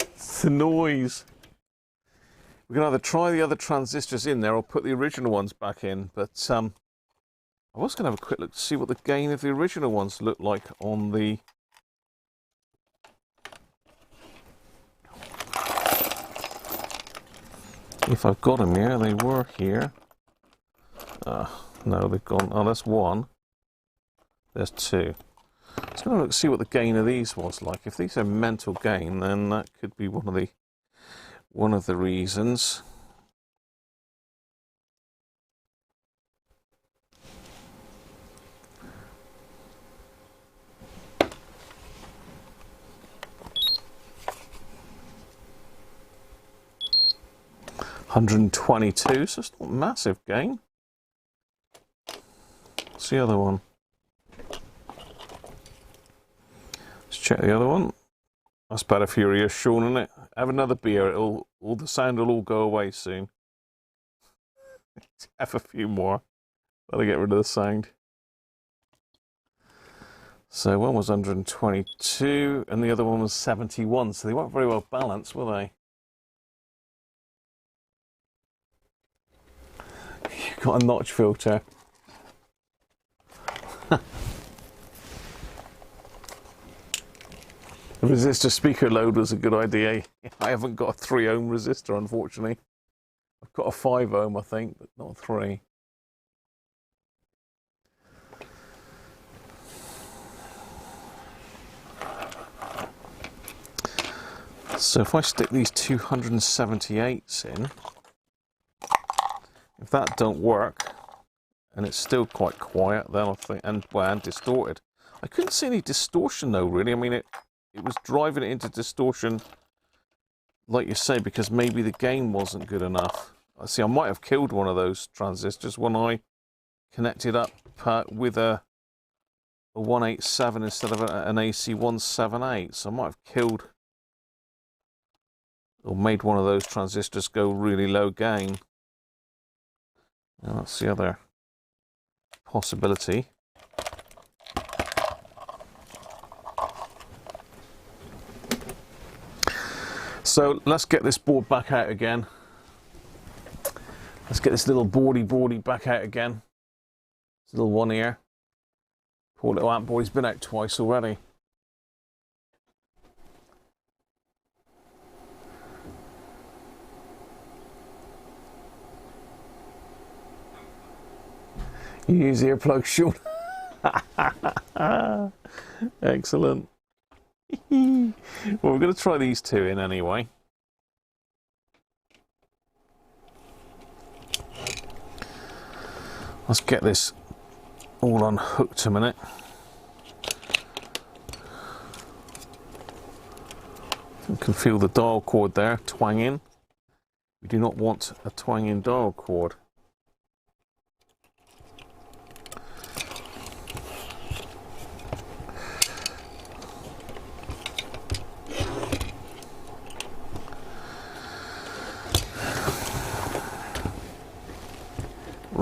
It's the noise. We can either try the other transistors in there or put the original ones back in. But I was going to have a quick look to see what the gain of the original ones look like on the... If I've got them here, they were here. No, they've gone. Oh, that's one. There's two. Let's go and look, see what the gain of these was like. If these are mental gain, then that could be one of the reasons. $122, so it's not massive gain. What's the other one? Let's check the other one. That's better for your ears, Sean, isn't it? Have another beer, all the sound will all go away soon. Have a few more. That'll get rid of the sound. So one was 122 and the other one was 71, so they weren't very well balanced, were they? You've got a notch filter. The resistor speaker load was a good idea. I haven't got a 3 ohm resistor, unfortunately. I've got a 5 ohm, I think, but not 3. So if I stick these 278s in, if that don't work, and it's still quite quiet, then I think, and distorted. I couldn't see any distortion though, really. I mean, it was driving it into distortion, like you say, because maybe the gain wasn't good enough. I see, I might have killed one of those transistors when I connected up with a 187 instead of an AC 178. So I might have killed or made one of those transistors go really low gain. Now, that's the other possibility. So let's get this board back out again. Let's get this little boardy back out again. This little one here. Poor little amp boy's been out twice already. You use earplugs, Sean. Excellent. Well, we're going to try these two in anyway. Let's get this all unhooked a minute. You can feel the dial cord there twanging. We do not want a twanging dial cord.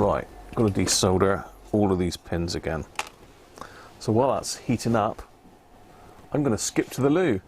Right, got to desolder all of these pins again. So while that's heating up, I'm going to skip to the loo.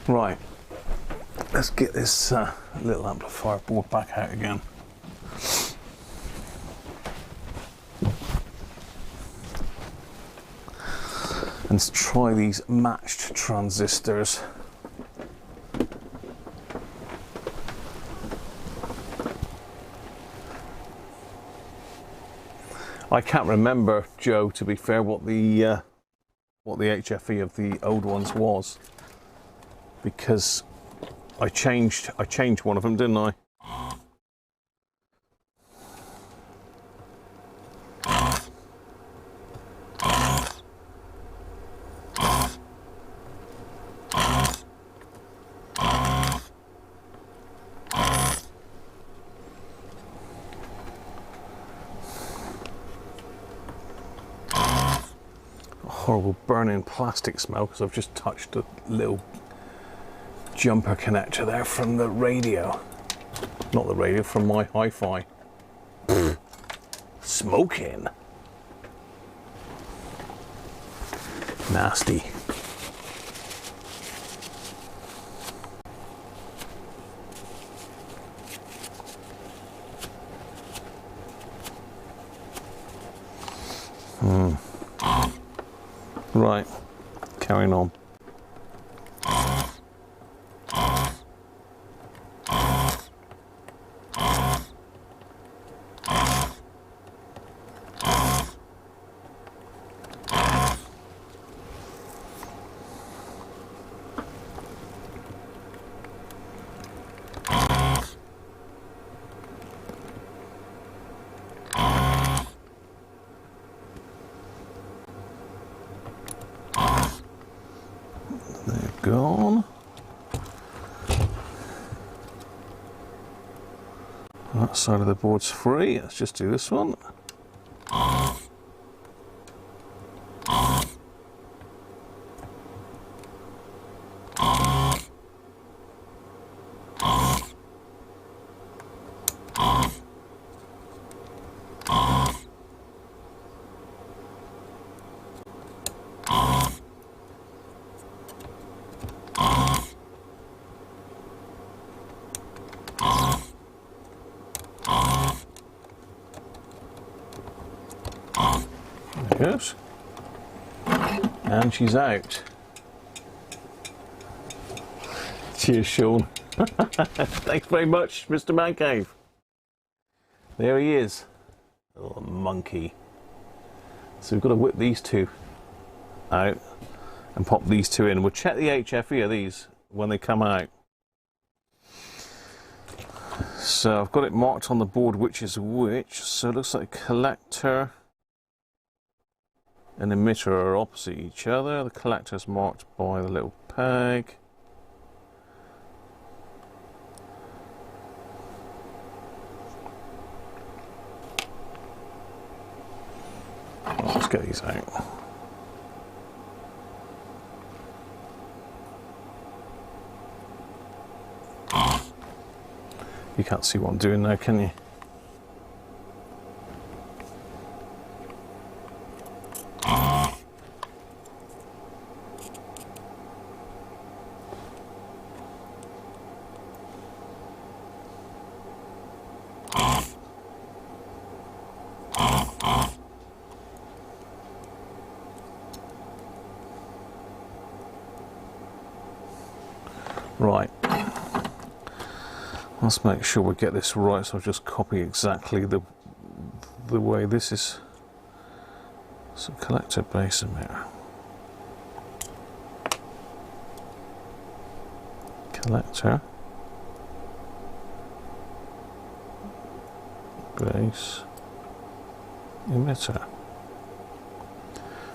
Right, let's get this little amplifier board back out again. And let's try these matched transistors. I can't remember, Joe, to be fair, what the HFE of the old ones was, because I changed one of them, didn't I? Horrible burning plastic smell because I've just touched a little jumper connector there from the radio. Not the radio, from my hi-fi. Smoking. Nasty. Right, carrying on. Gone. That side of the board's free. Let's just do this one. goes. And she's out. Cheers, Sean. Thanks very much, Mr. Man Cave. There he is. Little monkey. So we've got to whip these two out and pop these two in. We'll check the HFE of these when they come out. So I've got it marked on the board which is which. So it looks like collector and emitter are opposite each other. The collector is marked by the little peg. Let's get these out. You can't see what I'm doing now, can you? Right, let's make sure we get this right, so I'll just copy exactly the way this is. So collector base emitter. Collector. Base. Emitter.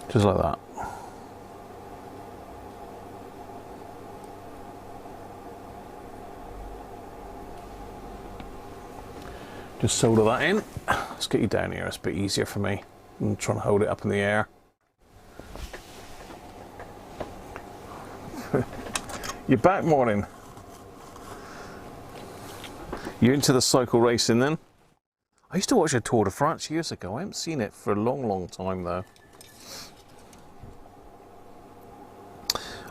Just like that. Just solder that in. Let's get you down here, it's a bit easier for me than trying to hold it up in the air. You're back, morning. You're into the cycle racing then? I used to watch a Tour de France years ago. I haven't seen it for a long, long time though.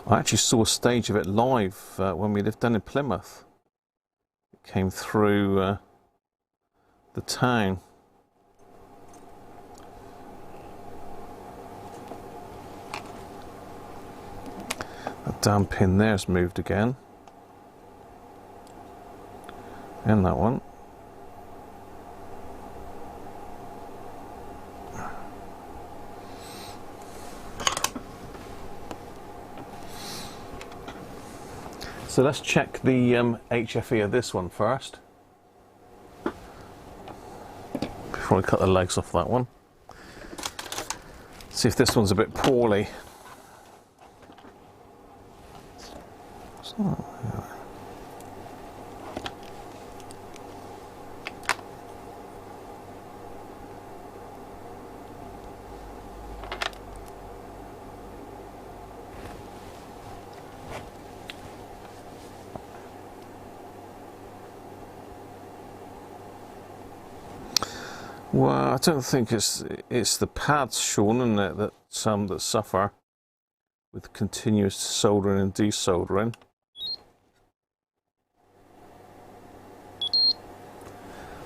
I actually saw a stage of it live when we lived down in Plymouth. It came through the town. That damn pin there's moved again. And that one. So let's check the HFE of this one first. Before I cut the legs off that one. See if this one's a bit poorly. Well, I don't think it's the pads, Sean, isn't it, that some that suffer with continuous soldering and desoldering.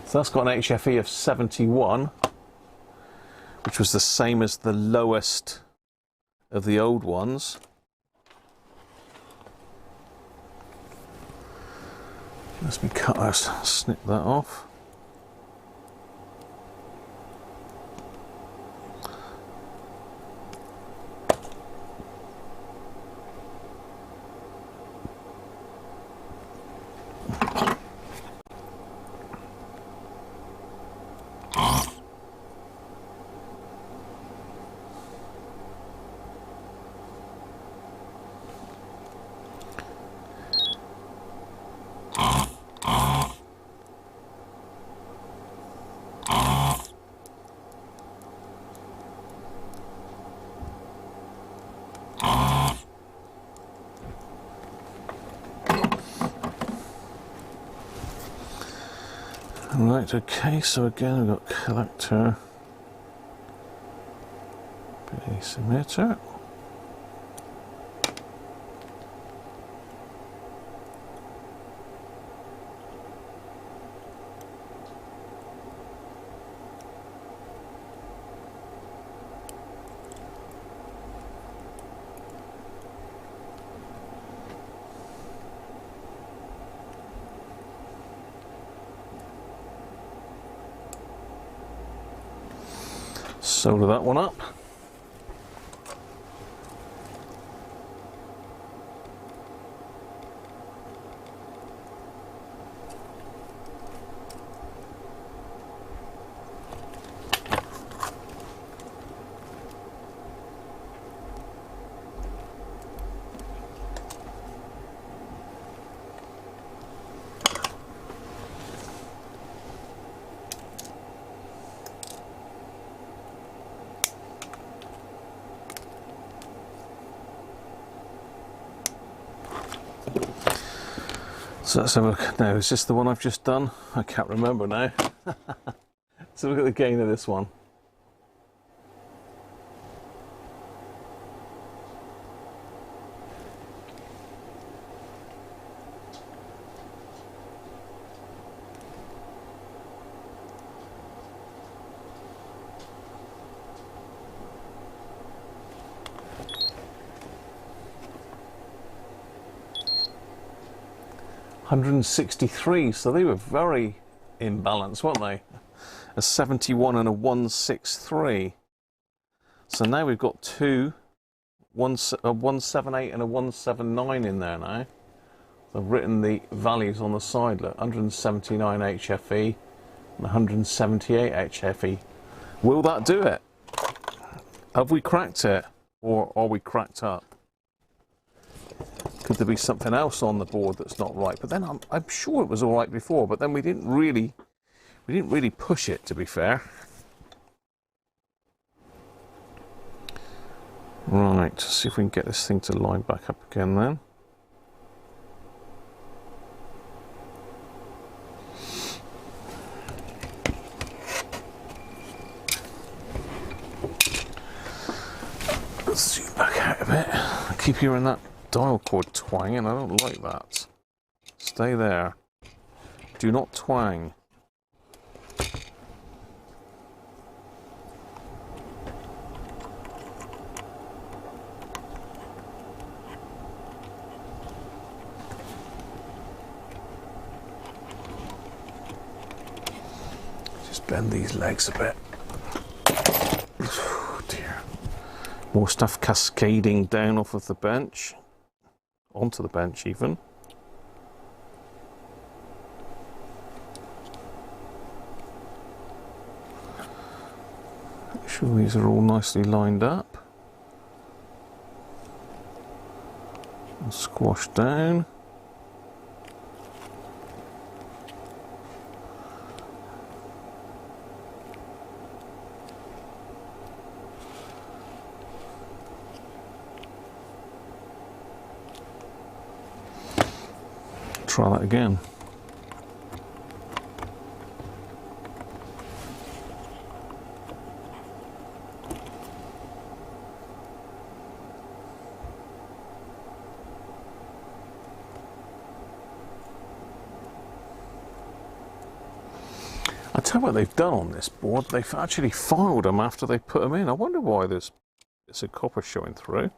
So that's got an HFE of 71, which was the same as the lowest of the old ones. Let's cut our, snip that off. Right, okay, so again we've got collector, base emitter. Solder that one up. So let's have a look now. Is this the one I've just done? I can't remember now. So look at the gain of this one. $163, so they were very in balance, weren't they? A 71 and a 163. So now we've got a 178 and a 179 in there now. I've written the values on the side, look, 179 HFE and 178 HFE. Will that do it? Have we cracked it, or are we cracked up? Could there be something else on the board that's not right? But then I'm sure it was all right before, but then we didn't really push it, to be fair. Right, let's see if we can get this thing to line back up again then. Let's zoom back out a bit. I keep hearing that dial cord twang, and I don't like that. Stay there. Do not twang. Just bend these legs a bit. Oh dear. More stuff cascading down off of the bench. Onto the bench even. Make sure these are all nicely lined up and squashed down. Try that again. I tell you what they've done on this board, they've actually filed them after they put them in. I wonder why there's a copper showing through.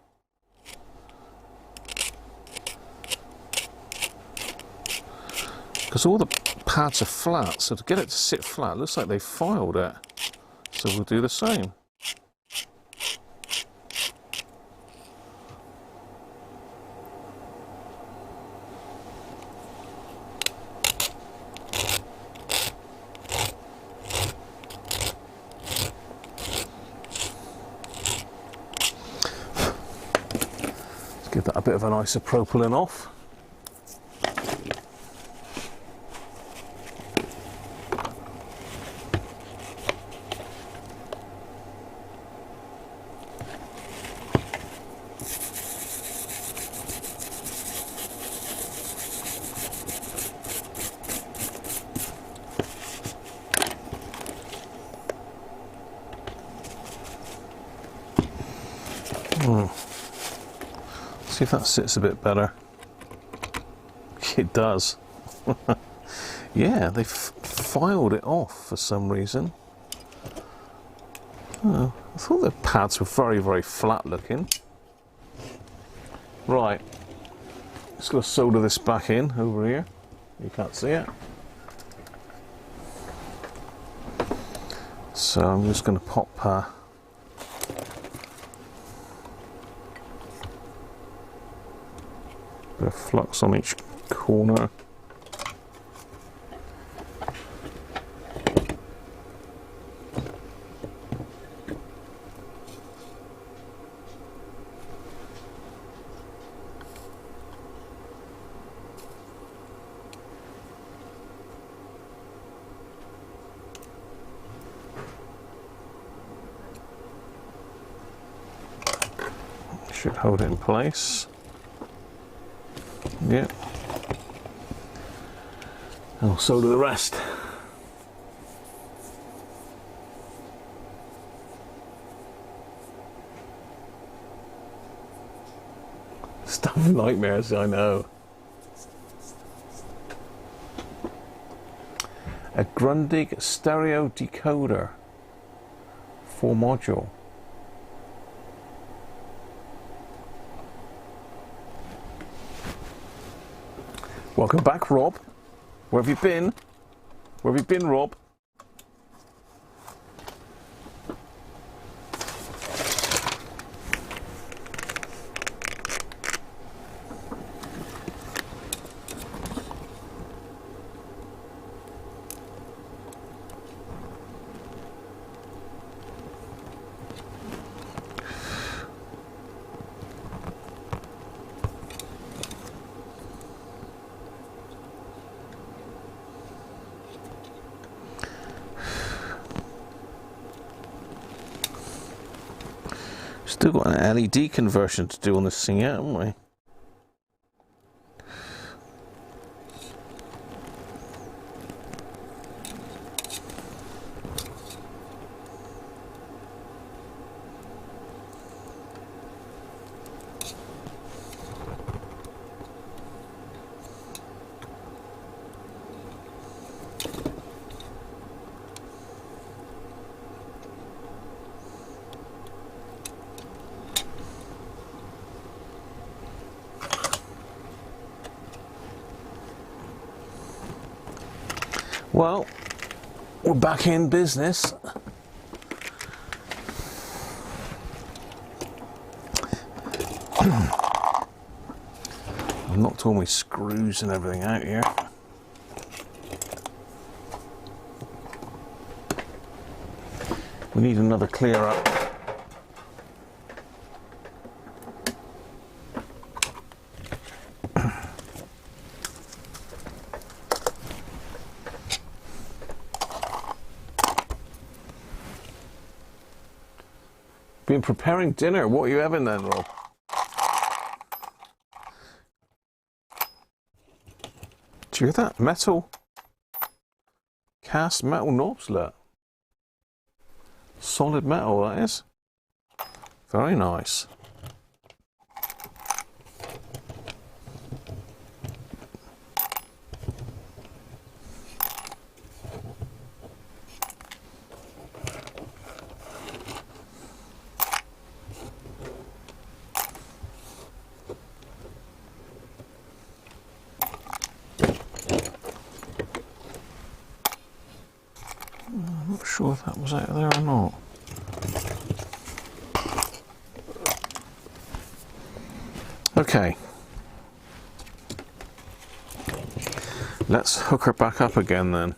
Because all the pads are flat, so to get it to sit flat, it looks like they filed it. So we'll do the same. Let's give that a bit of an isopropylene off. See if that sits a bit better. It does. Yeah, they've filed it off for some reason. Oh, I thought the pads were very, very flat looking. Right, just got to solder this back in over here. You can't see it. So I'm just going to pop Bit of flux on each corner. Should hold it in place. Yeah. And so do the rest. Stuff of nightmares, I know. A Grundig stereo decoder. 4-module. Welcome back, Rob. Where have you been? Where have you been, Rob? Still got an LED conversion to do on this thing yet, haven't we? Well, we're back in business. I've knocked all my screws and everything out here. We need another clear up. Been preparing dinner. What are you having then, Rob? Do you hear that? Metal. Cast metal knobs, look. Solid metal, that is. Very nice. I'm not sure if that was out there or not. Okay. Let's hook her back up again then.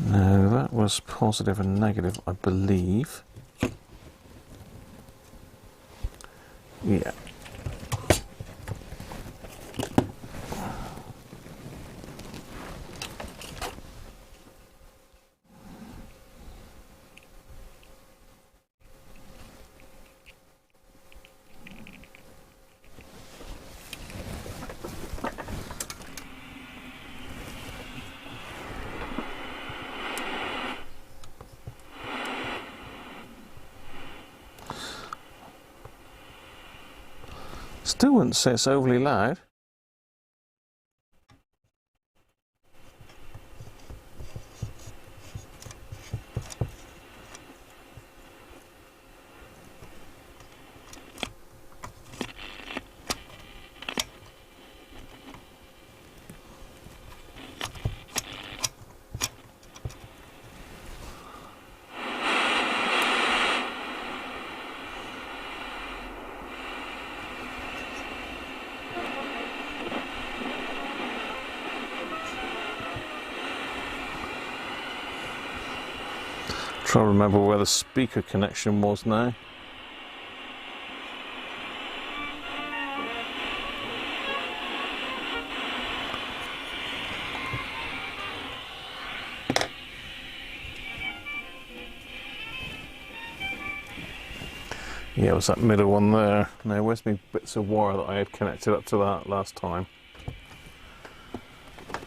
No, that was positive and negative, I believe. Yeah. Still wouldn't say it's overly loud. Trying to remember where the speaker connection was now. Yeah, it was that middle one there. Now, where's my bits of wire that I had connected up to that last time?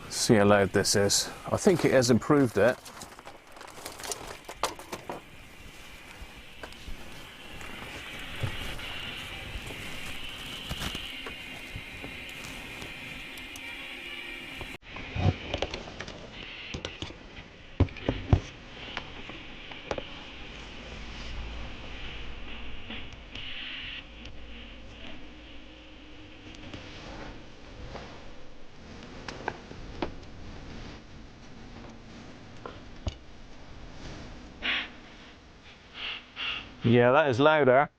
See how loud this is. I think it has improved it. Yeah, that is louder.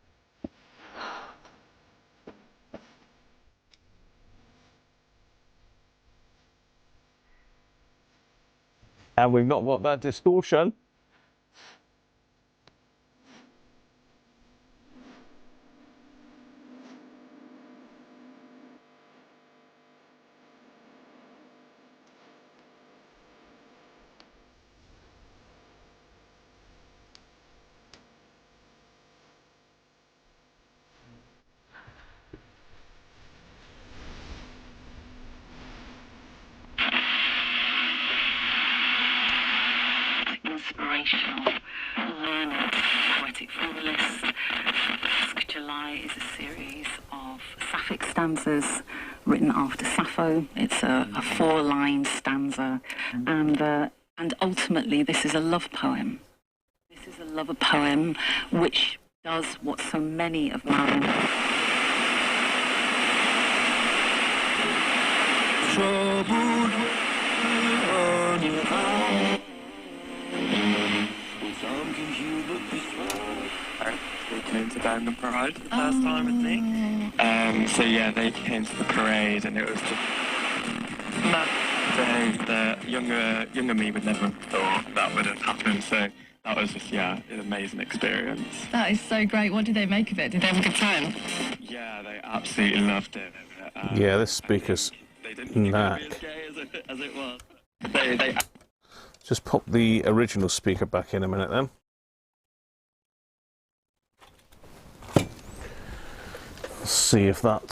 And we've not got that distortion. Inspirational, learned, poetic formulist. July is a series of sapphic stanzas written after Sappho. It's a four-line stanza, and ultimately this is a love poem. This is a love poem which does what so many of mine. They came to Down the Parade for the first time with me. So yeah, they came to the parade, and it was just that day that younger me would never have thought that would have happened. So that was just, yeah, an amazing experience. That is so great. What did they make of it? Did they have a good time? Yeah, they absolutely loved it. Yeah, this speaker's they didn't think it knack. would be as gay as it was. They Just pop the original speaker back in a minute then. See if that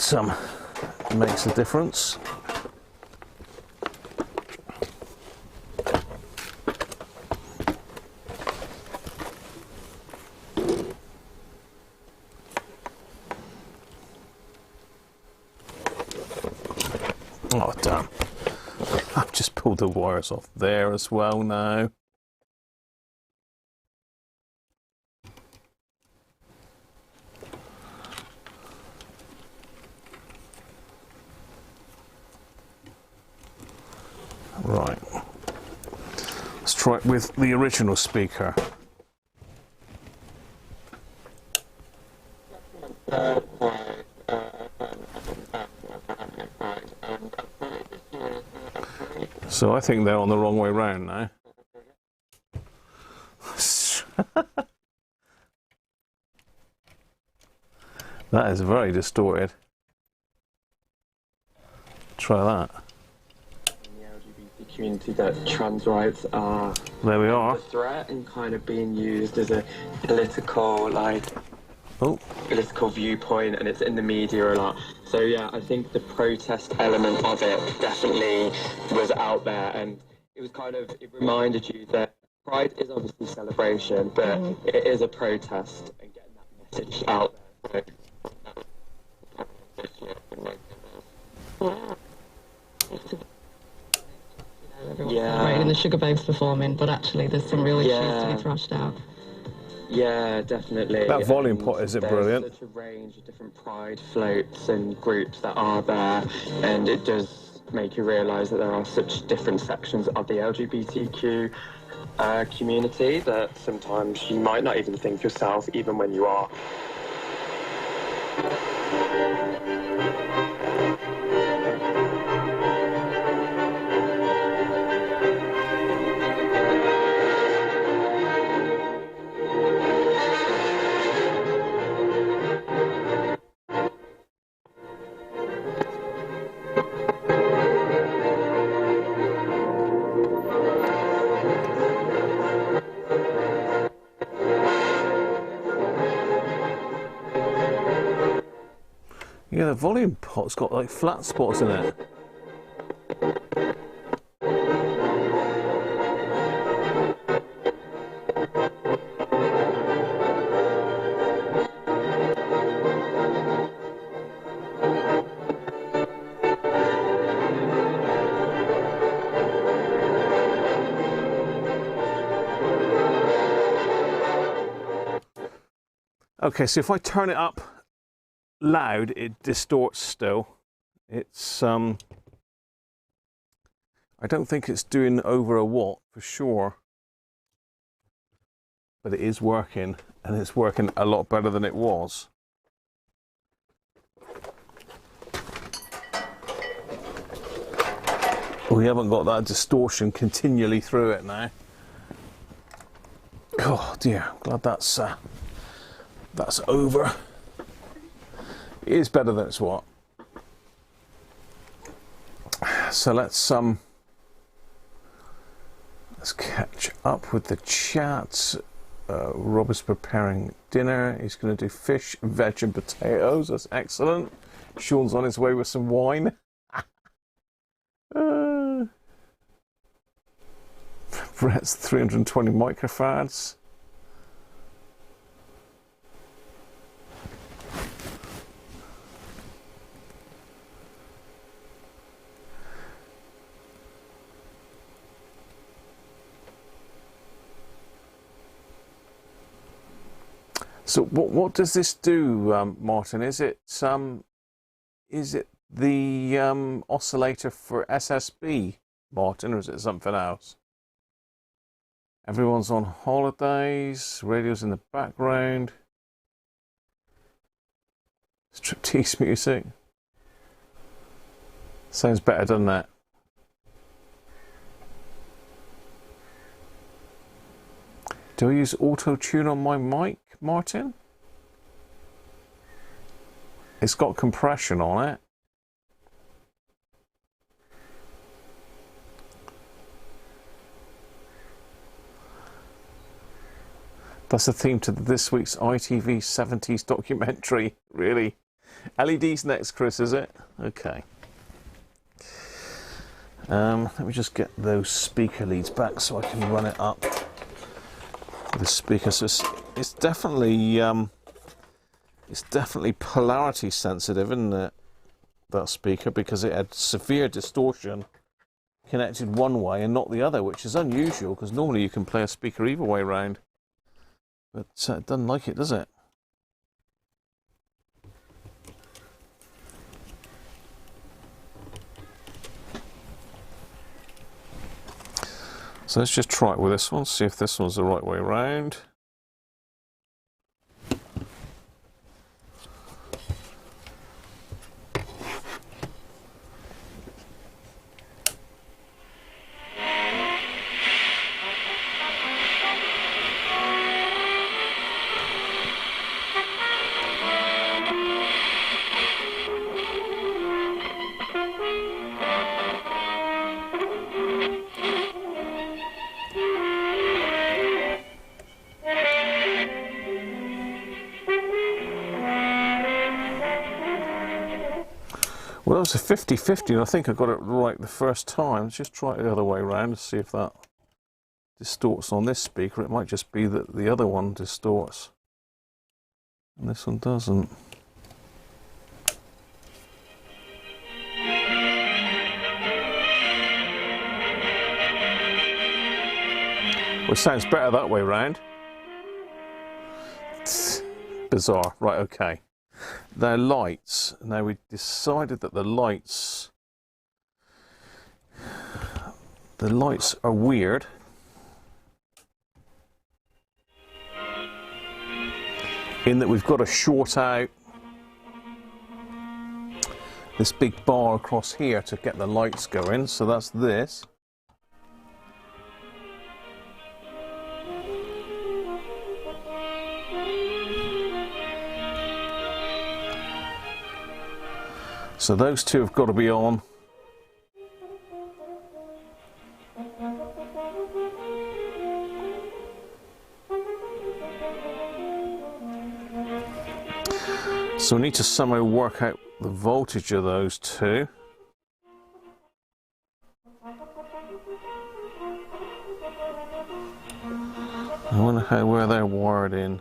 makes a difference. Oh damn, I've just pulled the wires off there as well now. Right, let's try it with the original speaker. So I think they're on the wrong way round now. That is very distorted. Try that. Community that trans rights are There we are. a threat and kind of being used as a political political viewpoint, and it's in the media a lot. So yeah, I think the protest element of it definitely was out there, and it was kind of, it reminded you that Pride is obviously celebration, but it is a protest, and getting that message out there. Everyone's celebrating the Sugar Babes performing, but actually there's some real issues to be thrashed out. Yeah, definitely. That volume And pot, is it there's brilliant? such a range of different pride floats and groups that are there, and it does make you realise that there are such different sections of the LGBTQ community that sometimes you might not even think yourself, even when you are. Yeah, the volume pot's got like flat spots in it. Okay, so if I turn it up loud, it distorts still. It's I don't think it's doing over a watt for sure, but it is working, and it's working a lot better than it was. We haven't got that distortion continually through it now. Oh dear, glad that's over. It is better than it's what. So let's catch up with the chat. Rob is preparing dinner. He's going to do fish, veg and potatoes. That's excellent. Sean's on his way with some wine. Brett's 320 microfarads. So what does this do, Martin? Is it the oscillator for SSB, Martin, or is it something else? Everyone's on holidays. Radio's in the background. Striptease music. Sounds better, doesn't it? Do I use auto-tune on my mic, Martin? It's got compression on it. That's the theme to this week's ITV 70s documentary, really. LED's next, Chris, is it? Okay. Let me just get those speaker leads back so I can run it up. The speaker, so it's definitely polarity sensitive, isn't it? That speaker, because it had severe distortion connected one way and not the other, which is unusual because normally you can play a speaker either way round. But it doesn't like it, does it? So let's just try it with this one, see if this one's the right way around. Well, it was a 50-50, and I think I got it right the first time. Let's just try it the other way around to see if that distorts on this speaker. It might just be that the other one distorts and this one doesn't. Well, it sounds better that way round. Bizarre. Right, okay. They're lights. Now we decided that the lights are weird. In that we've got to short out this big bar across here to get the lights going. So that's this. So those two have got to be on. So we need to somehow work out the voltage of those two. I wonder where they're wired in.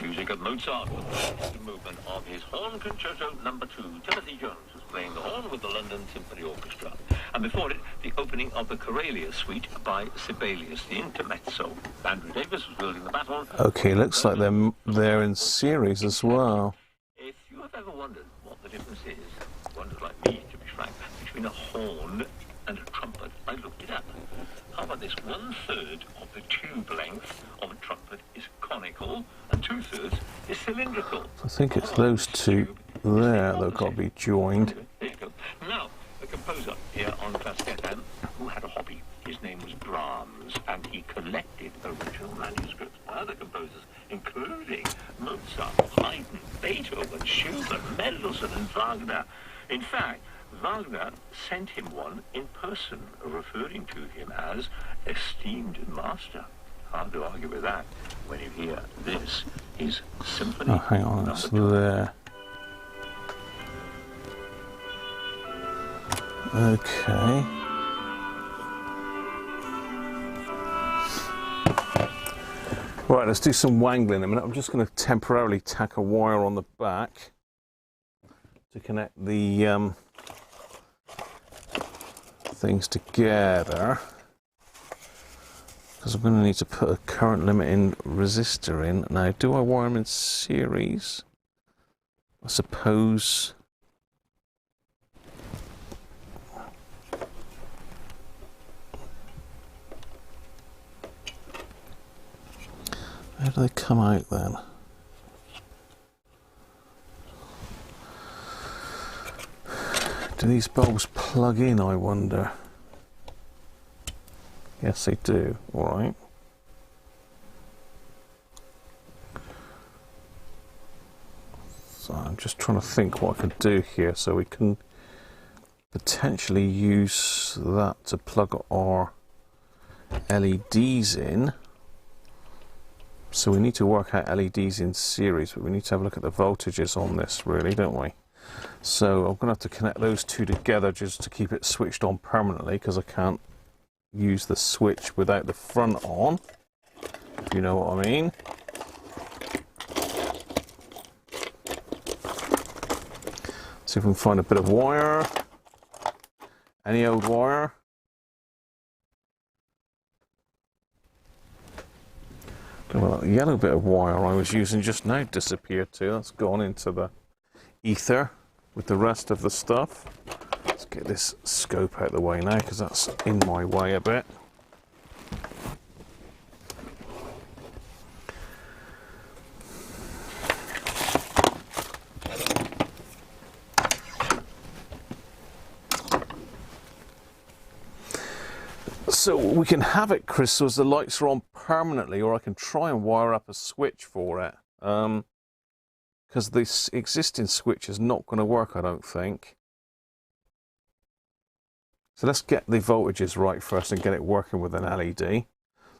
Music of Mozart with the movement of his Horn Concerto No. 2. Timothy Jones was playing the horn with the London Symphony Orchestra. And before it, the opening of the Coralia Suite by Sibelius, the intermezzo. Andrew Davis was wielding the baton. Okay, looks like they're in series as well. If you have ever wondered what the difference is, wondered like me, to be frank, between a horn and a trumpet, I looked it up. How about this? 1/3 of the tube length of a trumpet is conical and 2/3 is cylindrical. I think it's those two there that have got to be joined. There you go. Now, a composer here on Klasketan who had a hobby. His name was Brahms, and he collected original manuscripts by other composers, including Mozart, Haydn, Beethoven, Schubert, Mendelssohn, and Wagner. In fact, Wagner sent him one in person, referring to him as esteemed master. Hard to argue with that when you hear this is Symphony. Oh, hang on, it's there. Okay. Right, let's do some wangling in a minute. I'm just going to temporarily tack a wire on the back to connect the things together, because I'm going to need to put a current limiting resistor in. Now, do I wire them in series? I suppose. How do they come out then? Do these bulbs plug in, I wonder? Yes, they do. All right. So I'm just trying to think what I could do here so we can potentially use that to plug our LEDs in. So we need to work out LEDs in series, but we need to have a look at the voltages on this, really, don't we? So I'm going to have to connect those two together just to keep it switched on permanently, because I can't use the switch without the front on, if you know what I mean. See if we can find a bit of wire, any old wire. Well, that yellow bit of wire I was using just now disappeared too. That's gone into the ether with the rest of the stuff. Let's get this scope out of the way now, because that's in my way a bit. So we can have it, Chris, so as the lights are on permanently, or I can try and wire up a switch for it. Because this existing switch is not going to work, I don't think. So let's get the voltages right first and get it working with an LED.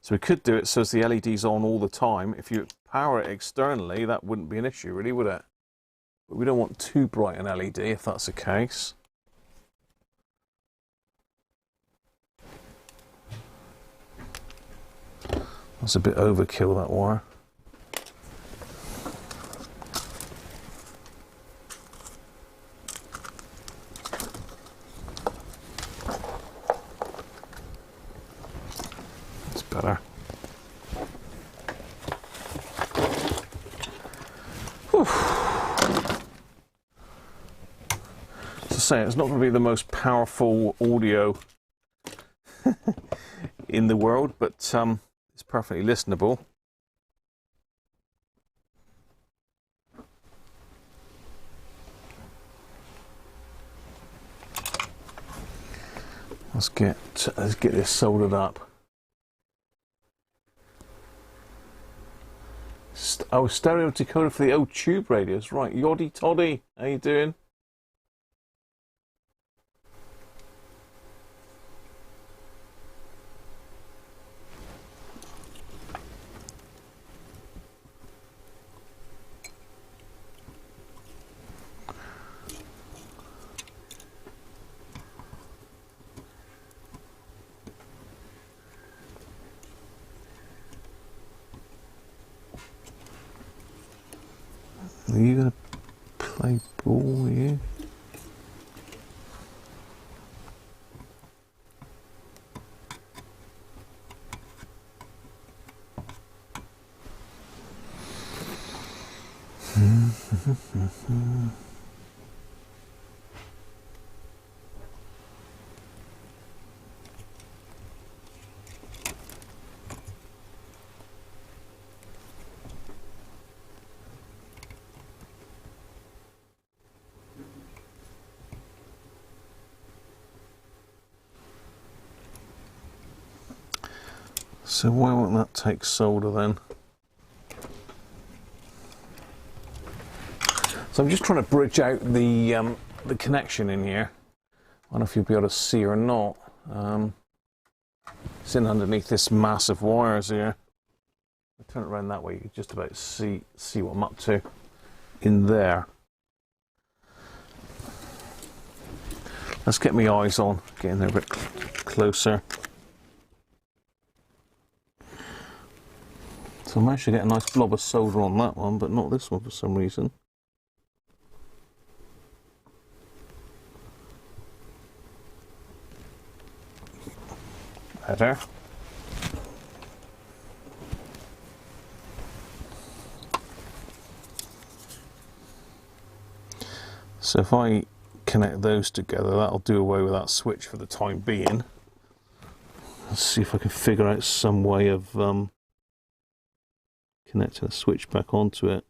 So we could do it so as the LED's on all the time. If you power it externally, that wouldn't be an issue, really, would it? But we don't want too bright an LED if that's the case. That's a bit overkill, that wire. That's better. Whew. As I say, it's not going to be the most powerful audio in the world, but it's perfectly listenable. Let's get this soldered up. Oh, stereo decoder for the old tube radios, right? Yoddy Toddy, how you doing? Are you going to play ball, are you? So why won't that take solder then? So I'm just trying to bridge out the connection in here. I don't know if you'll be able to see or not. It's in underneath this mass of wires here. I turn it around that way, you can just about see what I'm up to in there. Let's get my eyes on, get in there a bit closer. So I managed to get a nice blob of solder on that one, but not this one for some reason. Better. So if I connect those together, that'll do away with that switch for the time being. Let's see if I can figure out some way of connecting a switch back onto it.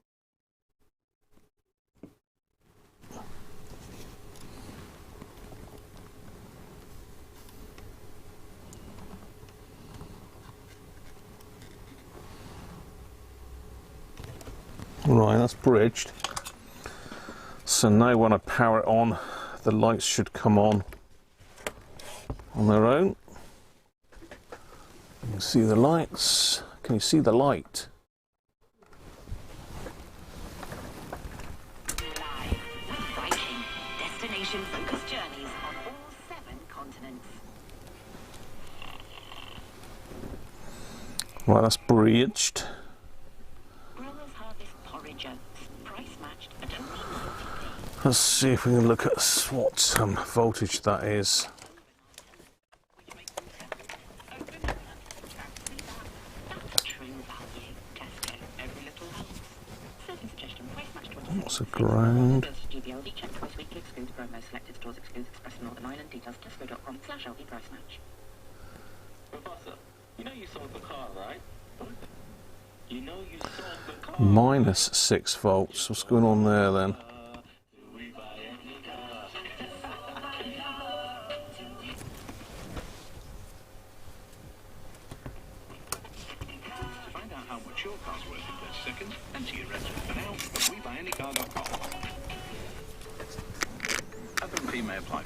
Right, that's bridged. So now when I power it on, the lights should come on their own. You can see the lights. Can you see the light? Destination-focused journeys on all 7 continents. Right, that's bridged. Let's see if we can look at what voltage that is. What's a ground? Minus 6 volts. What's going on there then?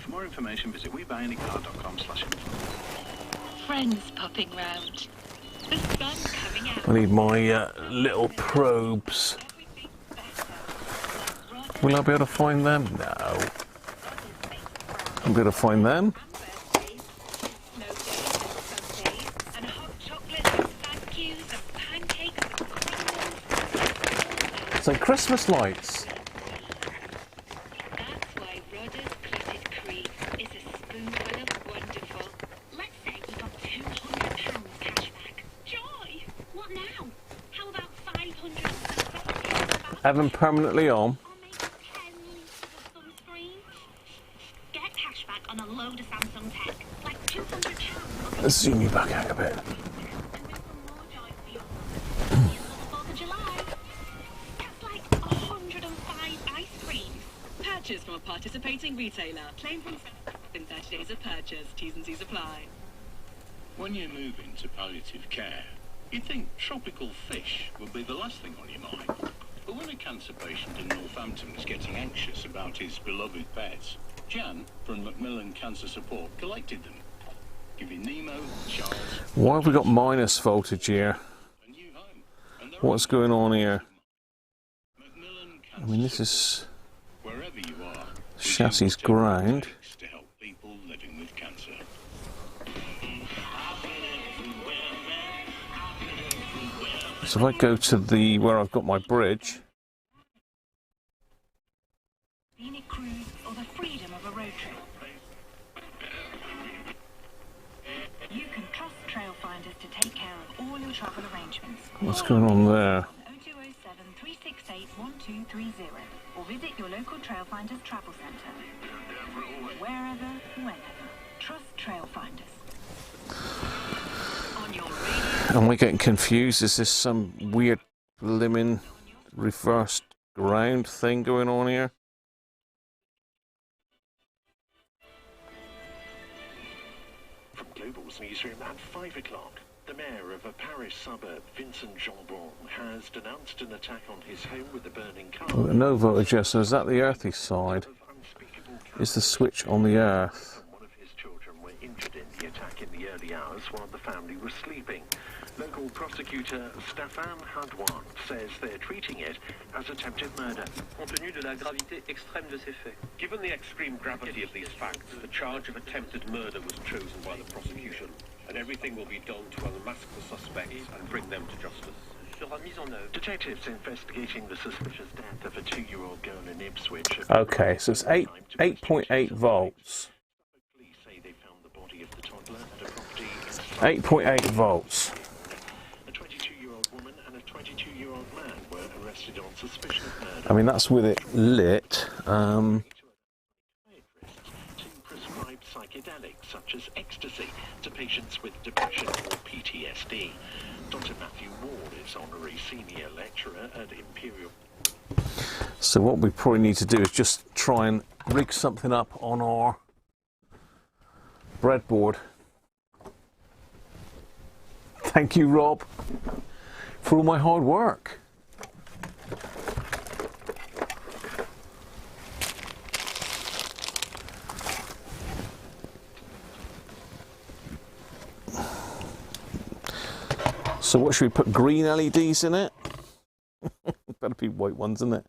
For more information, visit webuyanycar.com/info. Friends popping round. The sun coming out. I need my little probes. Will I be able to find them? No. I'll be able to find them. It's like Christmas lights. Have them permanently on. Get cashback on a load of Samsung tech, like £200. Let's zoom you back out a bit. That's like 105 ice creams. Purchase from a participating retailer. Claim from in 30 days of purchase. T's and C's apply. When you move into palliative care, you'd think tropical fish would be the last thing on your mind. But when a cancer patient in Northampton was getting anxious about his beloved pets, Jan from Macmillan Cancer Support collected them, giving Nemo, Charles... Why have we got minus voltage here? a new home. What's going on here? Macmillan I Cancer mean, this is wherever you are, chassis ground. to help people living with cancer. So if I go to the where I've got my bridge, take care of all your travel arrangements. What's going on there? 0207 368 1230 or visit your local Trailfinders travel centre. Wherever, whenever. Trust Trailfinders. On your radio. Am I getting confused? Is this some weird blimmin' reversed ground thing going on here? From Global's newsroom at 5 o'clock, the mayor of a Paris suburb, Vincent Jambon, has denounced an attack on his home with a burning car. Oh, no voltage, yes. So is that the earthy side? Is the switch on the earth? One of his children were injured in the attack in the early hours while the family was sleeping. Local prosecutor Stéphane Hadouin says they're treating it as attempted murder. Compte tenu de la gravité extrême de ces faits. Given the extreme gravity of these facts, the charge of attempted murder was chosen by the prosecution, and everything will be done to unmask the suspects and bring them to justice. Sera mise en œuvre. Detectives investigating the suspicious death of a 2-year-old girl in Ipswich. Okay, so it's 8.8 volts. Police say they found the body of the toddler at a property. 8.8 volts. A 22-year-old woman and a 22-year-old man were arrested on suspicion of murder. I mean, that's with it lit. To prescribe psychedelics such as ecstasy to patients with depression or PTSD. Dr. Matthew Ward is honorary senior lecturer at Imperial. So what we probably need to do is just try and rig something up on our breadboard. Thank you, Rob, for all my hard work. So what should we put? Green LEDs in it? Better be white ones, isn't it?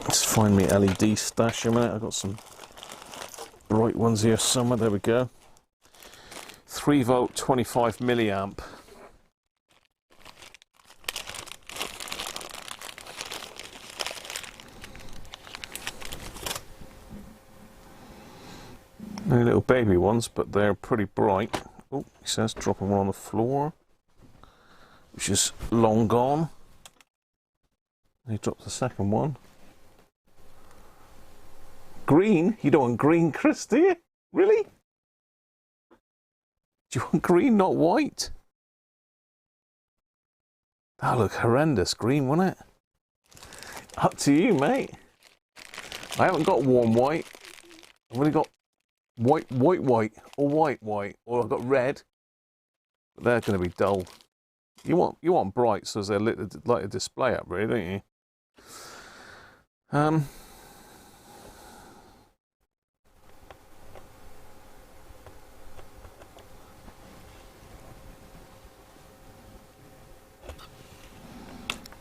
Let's find me LED stash a minute. I've got some bright ones here somewhere. There we go. 3 volt, 25 milliamp. Only little baby ones, but they're pretty bright. Oh, he says dropping one on the floor, which is long gone. He dropped the second one. Green? You don't want green, Chris, do you? Really? Do you want green, not white? That'll look horrendous green, won't it? Up to you, mate. I haven't got warm white. I've only got white, or white, or I've got red. But they're going to be dull. You want bright, so they're like a display up, really, don't you?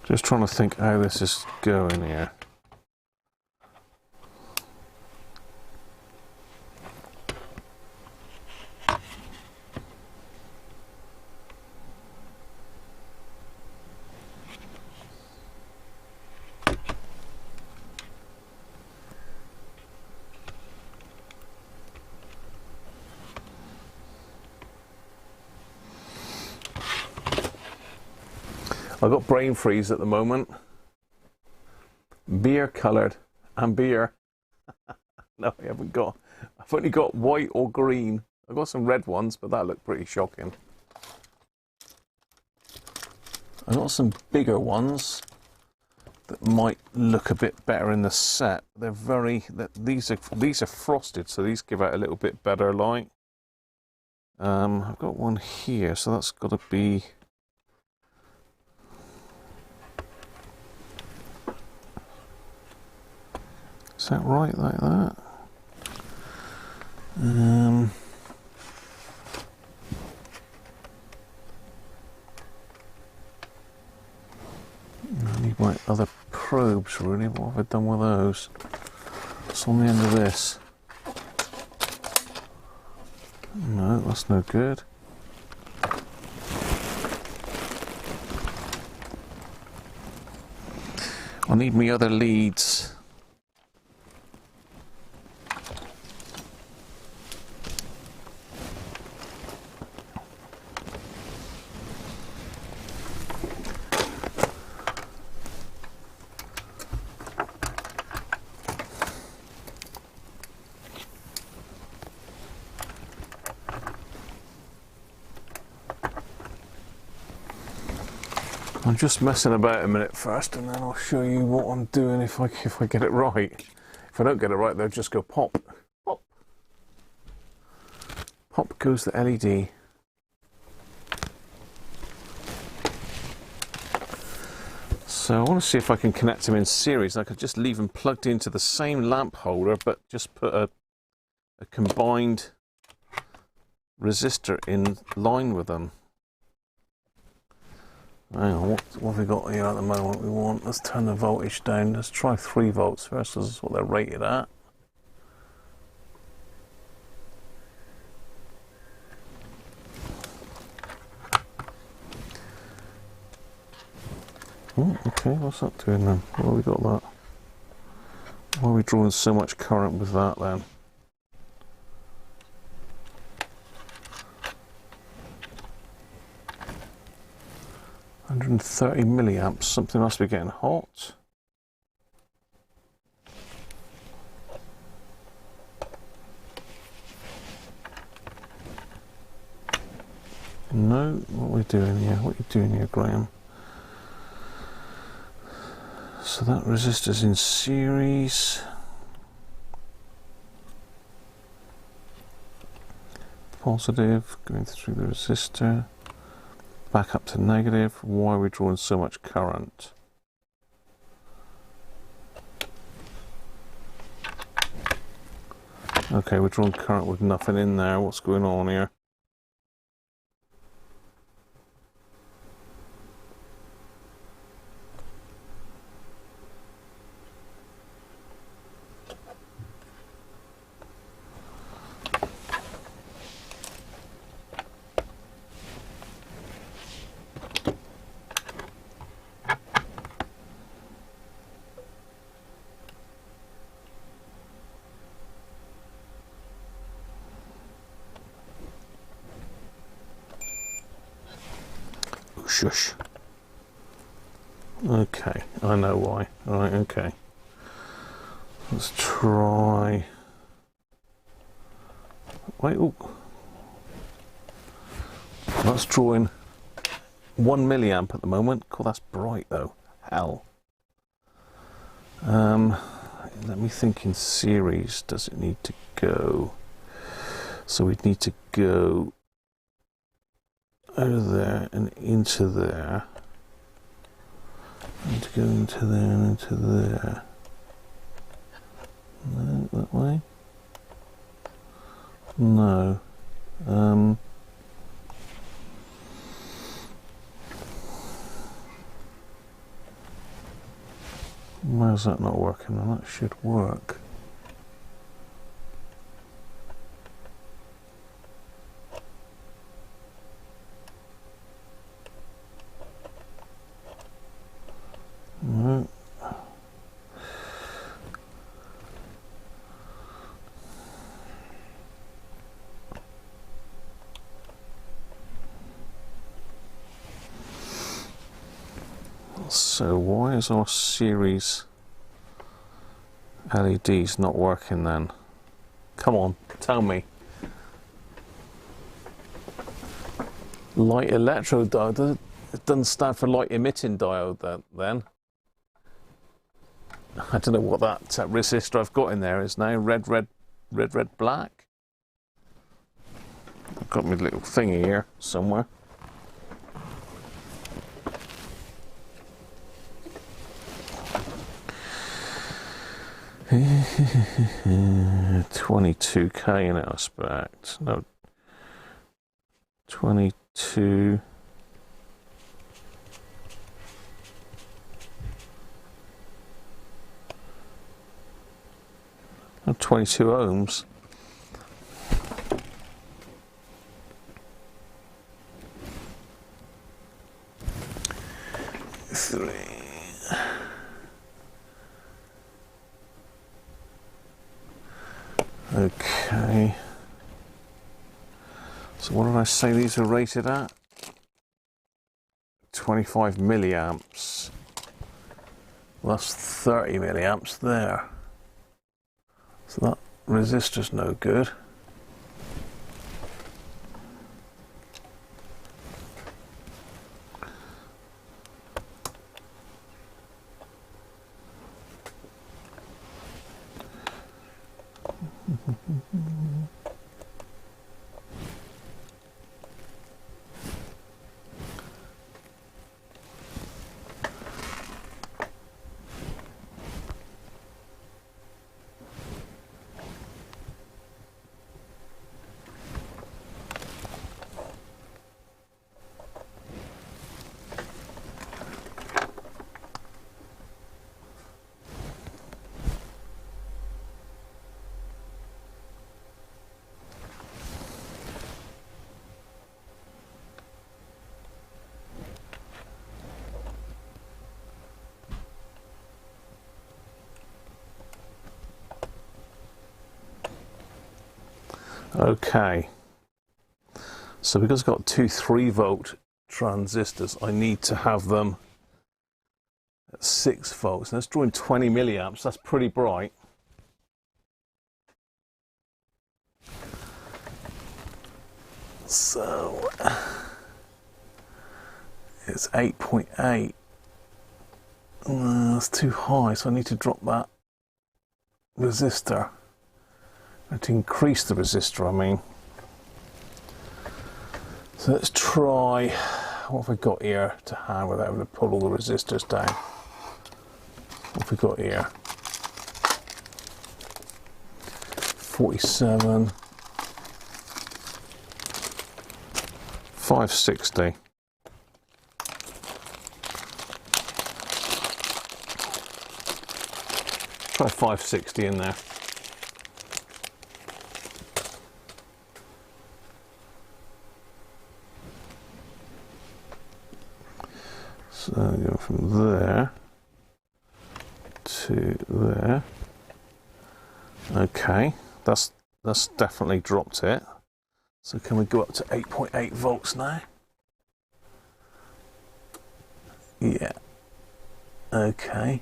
Just trying to think how this is going here. I've got brain freeze at the moment. Beer coloured and beer. No, I haven't got. I've only got white or green. I've got some red ones, but that looked pretty shocking. I've got some bigger ones that might look a bit better in the set. They're very. These are frosted, so these give out a little bit better light. I've got one here, so that's got to be. Is that right, like that? I need my other probes, really. What have I done with those? What's on the end of this? No, that's no good. I need my other leads. I'm just messing about a minute first, and then I'll show you what I'm doing if I get it right. If I don't get it right, they'll just go pop, pop, pop goes the LED. So I want to see if I can connect them in series. I could just leave them plugged into the same lamp holder, but just put a combined resistor in line with them. Hang on, what have we got here at the moment? Let's turn the voltage down. Let's try 3 volts first, because that's what they're rated at. Oh, okay, what's that doing then? Well, we got that. Why are we drawing so much current with that then? $130 milliamps. Something must be getting hot. No, what are we doing here? What are you doing here, Graham? So that resistor's in series. Positive, going through the resistor. Back up to negative. Why are we drawing so much current? Okay, we're drawing current with nothing in there. What's going on here? Shush. Okay, I know why. Alright, okay. Let's try... Wait, oh. That's drawing 1 milliamp at the moment. Cool, that's bright though. Hell. Let me think in series. Does it need to go? So we'd need to go out of there and into there, and to go into there and into there. No, that way? No. Where's that not working? Well, that should work. No. So why is our series LEDs not working then? Come on, tell me. Light electrodiode, it doesn't stand for light emitting diode then. I don't know what that resistor I've got in there is now. Red, black. I've got my little thingy here somewhere. $22K in it, I expect. No, 22. Oh, 22 ohms. Okay. So what did I say these are rated at? 25 milliamps. Well, that's 30 milliamps there. So that resistor's no good. Okay, so because I've got two 3-volt transistors, I need to have them at 6 volts. And that's drawing 20 milliamps. That's pretty bright. So it's 8.8. That's too high, so I need to drop that resistor. I need to increase the resistor, I mean. So let's try, what have we got here to hand without having to pull all the resistors down? What have we got here? 47. 560. Try 560 in there. So go from there to there. Okay, that's definitely dropped it. So can we go up to 8.8 volts now? Yeah. Okay.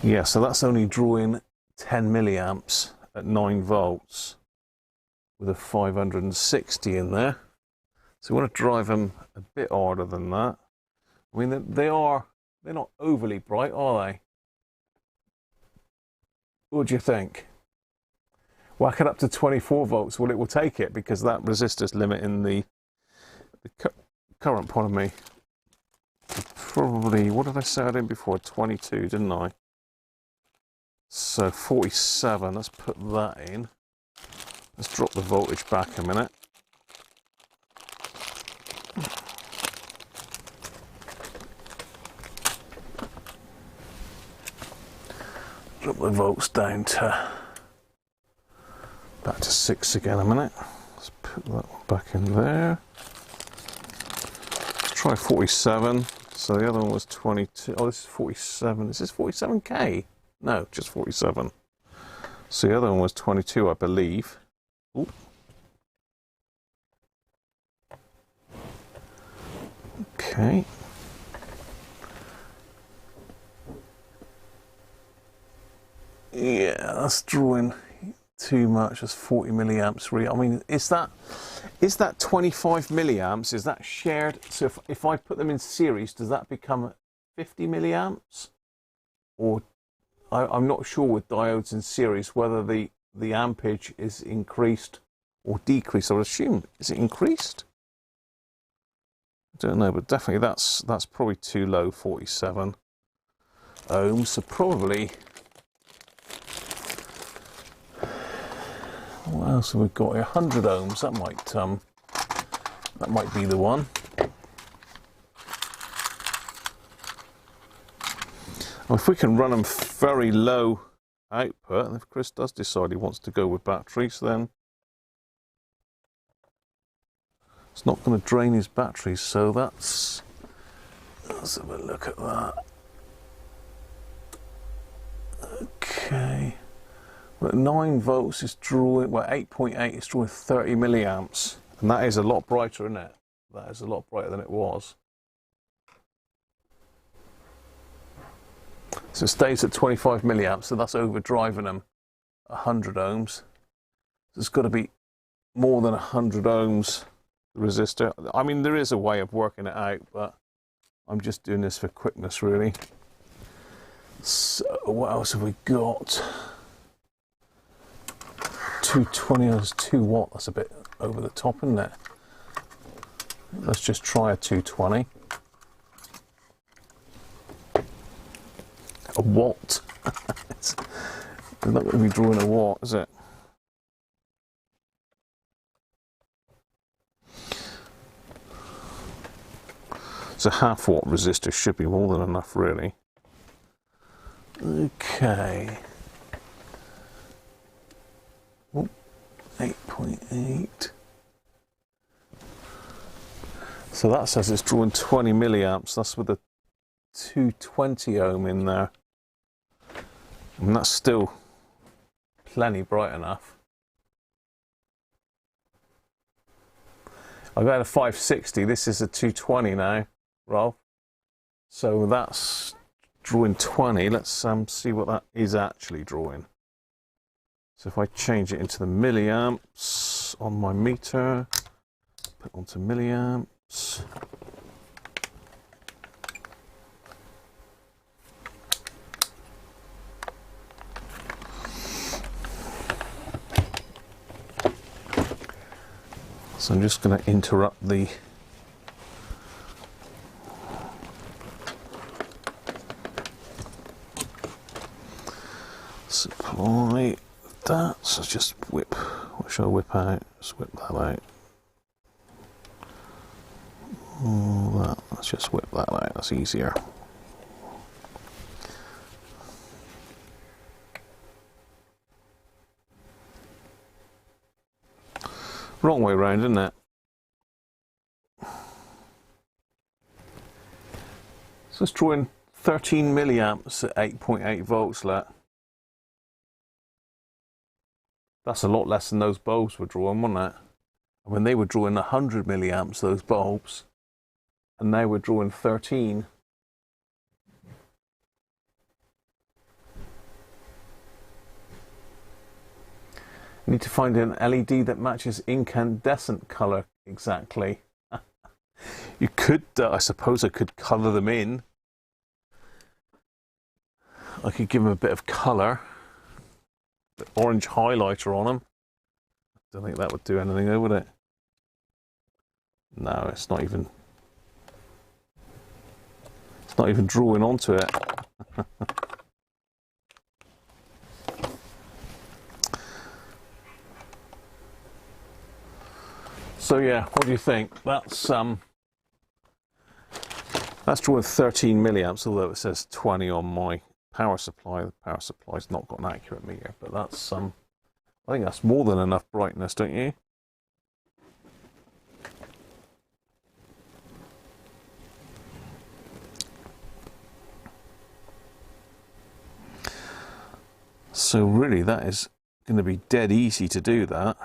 Yeah, so that's only drawing 10 milliamps at 9 volts with a 560 in there. So we want to drive them a bit harder than that. I mean, they're not overly bright, are they? What do you think? Whack it up to 24 volts. Well, it will take it because that resistor's limiting the current, pardon me. Probably, what did I say I did before? 22, didn't I? So 47, let's put that in. Let's drop the voltage back a minute. Drop the volts down to back to 6 again a minute. Let's put that one back in there. Let's try 47. So the other one was 22. Oh, this is 47. Is this 47K? No, just 47. So the other one was 22, I believe. Ooh. Okay. Yeah, that's drawing too much. That's 40 milliamps. Really, I mean, is that 25 milliamps? Is that shared? So if I put them in series, does that become 50 milliamps? Or I'm not sure with diodes in series whether the ampage is increased or decreased. I would assume, is it increased? I don't know, but definitely that's probably too low, 47 ohms. So probably, what else have we got here? 100 ohms. That might be the one. Well, if we can run them very low output, and if Chris does decide he wants to go with batteries, then it's not going to drain his batteries. So let's have a look at that. Okay. Well, 9 volts is drawing, well, 8.8 is drawing 30 milliamps. And that is a lot brighter, isn't it? That is a lot brighter than it was. So it stays at 25 milliamps, so that's overdriving them 100 ohms. So it's got to be more than 100 ohms resistor. I mean, there is a way of working it out, but I'm just doing this for quickness, really. So what else have we got? 220, that's 2 watt. That's a bit over the top, isn't it? Let's just try a 220. A watt. We're not going to be drawing a watt, is it? So half watt resistor should be more than enough, really. Okay. 8.8. So that says it's drawing 20 milliamps. That's with a 220 ohm in there. And that's still plenty bright enough. I've got a 560, this is a 220 now, Rolf. So that's drawing 20. Let's see what that is actually drawing. So if I change it into the milliamps on my meter, put onto milliamps. So I'm just going to interrupt the supply that. So just whip, what should I whip out? Just whip that out. Let's just whip that out, that's easier. Wrong way round, isn't it? So it's drawing 13 milliamps at 8.8 volts. That's a lot less than those bulbs were drawing, wasn't it? I mean, they were drawing 100 milliamps, those bulbs, and now we're drawing 13. I need to find an LED that matches incandescent colour exactly. You could, I suppose I could colour them in. I could give them a bit of colour. The orange highlighter on them. Don't think that would do anything though, would it? No, it's not even drawing onto it. So yeah, what do you think? That's drawing 13 milliamps, although it says 20 on my power supply. The power supply's not got an accurate meter, but that's I think that's more than enough brightness, don't you? So really, that is going to be dead easy to do that.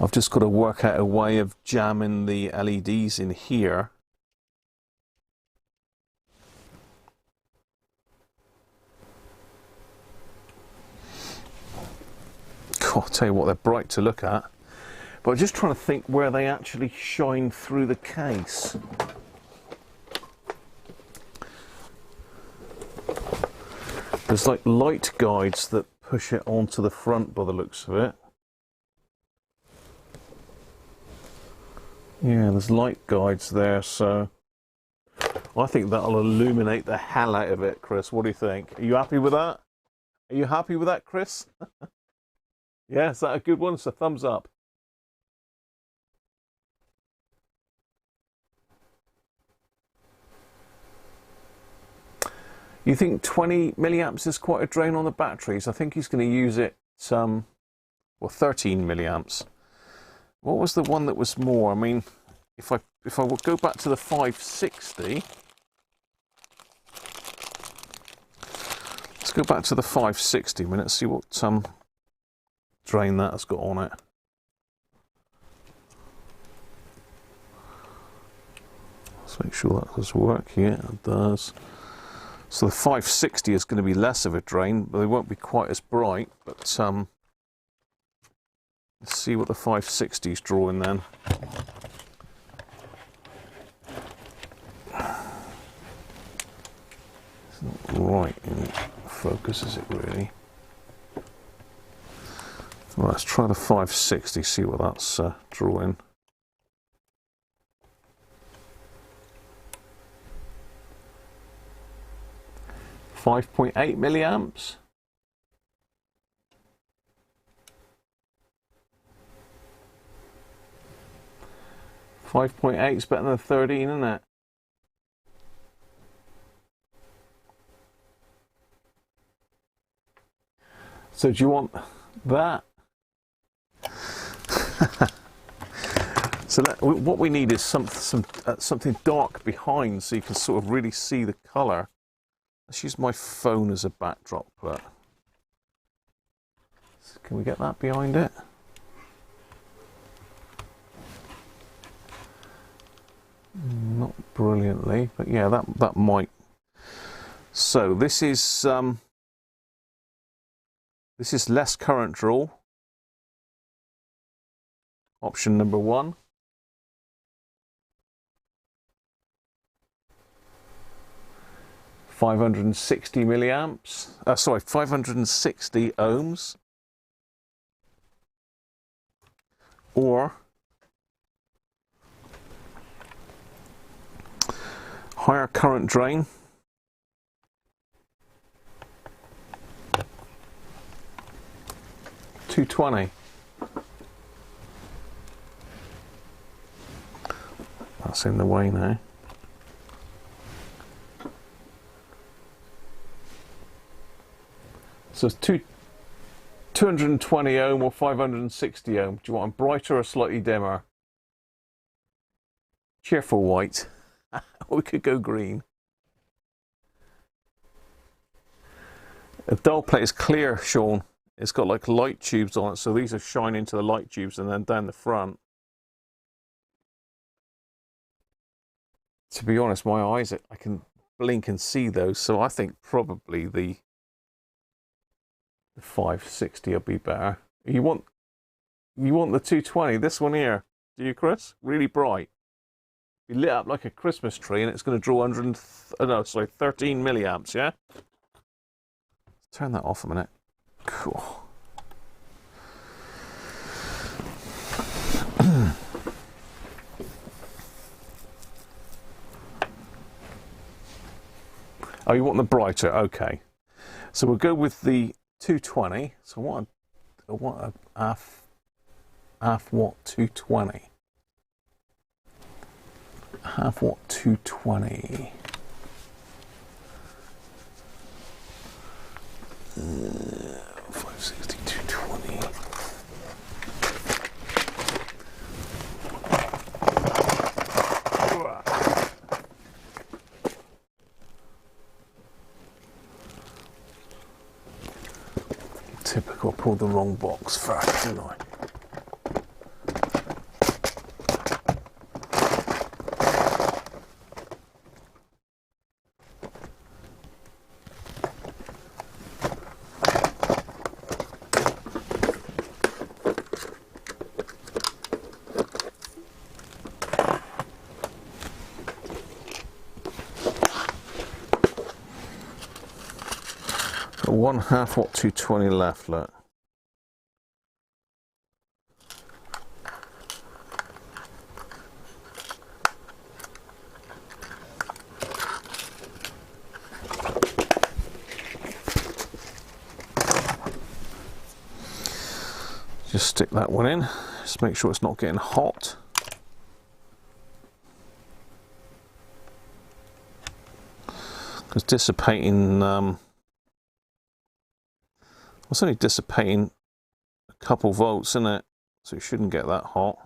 I've just got to work out a way of jamming the LEDs in here. God, I'll tell you what, they're bright to look at. But I'm just trying to think where they actually shine through the case. There's like light guides that push it onto the front by the looks of it. Yeah, there's light guides there, so I think that'll illuminate the hell out of it, Chris. What do you think? Are you happy with that? Are you happy with that, Chris? Yeah, is that a good one? It's a thumbs up. You think 20 milliamps is quite a drain on the batteries? I think he's going to use it, well, 13 milliamps. What was the one that was more? I mean, if I would go back to the 560, let's go back to the 560 minutes, see what drain that has got on it. Let's make sure that does work. Yeah, it does. So the 560 is going to be less of a drain, but they won't be quite as bright. But let's see what the 560 is drawing then. It's not right in focus, is it really? Well, let's try the 560, see what that's drawing. .8 milliamps. 5.8 is better than 13, isn't it? So do you want that? So what we need is something dark behind, so you can sort of really see the colour. Let's use my phone as a backdrop. But can we get that behind it? Not brilliantly, but yeah, that might. So this is less current draw. Option number 1. 560 milliamps. Sorry, 560 ohms. Or higher current drain. $220. That's in the way now. So it's 220 ohm or 560 ohm. Do you want them brighter or slightly dimmer? Cheerful white. We could go green. The dial plate is clear, Sean. It's got like light tubes on it, so these are shining into the light tubes and then down the front. To be honest, my eyes, I can blink and see those, so I think probably the 560 will be better. You want the 220, this one here, do you, Chris? Really bright. Be lit up like a Christmas tree, and it's going to draw 13 milliamps, yeah? Turn that off a minute. Cool. Oh, you want the brighter? Okay. So we'll go with the 220. So I want a half watt 220. Half watt 220. 560, 220. Typical, I pulled the wrong box first, didn't I? One half watt 220 left, look. Just stick that one in. Just make sure it's not getting hot. Because dissipating it's only dissipating a couple volts, isn't it? So it shouldn't get that hot.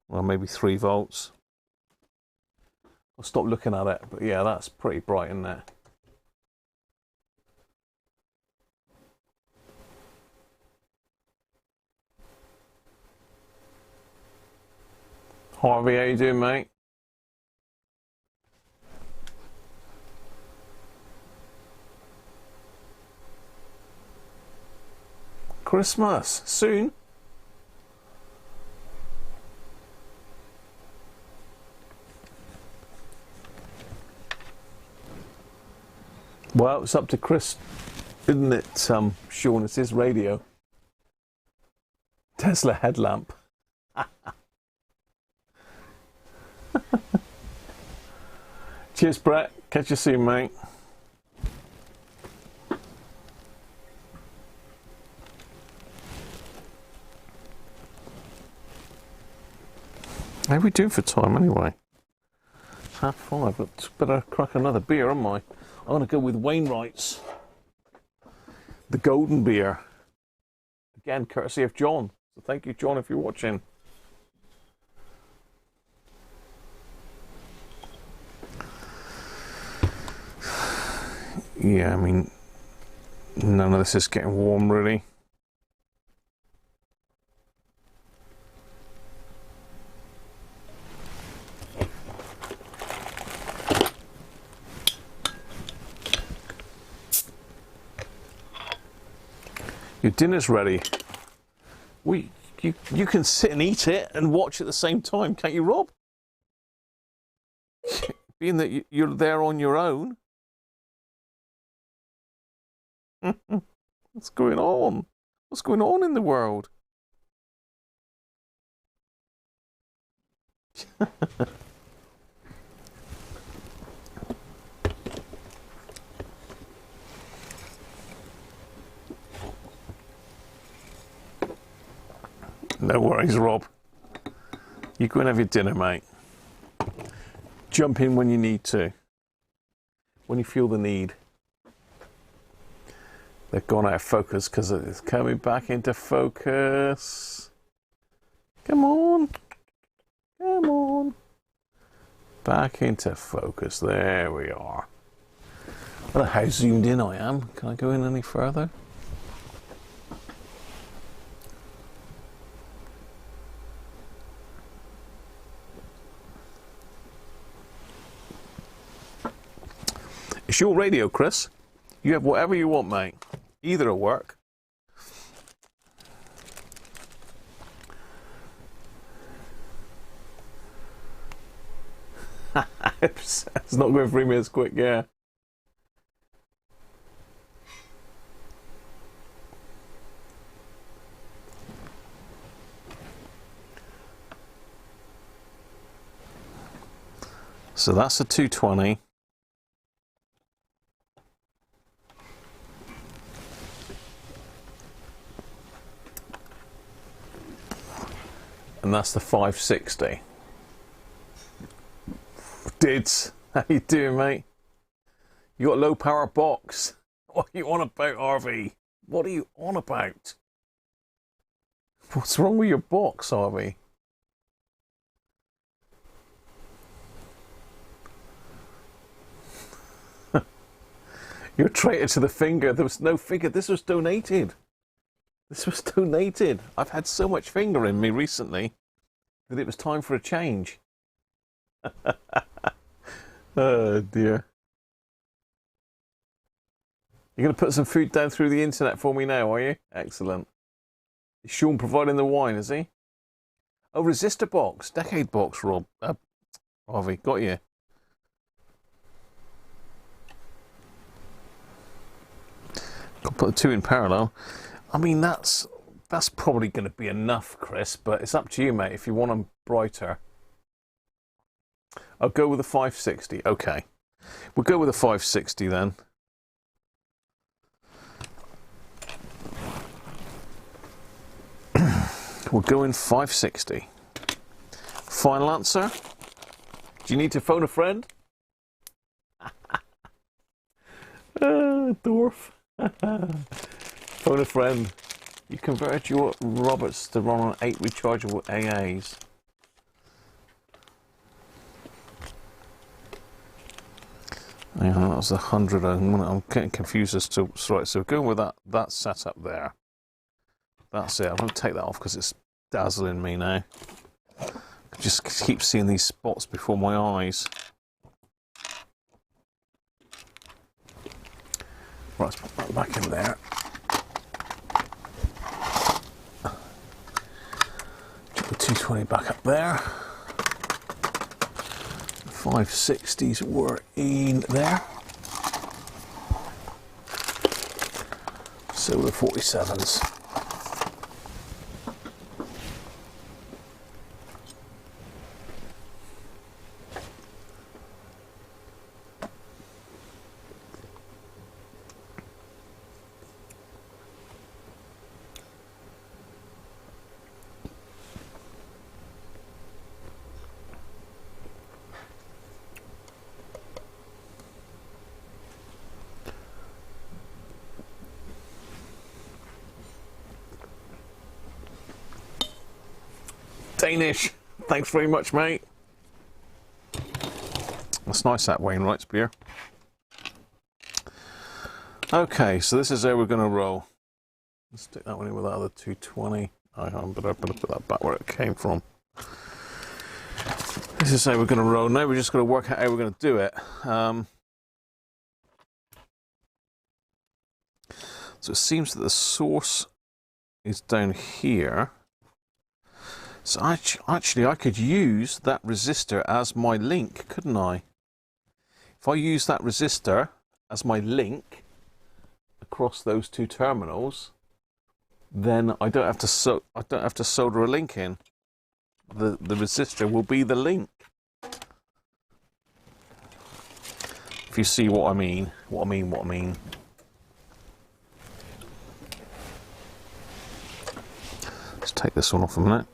Well, maybe 3 volts. I'll stop looking at it, but yeah, that's pretty bright, isn't it? Harvey, how you doing, mate? Christmas soon. Well, it's up to Chris, isn't it, Sean? It's his radio. Tesla headlamp. Cheers, Brett. Catch you soon, mate. How are we doing for time anyway? It's 5:30. But better crack another beer, am I? I'm going to go with Wainwright's. The golden beer. Again, courtesy of John. So thank you, John, if you're watching. Yeah, I mean, none of this is getting warm, really. Your dinner's ready. You can sit and eat it and watch at the same time, can't you, Rob? Being that you're there on your own. What's going on? What's going on in the world? No worries, Rob. You go and have your dinner, mate. Jump in when you need to. When you feel the need. They've gone out of focus because it's coming back into focus. Come on. Come on. Back into focus. There we are. I don't know how zoomed in I am. Can I go in any further? It's your radio, Chris. You have whatever you want, mate. Either will work. It's not going 3 minutes quick, yeah. So that's a 220. And that's the 560. Dids, how you doing, mate? You got a low power box. What are you on about, Harvey? What are you on about? What's wrong with your box, Harvey? You're a traitor to the finger. There was no finger. This was donated. This was donated. I've had so much finger in me recently that it was time for a change. Oh dear. You're going to put some food down through the internet for me now, are you? Excellent. Is Sean providing the wine, is he? Oh, resistor box. Decade box, Rob. Harvey, got you. Got to put the two in parallel. I mean, that's probably going to be enough, Chris, but it's up to you, mate, if you want them brighter. I'll go with a 560. Okay. We'll go with a 560 then. We'll go in 560. Final answer? Do you need to phone a friend? Dwarf. Phone a friend. You converted your Roberts to run on 8 rechargeable AAs. Yeah, that was 100. I'm getting confused as to... Right, so going with that setup there. That's it. I'm going to take that off because it's dazzling me now. I just keep seeing these spots before my eyes. Right, let's put that back in there. Put the 220 back up there. 560s were in there. So the 47s. Danish, thanks very much, mate. That's nice, that Wainwright's beer. Okay, so this is how we're going to roll. Let's stick that one in with that other 220. I'm better put that back where it came from. This is how we're going to roll. Now we're just going to work out how we're going to do it. So it seems that the source is down here. So actually I could use that resistor as my link, couldn't I? If I use that resistor as my link across those two terminals, then I don't have to solder a link in. The resistor will be the link. If you see what I mean. Let's take this one off a minute.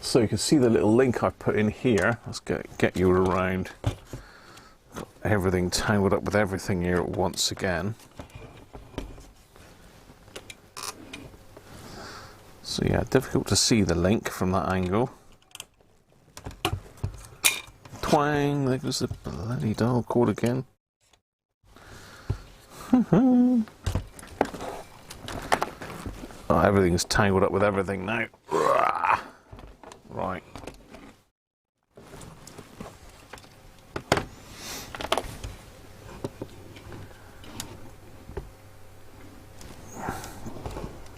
So you can see the little link I put in here. Let's get you around. Got everything tangled up with everything here once again. So yeah, difficult to see the link from that angle. Twang, there goes the bloody dial cord again. Oh, everything's tangled up with everything now. Right.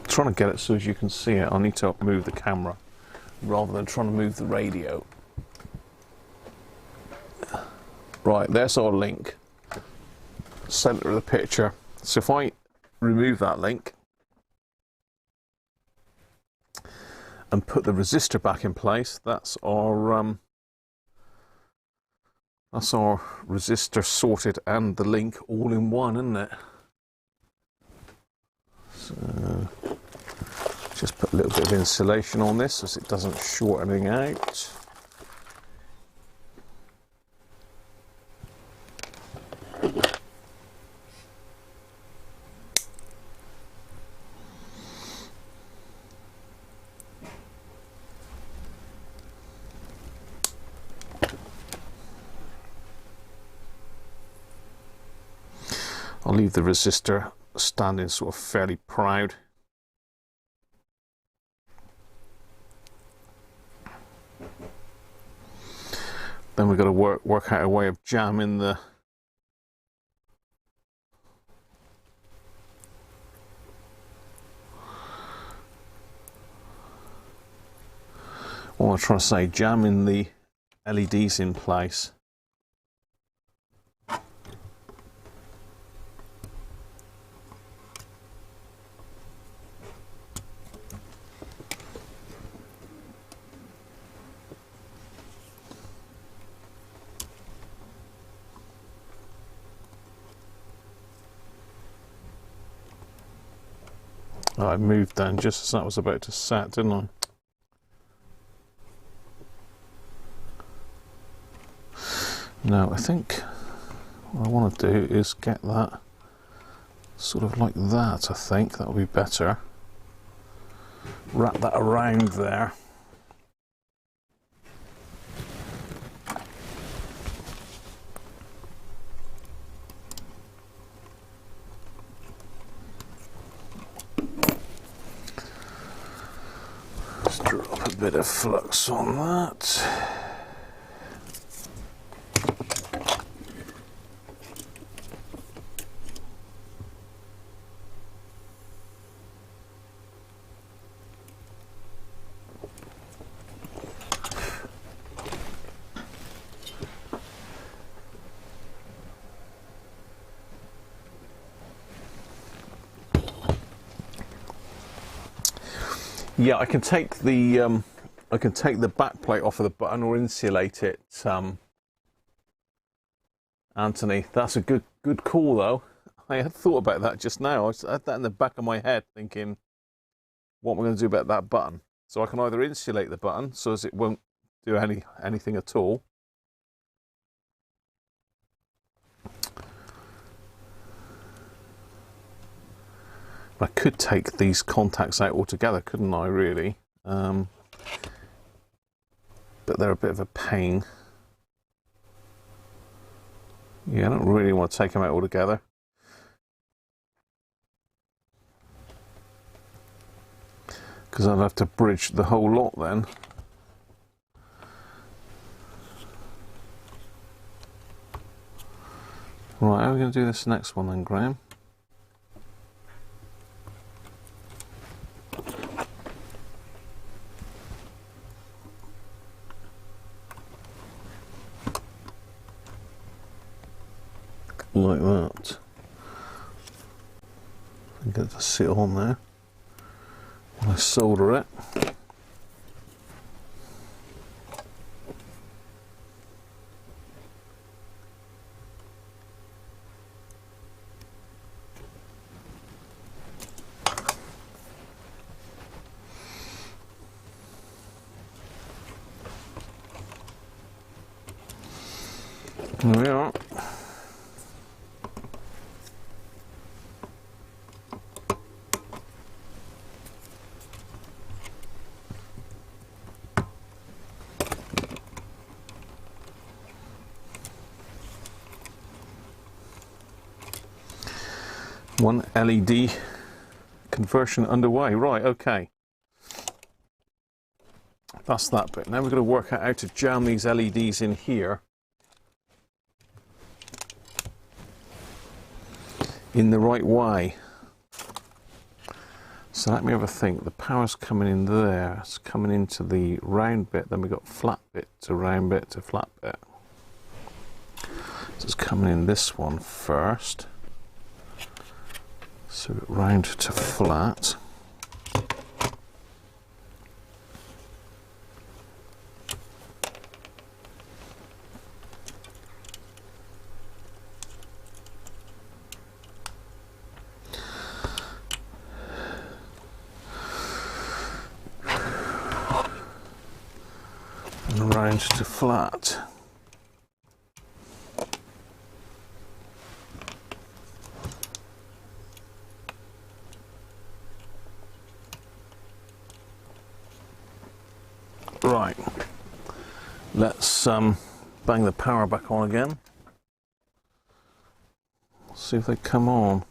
Trying to get it so as you can see it, I need to move the camera rather than trying to move the radio. Right, there's our link. Center of the picture. So if I remove that link and put the resistor back in place, that's our resistor sorted and the link all in one, isn't it? So just put a little bit of insulation on this so it doesn't short anything out. I'll leave the resistor standing sort of fairly proud. Then we've got to work out a way of jamming the what I'm trying to say, jamming the LEDs in place. Oh, I moved down just as that was about to set, didn't I? Now, I think what I want to do is get that sort of like that, I think. That'll be better. Wrap that around there. Drop a bit of flux on that. Yeah, I can take the back plate off of the button or insulate it, Anthony. That's a good call though. I had thought about that just now. I had that in the back of my head thinking, what am I going to do about that button? So I can either insulate the button so as it won't do anything at all. I could take these contacts out altogether, couldn't I, really? but they're a bit of a pain. Yeah, I don't really want to take them out altogether. Because I'd have to bridge the whole lot then. Right, how are we going to do this next one then, Graham? Like that. I get to sit on there. I solder it. There we are. One LED conversion underway. Right, okay. That's that bit. Now we're going to work out how to jam these LEDs in here in the right way. So let me have a think. The power's coming in there. It's coming into the round bit. Then we've got flat bit to round bit to flat bit. So it's coming in this one first. So round to flat. And round to flat. Right, let's bang the power back on again. See if they come on.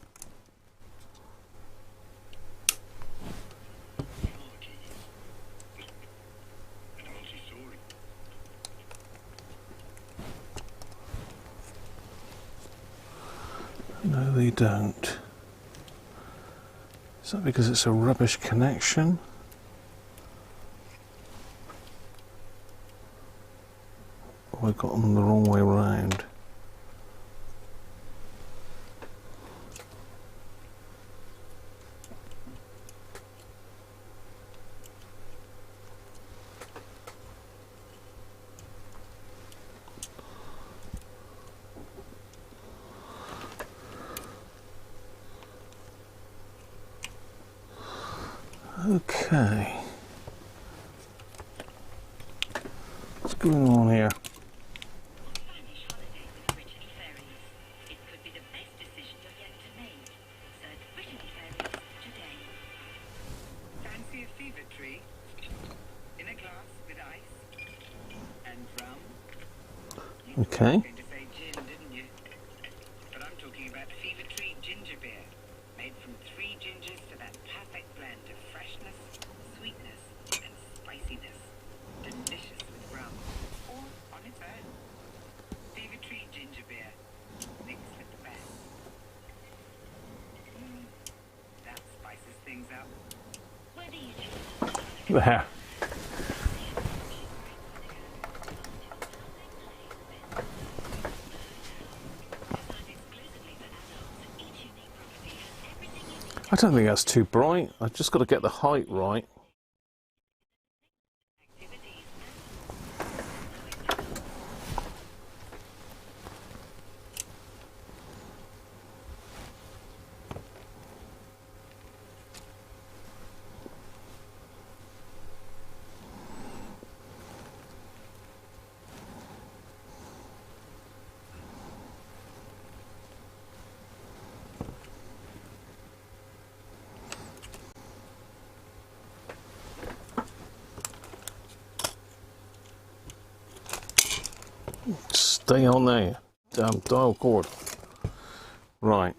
No, they don't. Is that because it's a rubbish connection? I got them the wrong way round. Okay. What's going on here? Okay. But I'm talking about Fever Tree ginger beer, made from 3 gingers to that perfect blend of freshness, sweetness, and spiciness. Delicious with rum, or on its own. Fever Tree ginger beer, mixed with the best. That spices things up. Where do you choose? There. I don't think that's too bright. I've just got to get the height right. Stay on there, damn dial cord. Right,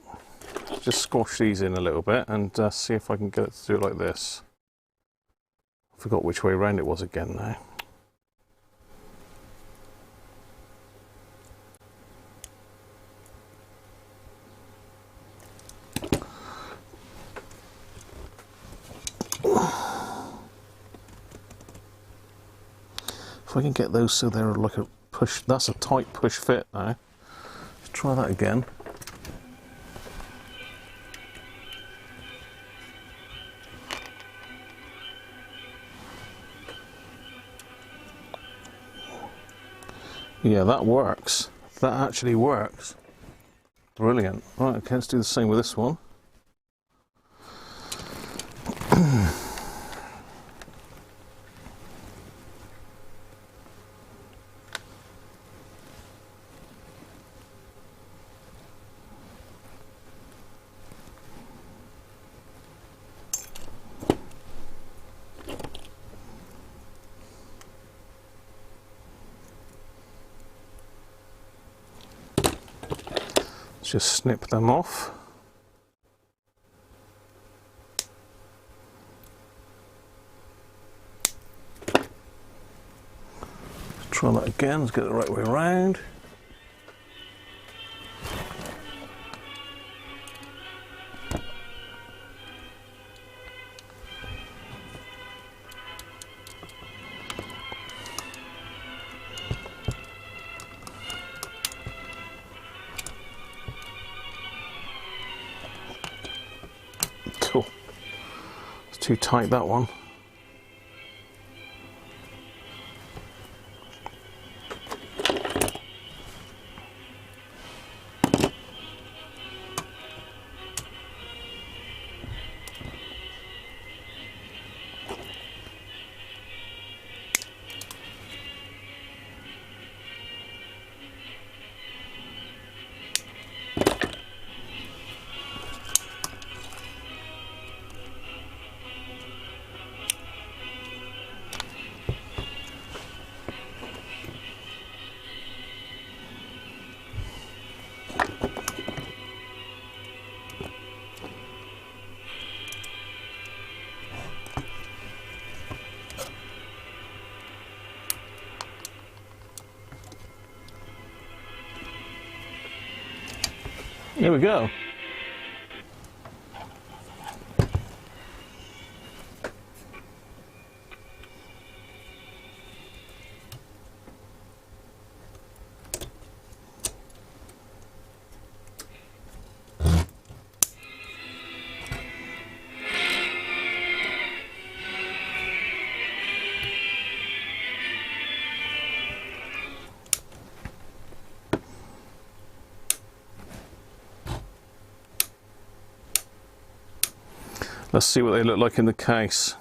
just squash these in a little bit and see if I can get it to do it like this. I forgot which way around it was again now. If I can get those so they're like a push, that's a tight push fit now. Let's try that again. Yeah, that works. That actually works. Brilliant. Right, okay, let's do the same with this one. Just snip them off. Try that again, let's get it the right way around. Cool. It's too tight, that one. Here we go. Let's see what they look like in the case.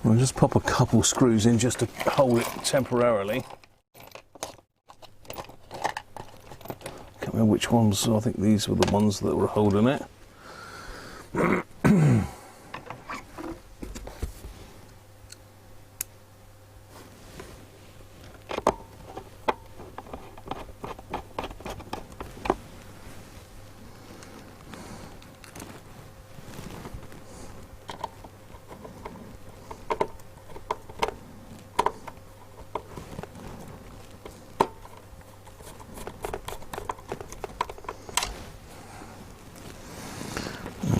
I'll just pop a couple screws in just to hold it temporarily. Can't remember which ones, I think these were the ones that were holding it.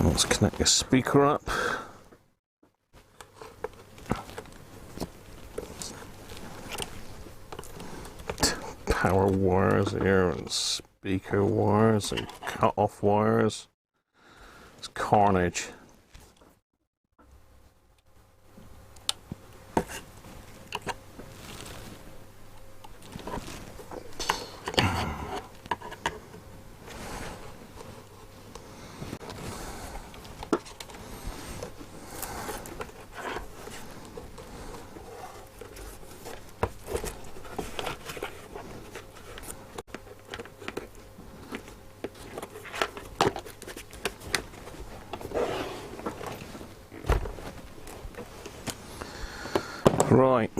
Let's connect the speaker up. power wires here and speaker wires and cut-off wires. It's carnage. Right.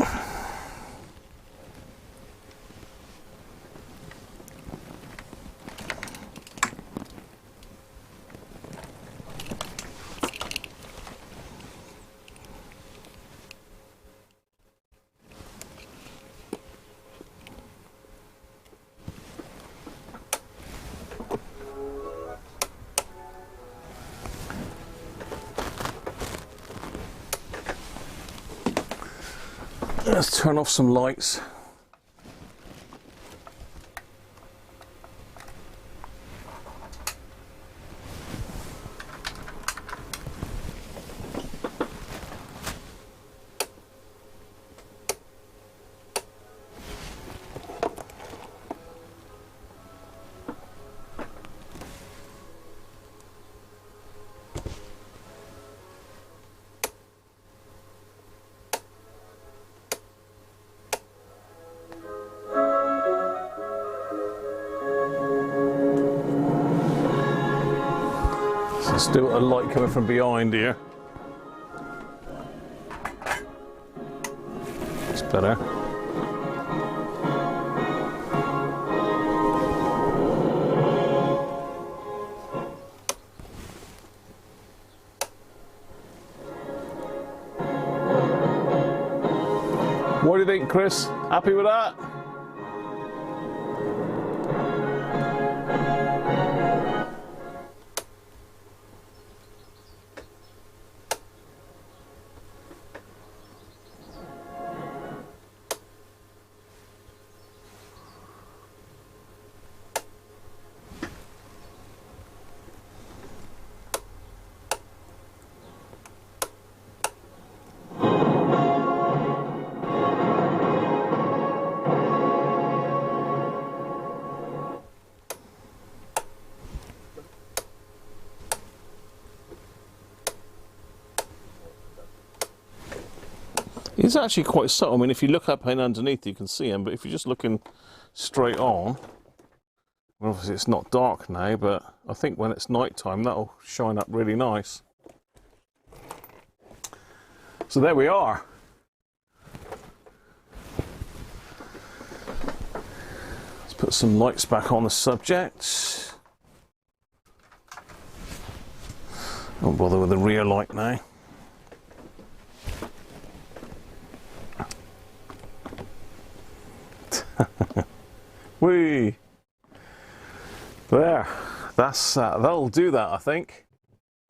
Let's turn off some lights. Still a light coming from behind here. It's better. What do you think, Chris? Happy with that? It's actually quite subtle. I mean, if you look up and underneath, you can see them. But if you're just looking straight on, well, obviously it's not dark now, but I think when it's night time, that'll shine up really nice. So there we are. Let's put some lights back on the subject. Don't bother with the rear light now. Whee! There, that'll do that, I think.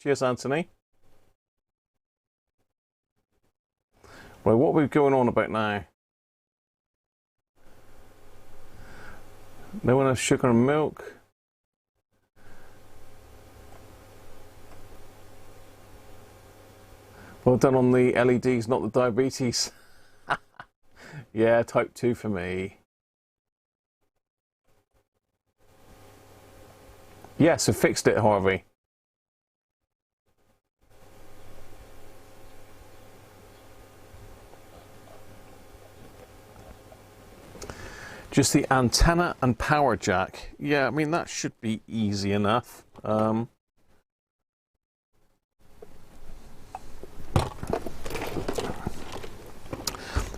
Cheers, Anthony. Right, what are we going on about now? No one has sugar and milk. Well done on the LEDs, not the diabetes. Yeah, type 2 for me. Yes, I fixed it, Harvey. Just the antenna and power jack. Yeah, I mean, that should be easy enough.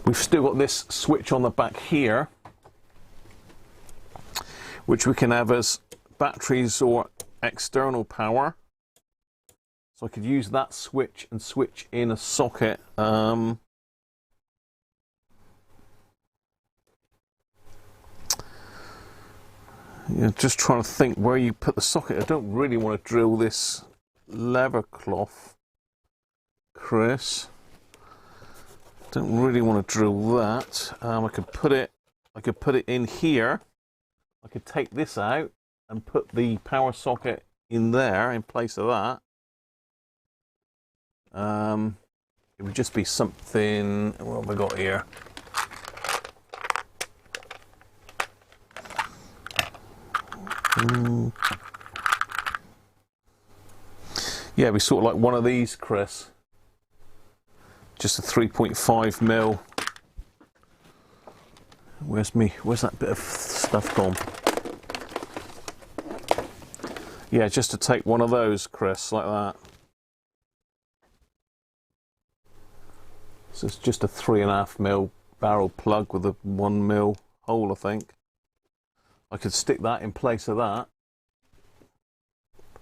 We've still got this switch on the back here, which we can have as batteries or external power. So I could use that switch and switch in a socket. Yeah, just trying to think where you put the socket. I don't really want to drill this leather cloth, Chris. Don't really want to drill that. I could put it in here. I could take this out and put the power socket in there in place of that. It would just be something, what have I got here? Yeah, it'd be sort of like one of these, Chris. Just a 3.5 mil. Where's that bit of stuff gone? Yeah, just to take one of those, Chris, like that. So it's just a 3.5 mil barrel plug with a 1 mil hole, I think. I could stick that in place of that.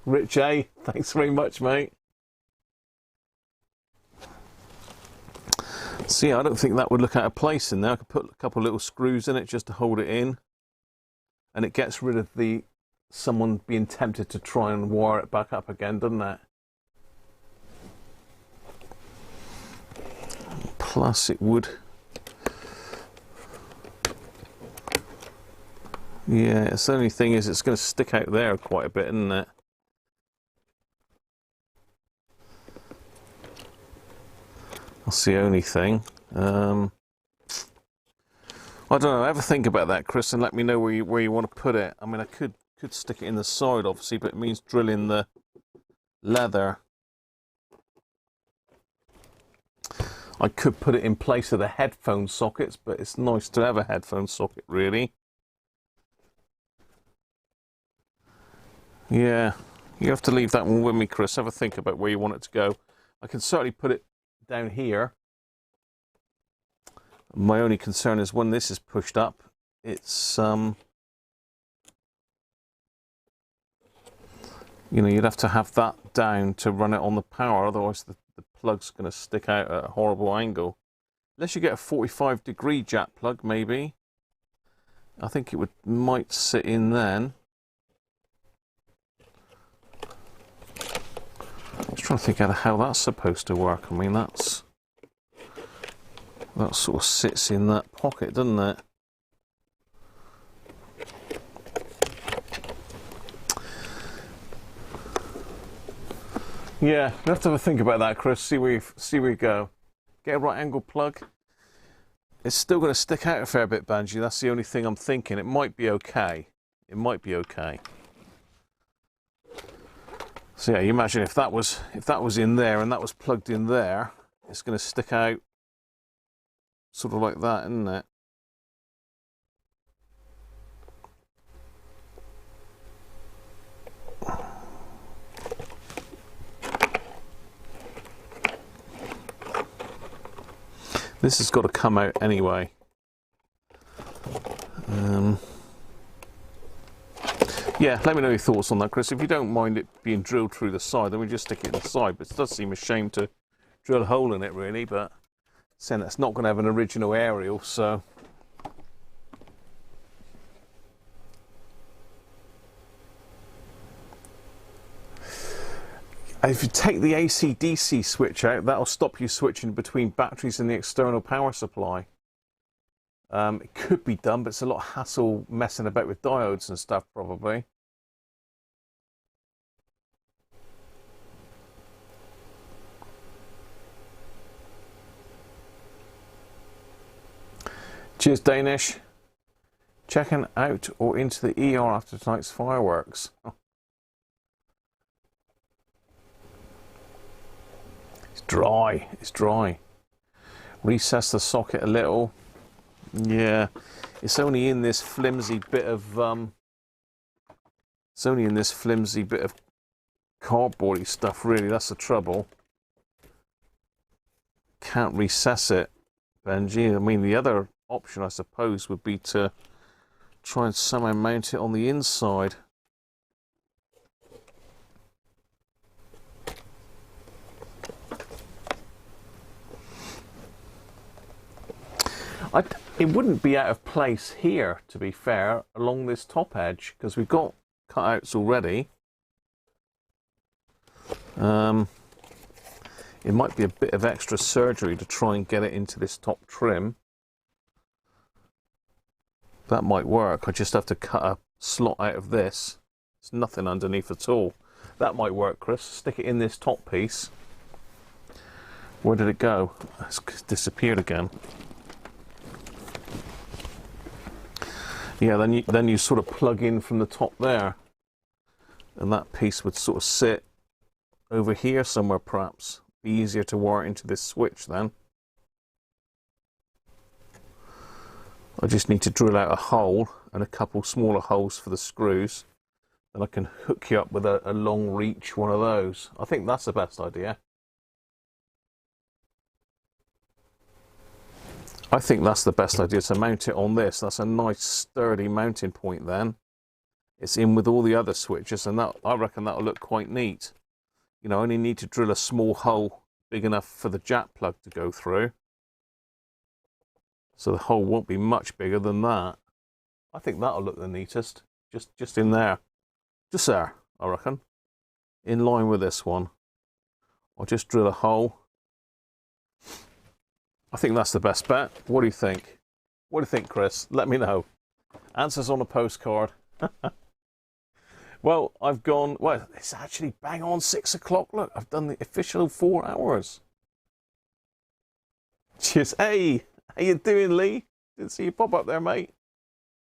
Rich A, thanks very much, mate. See, I don't think that would look out of place in there. I could put a couple of little screws in it just to hold it in. And it gets rid of someone being tempted to try and wire it back up again, doesn't it? Plus it would... Yeah, it's the only thing is it's going to stick out there quite a bit, isn't it? That's the only thing. I don't know. Have a think about that, Chris, and let me know where you want to put it. I mean, I could stick it in the side, obviously, but it means drilling the leather. I could put it in place of the headphone sockets, but it's nice to have a headphone socket, really. Yeah, you have to leave that one with me, Chris. Have a think about where you want it to go. I can certainly put it down here. My only concern is when this is pushed up, it's you know, you'd have to have that down to run it on the power, otherwise the plug's going to stick out at a horrible angle. Unless you get a 45-degree jack plug, maybe. I think it might sit in then. I was trying to think how that's supposed to work. I mean, that sort of sits in that pocket, doesn't it? Yeah, you have to have a think about that, Chris. See where you go. Get a right angle plug. It's still going to stick out a fair bit, Banji. That's the only thing I'm thinking. It might be okay. It might be okay. So yeah, you imagine if that was in there and that was plugged in there, it's going to stick out sort of like that, isn't it? This has got to come out anyway. Yeah, let me know your thoughts on that, Chris. If you don't mind it being drilled through the side, then we just stick it in the side. But it does seem a shame to drill a hole in it, really. But saying that's not going to have an original aerial, so... If you take the AC-DC switch out, that'll stop you switching between batteries and the external power supply. It could be done, but it's a lot of hassle messing about with diodes and stuff, probably. Cheers, Danish. Checking out or into the ER after tonight's fireworks. Oh. It's dry. It's dry. Recess the socket a little. Yeah, it's only in this flimsy bit of cardboardy stuff, really. That's the trouble. Can't recess it, Benji. I mean, the other option, I suppose, would be to try and somehow mount it on the inside. It wouldn't be out of place here, to be fair, along this top edge, because we've got cutouts already. It might be a bit of extra surgery to try and get it into this top trim. That might work. I just have to cut a slot out of this. There's nothing underneath at all. That might work, Chris. Stick it in this top piece. Where did it go? It's disappeared again. Yeah, then you sort of plug in from the top there, and that piece would sort of sit over here somewhere, perhaps. Be easier to wire into this switch then. I just need to drill out a hole and a couple smaller holes for the screws. Then I can hook you up with a long reach one of those. I think that's the best idea. I think that's the best idea, to mount it on this. That's a nice sturdy mounting point then. It's in with all the other switches, and that, I reckon that'll look quite neat. You know, I only need to drill a small hole big enough for the jack plug to go through. So the hole won't be much bigger than that. I think that'll look the neatest. Just in there. Just there, I reckon. In line with this one. I'll just drill a hole. I think that's the best bet. What do you think? What do you think, Chris? Let me know. Answers on a postcard. Well, I've gone... Well, it's actually bang on 6 o'clock. Look, I've done the official 4 hours. Cheers. Hey, how you doing, Lee? Didn't see you pop up there, mate.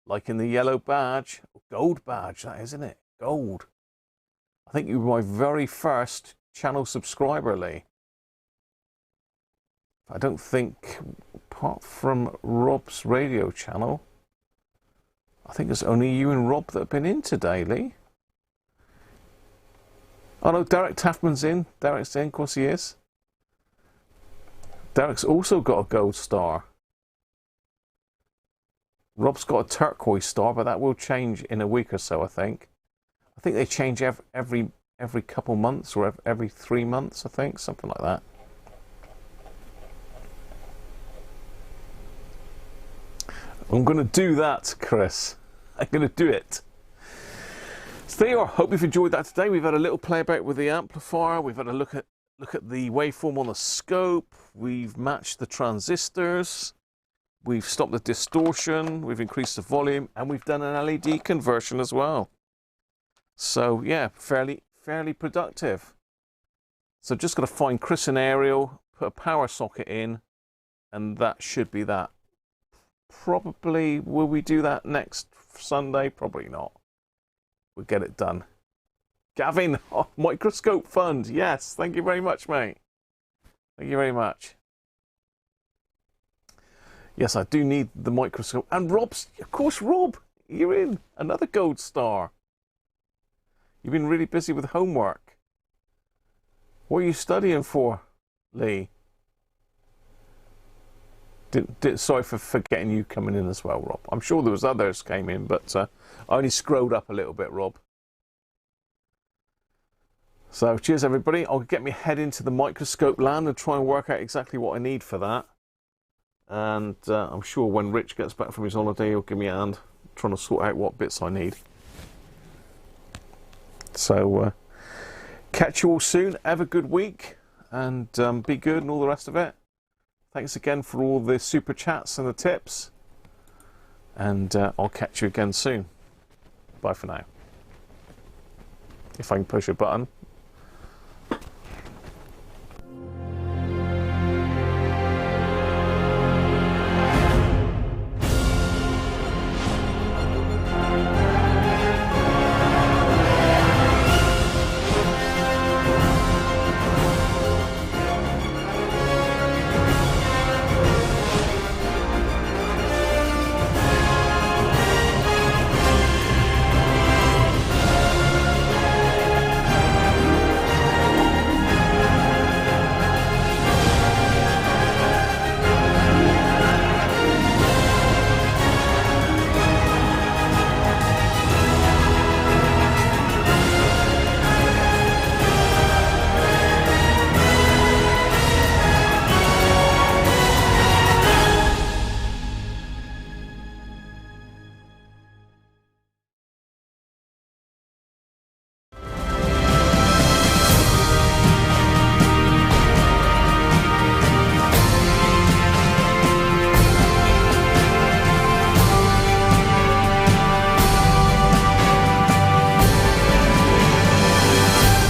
Liking the yellow badge. Gold badge, that isn't it? Gold. I think you were my very first channel subscriber, Lee. I don't think, apart from Rob's radio channel, I think it's only you and Rob that have been in today, Lee. Oh no, Derek Taffman's in. Derek's in, of course he is. Derek's also got a gold star. Rob's got a turquoise star, but that will change in a week or so, I think. I think they change every couple months, or every 3 months, I think, something like that. I'm going to do that, Chris. I'm going to do it. So there you are. Hope you've enjoyed that today. We've had a little play about with the amplifier. We've had a look at the waveform on the scope. We've matched the transistors. We've stopped the distortion. We've increased the volume, and we've done an LED conversion as well. So yeah, fairly productive. So just got to find Chris and Ariel, put a power socket in, and that should be that. Probably, will we do that next Sunday? Probably not. We'll get it done. Gavin, oh, Microscope Fund. Yes, thank you very much, mate. Thank you very much. Yes, I do need the microscope. And Rob's, of course, Rob, you're in. Another gold star. You've been really busy with homework. What are you studying for, Lee? Sorry for getting you coming in as well, Rob. I'm sure there was others came in, but I only scrolled up a little bit, Rob. So cheers, everybody. I'll get me head into the microscope land and try and work out exactly what I need for that. And I'm sure when Rich gets back from his holiday, he'll give me a hand trying to sort out what bits I need. So catch you all soon. Have a good week, and be good and all the rest of it. Thanks again for all the super chats and the tips. And I'll catch you again soon. Bye for now. If I can push a button.